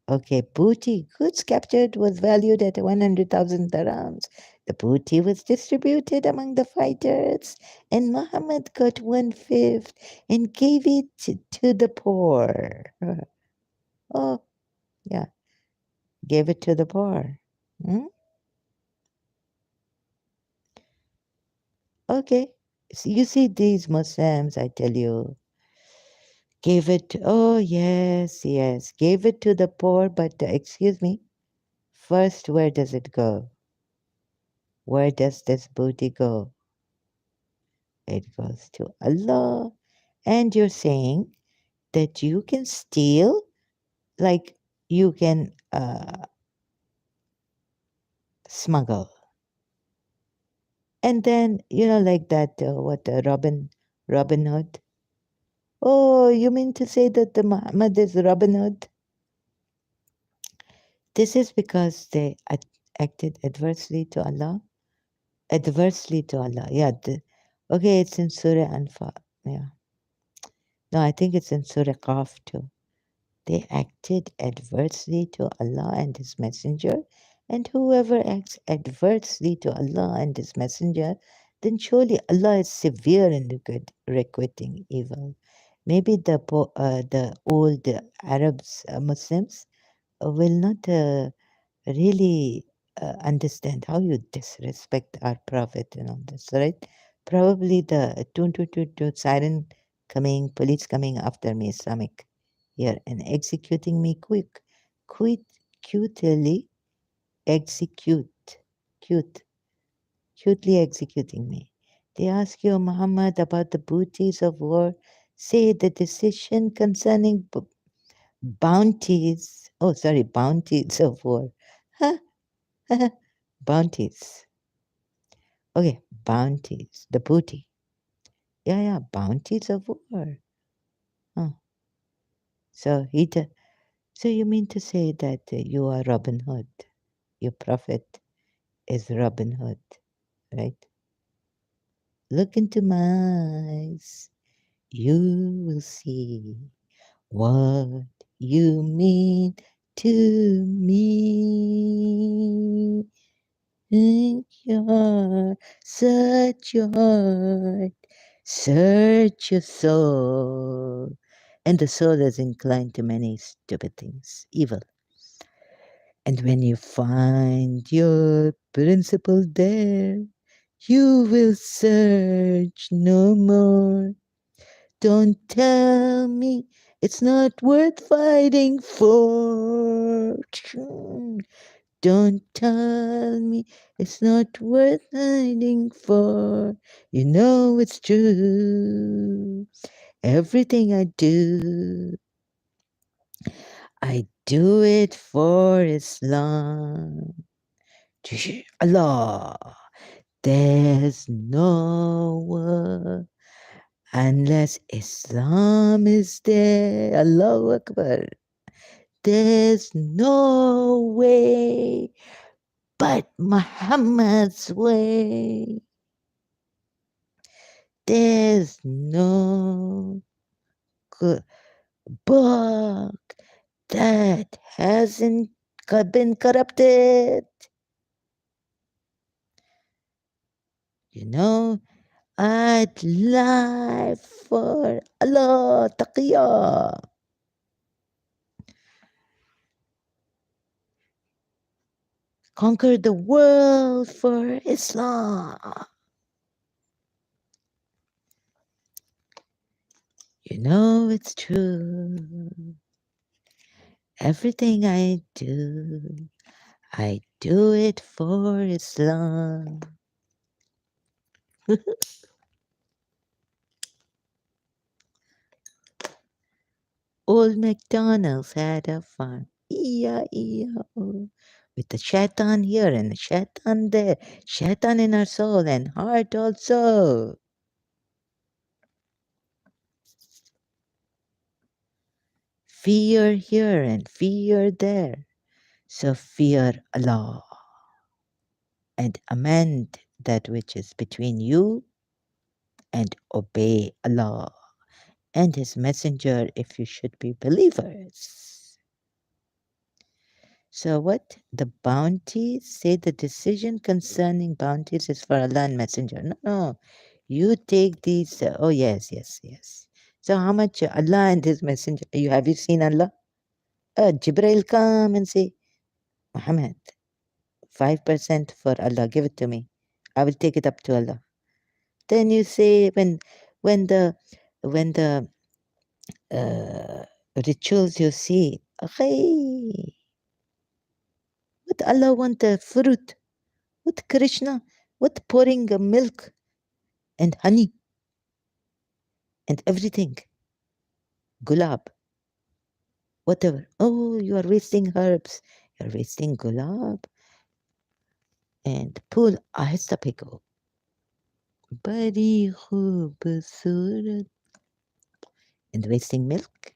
S1: Okay, booty, goods captured was valued at 100,000 dirhams. The booty was distributed among the fighters, and Muhammad got 1/5 and gave it to the poor. Oh, yeah, gave it to the poor. Hmm? Okay, so you see, these Muslims, I tell you, gave it, oh, yes, yes, gave it to the poor, but excuse me, first, where does it go? Where does this booty go? It goes to Allah. And you're saying that you can steal, like you can smuggle. And then, like that, Robin Hood. Oh, you mean to say that the Muhammad is Robin Hood? This is because they acted adversely to Allah. Adversely to Allah. Yeah. Okay, it's in Surah Anfal. Yeah. No, I think it's in Surah Qaf too. They acted adversely to Allah and His Messenger, and whoever acts adversely to Allah and His Messenger, then surely Allah is severe in requiting evil. Maybe the old Arabs, Muslims, will not really understand how you disrespect our Prophet and all this, right? Probably the toot toot toot toot siren coming, police coming after me, Islamic here and executing me quick, cutely execute, cute, cutely executing me. They ask you, Muhammad, about the booties of war. Say the decision concerning bounties. Oh, sorry, bounties of war. Huh? Bounties. Okay, bounties. The booty. Yeah, yeah, bounties of war. Huh. So so you mean to say that you are Robin Hood? Your prophet is Robin Hood, right? Look into my eyes, you will see what you mean to me. Think your heart, search your heart, search your soul. And the soul is inclined to many stupid things, evil. And when you find your principle there, you will search no more. Don't tell me it's not worth fighting for. Don't tell me it's not worth fighting for. You know it's true. Everything I do it for Islam. Allah. There's no war unless Islam is there. Allahu Akbar. There's no way but Muhammad's way. There's no good book that hasn't been corrupted. You know, I'd lie for Allah, taqiyah. Conquer the world for Islam. You know it's true. Everything I do it for Islam. Old MacDonald's had a farm. E-I-E-I-O. With the shaitan here and the shaitan there. Shaitan in our soul and heart also. Fear here and fear there. So fear Allah and amend that which is between you and obey Allah. and his messenger if you should be believers. So what? The bounties say the decision concerning bounties is for Allah and messenger. No, no. You take these. Oh, yes, yes, yes. So how much Allah and his messenger? Have you seen Allah? Jibril come and say, Muhammad, 5% for Allah. Give it to me. I will take it up to Allah. Then you say when the when the uh, rituals you see, okay, what Allah want the fruit, what Krishna, what pouring milk and honey and everything, gulab, whatever. Oh, you are wasting herbs, you are wasting gulab and pool ahista pe go. Badi khoobsurat and wasting milk,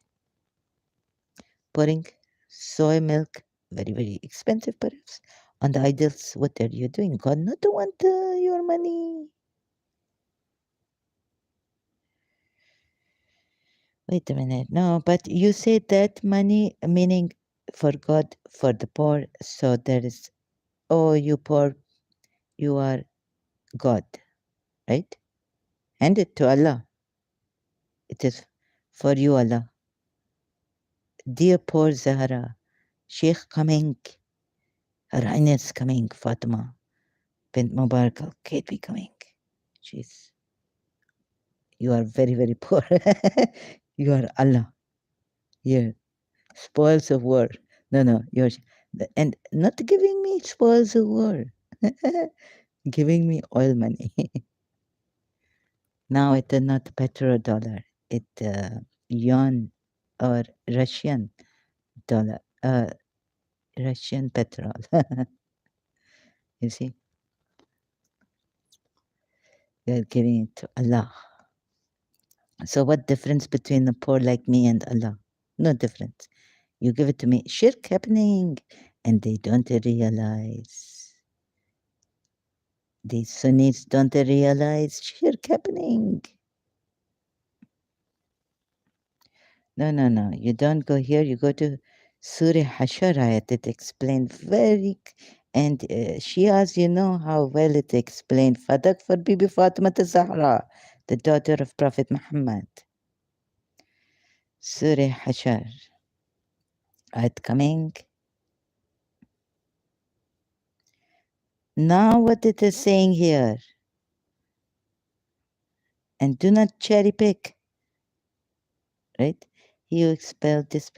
S1: pouring soy milk, very, very expensive perhaps, on the idols. What are you doing? God not want your money. Wait a minute. No, but you said that money, meaning for God, for the poor. So there is, oh, you poor, you are God, right? Hand it to Allah. It is for you, Allah. Dear poor Zahra, Sheikh coming, Her Highness coming, Fatima bint Mubarak al Kate coming. She's, you are very, very poor. You are Allah. Yeah. Spoils of war. No, no, you're, and not giving me spoils of war. Giving me oil money. Now it is not petrodollar. It yuan or Russian dollar. Russian petrol. You see, you're giving it to Allah. So what difference between the poor like me and Allah? No difference. You give it to me. Shirk happening, and they don't realize. These Sunnis don't realize shirk happening. No, no, no. You don't go here. You go to Surah Hashar ayat. It explained very, and Shias, you know how well it explained. Fadak for Bibi Fatima Zahra, the daughter of Prophet Muhammad. Surah Hashar ayat coming. Now what it is saying here, and do not cherry pick, right? You expel this.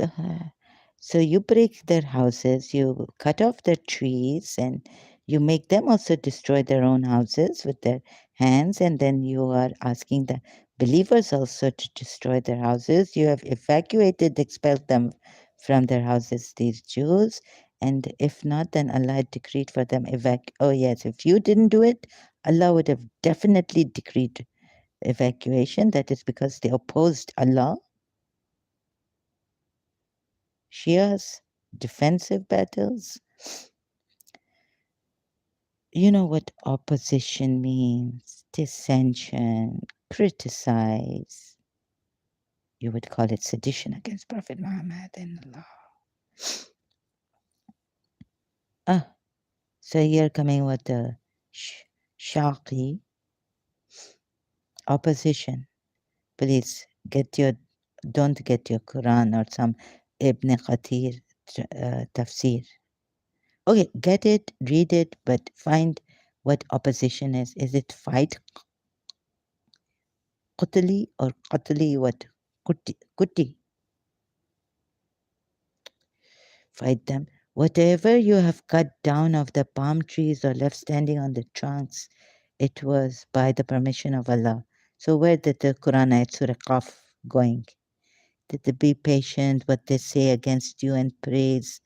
S1: So you break their houses, you cut off their trees, and you make them also destroy their own houses with their hands, and then you are asking the believers also to destroy their houses. You have evacuated, expelled them from their houses, these Jews, and if not, then Allah had decreed for them oh yes, if you didn't do it, Allah would have definitely decreed evacuation. That is because they opposed Allah. Shias, defensive battles. You know what opposition means, dissension, criticize. You would call it sedition against Prophet Muhammad and Allah. So here coming with the Shaqi, opposition. Please don't get your Quran or some Ibn Qatir tafsir. Okay, get it, read it, but find what opposition is. Is it fight qutli or qatli what? Kuti. Fight them. Whatever you have cut down of the palm trees or left standing on the trunks, it was by the permission of Allah. So where did the Quran ayat Surah Qaf going? Did they be patient, what they say against you and praise?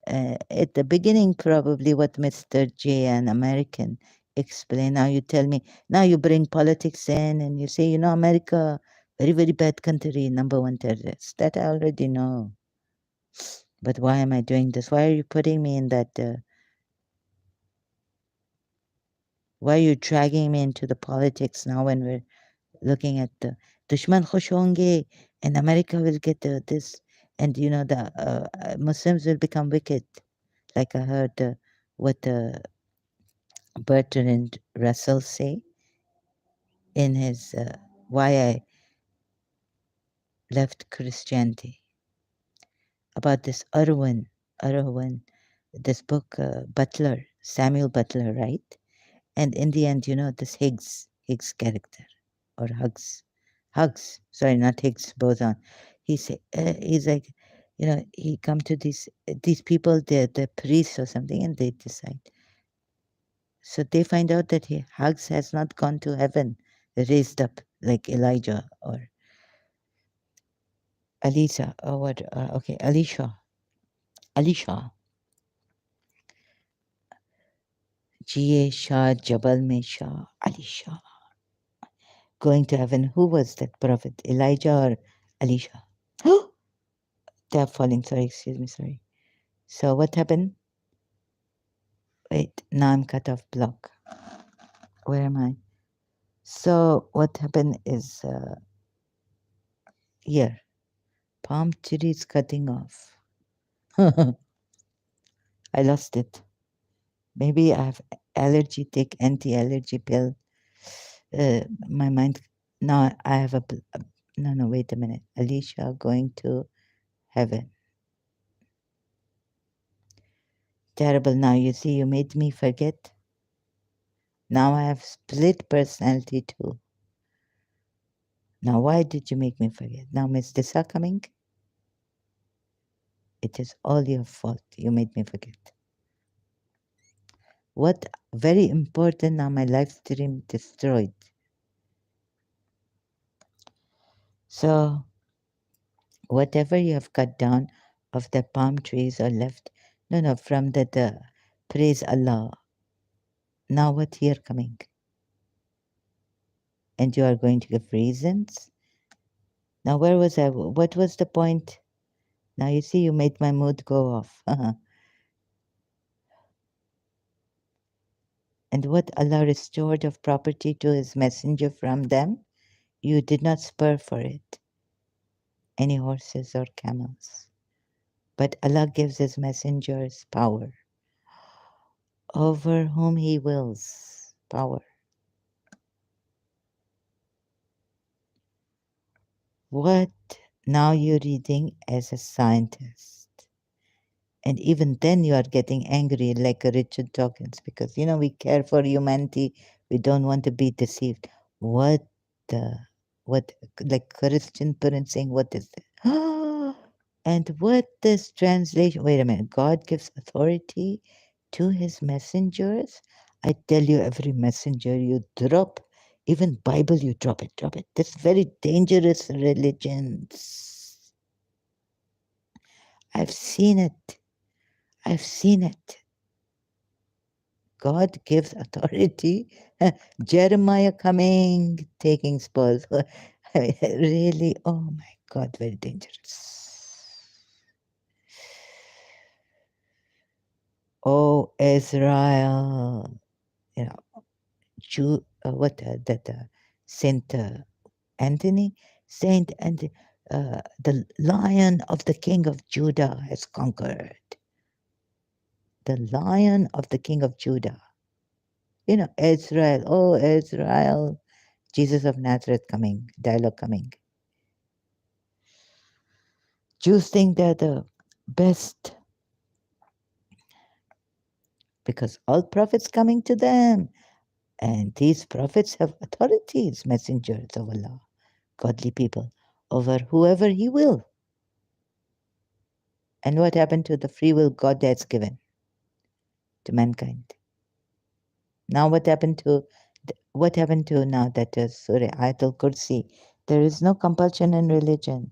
S1: At the beginning, probably what Mr. J, an American, explained. Now you tell me, now you bring politics in and you say, America, very, very bad country, number one terrorist. That I already know. But why am I doing this? Why are you putting me in that? Why are you dragging me into the politics now when we're looking at the Dushman khush honge, and America will get this, and the Muslims will become wicked. Like I heard what Bertrand Russell say in his Why I Left Christianity about this Irwin, this book, Samuel Butler, right? And in the end, this Higgs character, or Hugs, sorry, not Higgs boson. He's like, he come to these people, they're the priests or something, and they decide. So they find out that Hugs has not gone to heaven, raised up like Elijah or Alisa, or what? Okay, Alisha, G.A. Shah, Jabal Mein Shah, Alisha. Going to heaven. Who was that prophet? Elijah or Elisha? Oh, they're falling. Sorry, excuse me. Sorry. So what happened? Wait, now I'm cut off block. Where am I? So what happened is here. Palm trees cutting off. I lost it. Maybe I have allergy. Take anti-allergy pill. My mind. Now I have no. Wait a minute. Alicia going to heaven. Terrible. Now you see, you made me forget. Now I have split personality too. Now why did you make me forget? Now Miss Disa coming? It is all your fault. You made me forget. What very important, now my live stream destroyed. So whatever you have cut down of the palm trees or left, no, from the praise Allah. Now what here coming? And you are going to give reasons? Now where was I? What was the point? Now you see, you made my mood go off. And what Allah restored of property to his messenger from them, you did not spur for it any horses or camels. But Allah gives his messengers power over whom he wills. Power. What now you're reading as a scientist? And even then you are getting angry like a Richard Dawkins because, we care for humanity. We don't want to be deceived. What the, what, like Christian parents saying, what is this? And what this translation, wait a minute, God gives authority to his messengers. I tell you, every messenger you drop, even Bible you drop it, drop it. This very dangerous religions. I've seen it. I've seen it. God gives authority. Jeremiah coming, taking spoils. Really, oh my God, very dangerous. Oh, Israel, Saint Anthony, Saint and the Lion of the King of Judah has conquered. The Lion of the King of Judah. Israel, oh, Israel, Jesus of Nazareth coming, dialogue coming. Jews think they're the best because all prophets coming to them. And these prophets have authorities, messengers of Allah, godly people, over whoever He will. And what happened to the free will God has given to mankind? Now what happened to now that is Surah Ayatul Kursi? There is no compulsion in religion.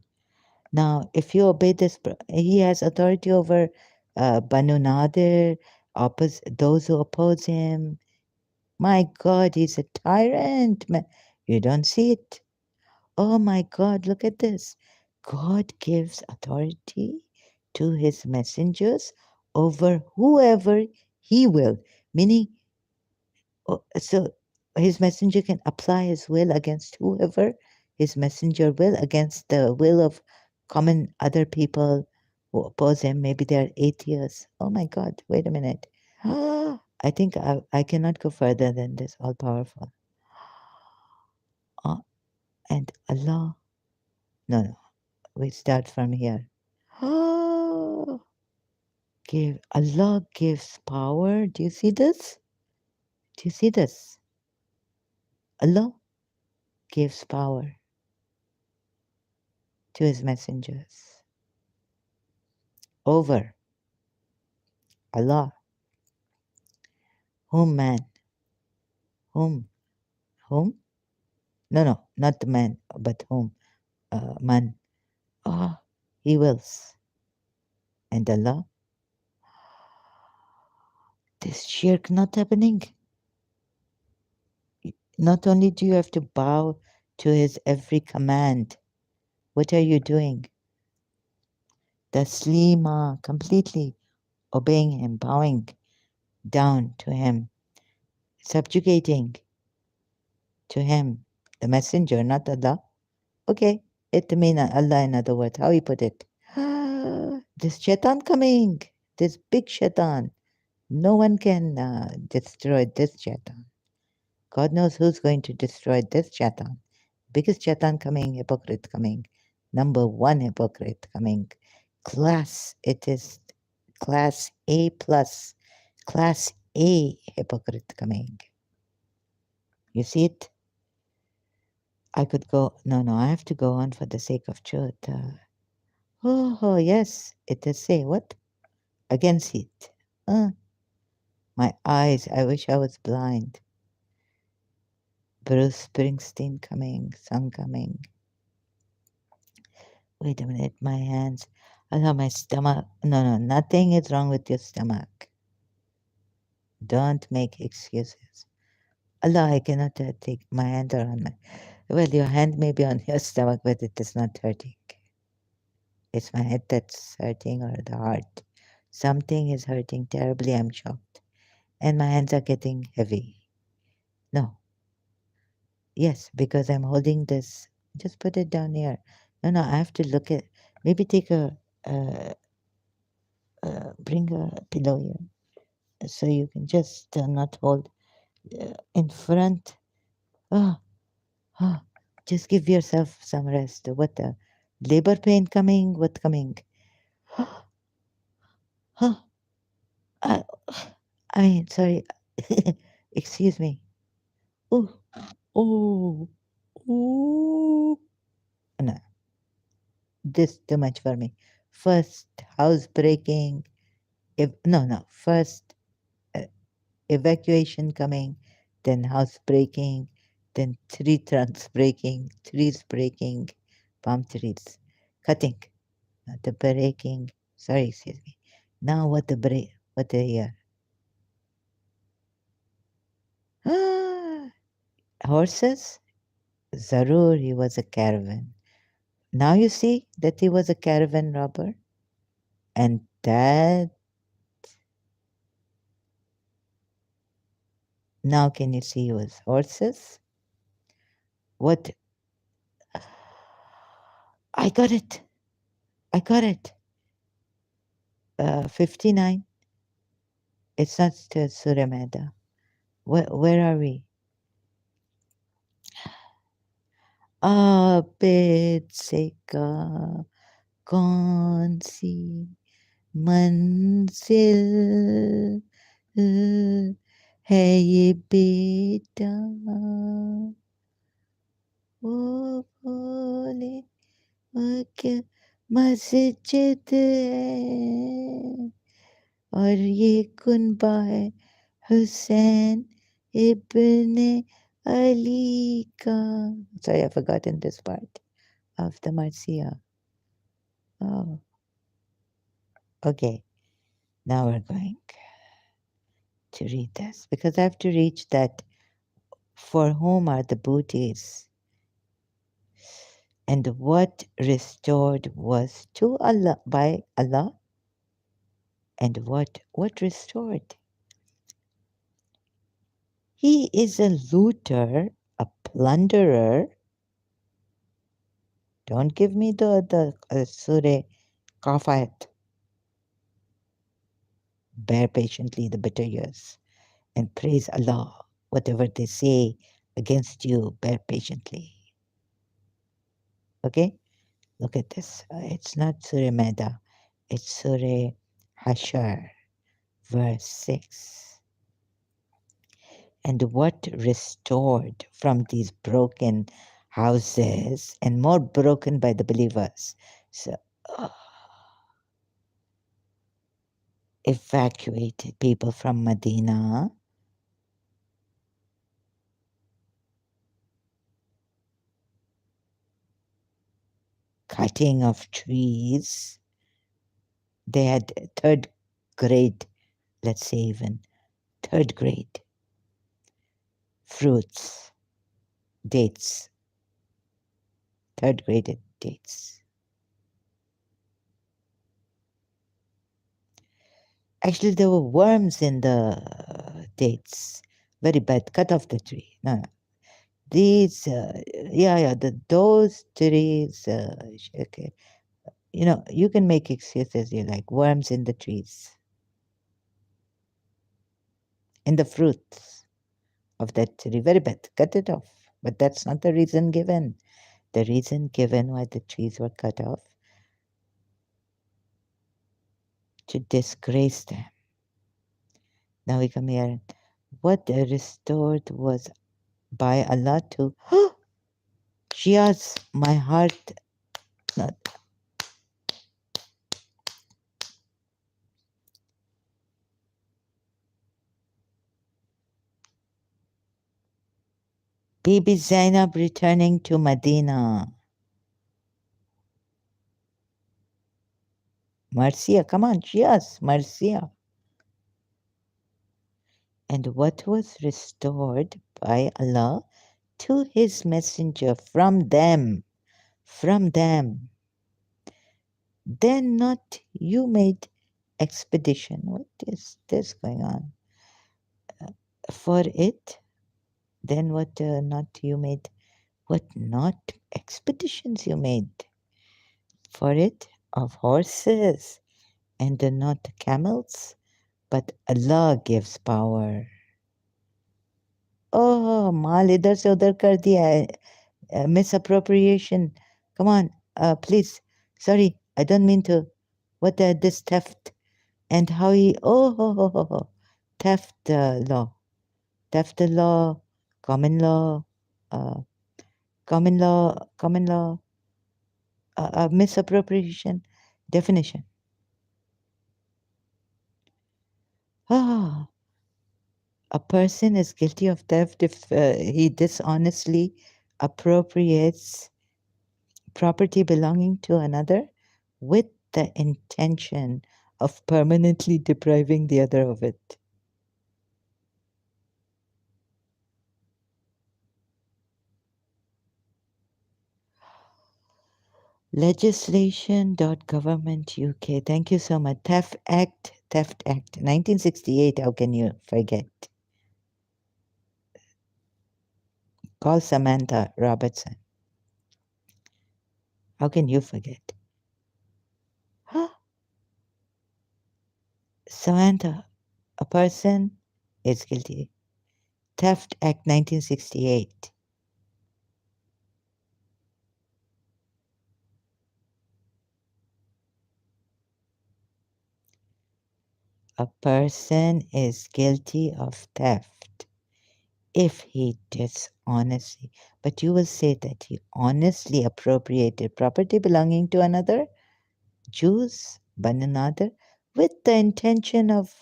S1: Now, if you obey this, He has authority over Banu Nadir, those who oppose Him. My God, He's a tyrant. You don't see it. Oh my God, look at this. God gives authority to his messengers over whoever he will. Meaning, so His messenger can apply his will against whoever his messenger will, against the will of common other people who oppose him. Maybe they're atheists. Oh my God, wait a minute. I think I cannot go further than this, all powerful. And Allah, no, no, we start from here. Allah gives power. Do you see this? Do you see this? Allah gives power to his messengers over Allah. Whom man? Whom? Whom? No, no, not the man, but whom? Man. Ah, he wills. And Allah, this shirk not happening. Not only do you have to bow to his every command, what are you doing? Taslima, completely obeying him, bowing down to him, subjugating to him, the messenger, not Allah. Okay, it mean Allah in other words. How he put it? This shaitan coming, this big shaitan. No one can destroy this shaitan. God knows who's going to destroy this shaitan. Biggest shaitan coming, hypocrite coming. Number one hypocrite coming. Class, it is class A plus. Class A hypocrite coming. You see it? I could go. No, no, I have to go on for the sake of truth. Oh, yes, it is say what? Against it. My eyes, I wish I was blind. Bruce Springsteen coming, sun coming. Wait a minute, my hands. I thought my stomach. No, no, nothing is wrong with your stomach. Don't make excuses. Allah, I cannot take my hand are on my. Well, your hand may be on your stomach, but it is not hurting. It's my head that's hurting or the heart. Something is hurting terribly, I'm shocked. And my hands are getting heavy. No. Yes, because I'm holding this. Just put it down here. No, no, I have to look at. Maybe take uh, bring a pillow here so you can just not hold in front. Ah, ah, just give yourself some rest. What the labor pain coming? What coming? Huh? I, I mean, sorry. Excuse me. Oh, oh, oh. No, this too much for me. First house breaking. No, no. First uh, evacuation coming, then house breaking, then tree trunks breaking, trees breaking, palm trees cutting, not the breaking. Sorry, excuse me. Now what the break? What the year? Horses? Zarur, he was a caravan. Now you see that he was a caravan robber, and that now can you see he was horses? What? I got it. I got it. 59. It's not Surameda. Where are we? Apet से का कौन सी मंजिल है ये बेटा वो बोले वो क्या मस्जिद है और ये कुनबा है हुसैन इब्ने Ali ka. Sorry, I've forgotten this part of the Marcia. Oh, okay. Now we're going to read this because I have to reach that. For whom are the booties? And what restored was to Allah by Allah, and what restored? He is a looter, a plunderer. Don't give me the Surah Kafayat. Bear patiently the bitter years and praise Allah. Whatever they say against you, bear patiently. Okay? Look at this. It's not Surah Maida, it's Surah Hashar, verse 6. And what restored from these broken houses and more broken by the believers? So, uh, evacuated people from Medina, cutting of trees. They had third grade, let's say even third grade fruits, dates, third graded dates. Actually, there were worms in the dates. Very bad. Cut off the tree. No, no. These, those trees, okay. You know, you can make excuses you like. Worms in the trees, in the fruits of that tree. Very bad. Cut it off. But that's not the reason given. The reason given why the trees were cut off to disgrace them. Now we come here. What restored was by Allah to Shia's, my heart. Not, Bibi Zainab returning to Medina. Marcia, come on, Shia's, Marcia. And what was restored by Allah to his messenger from them, then not you made expedition. What is this going on? For it, then what not you made, what not expeditions you made for it of horses and not camels, but Allah gives power. Oh, माल इधर से उधर कर दिया है. Misappropriation. Come on, please. Sorry, I don't mean to. What this theft and how he theft law, theft law, common law, uh, common law, misappropriation, definition. Ah, a person is guilty of theft if he dishonestly appropriates property belonging to another with the intention of permanently depriving the other of it. Legislation.government UK. Thank you so much. Theft Act, 1968. How can you forget? Call Samantha Robertson. How can you forget? Samantha, a person is guilty. Theft Act 1968. A person is guilty of theft if he dishonestly, but you will say that he honestly appropriated property belonging to another, Jews, one another, with the intention of,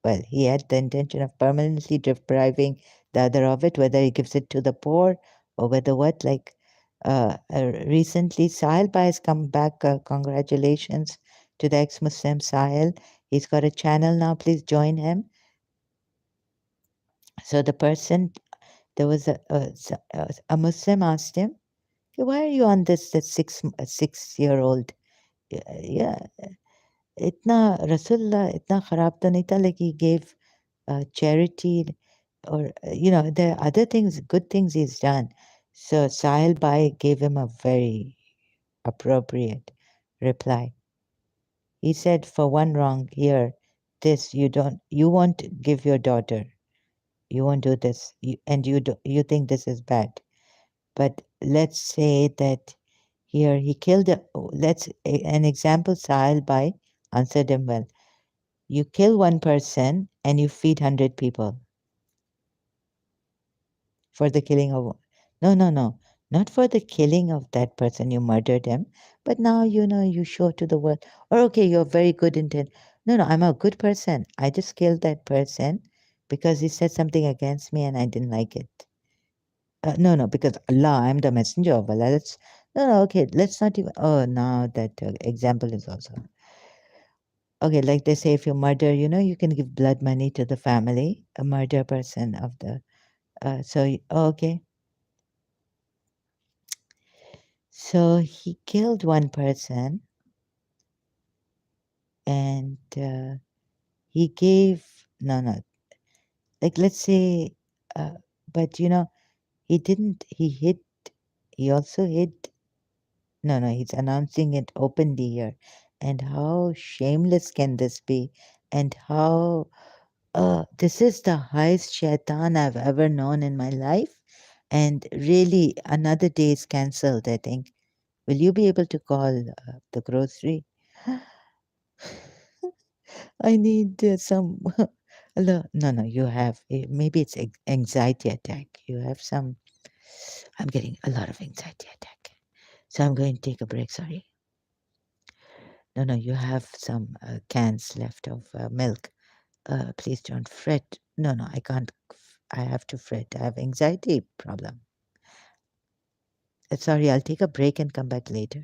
S1: well, he had the intention of permanently depriving the other of it, whether he gives it to the poor or whether what, like recently, Sahil Bhai has come back. Congratulations to the ex-Muslim Sahil. He's got a channel now. Please join him. So the person, there was a Muslim asked him, "Okay, why are you on this 6-year-old? Yeah, itna Rasulullah itna kharab to nahi tha, like he gave charity or there are other things, good things he's done. So Sahil Bai gave him a very appropriate reply. He said, for one wrong here, this you won't give your daughter, you won't do this, and you think this is bad. But let's say that here he killed an example. Sahil Bai answered him well. You kill one person and you feed 100 people for the killing of. No, no, no. Not for the killing of that person. You murdered him. But now, you show to the world. Or, okay, you're very good intent. No, no, I'm a good person. I just killed that person because he said something against me and I didn't like it. No, no, because Allah, I'm the messenger of Allah. No, okay, let's not even. Oh, now that example is also. Okay, like they say, if you murder, you can give blood money to the family, a murder person of the. Okay. So he killed one person and he gave. No, no. Like, let's say, uh, but he didn't. He also hid. No, no, he's announcing it openly here. And how shameless can this be? And how this is the highest shaitan I've ever known in my life. And really, another day is cancelled, I think. Will you be able to call the grocery? I need some. No, no, you have. Maybe it's anxiety attack. You have some. I'm getting a lot of anxiety attack. So I'm going to take a break. Sorry. No, no, you have some cans left of milk. Please don't fret. No, no, I can't. I have to fret. I have anxiety problem. Sorry, I'll take a break and come back later.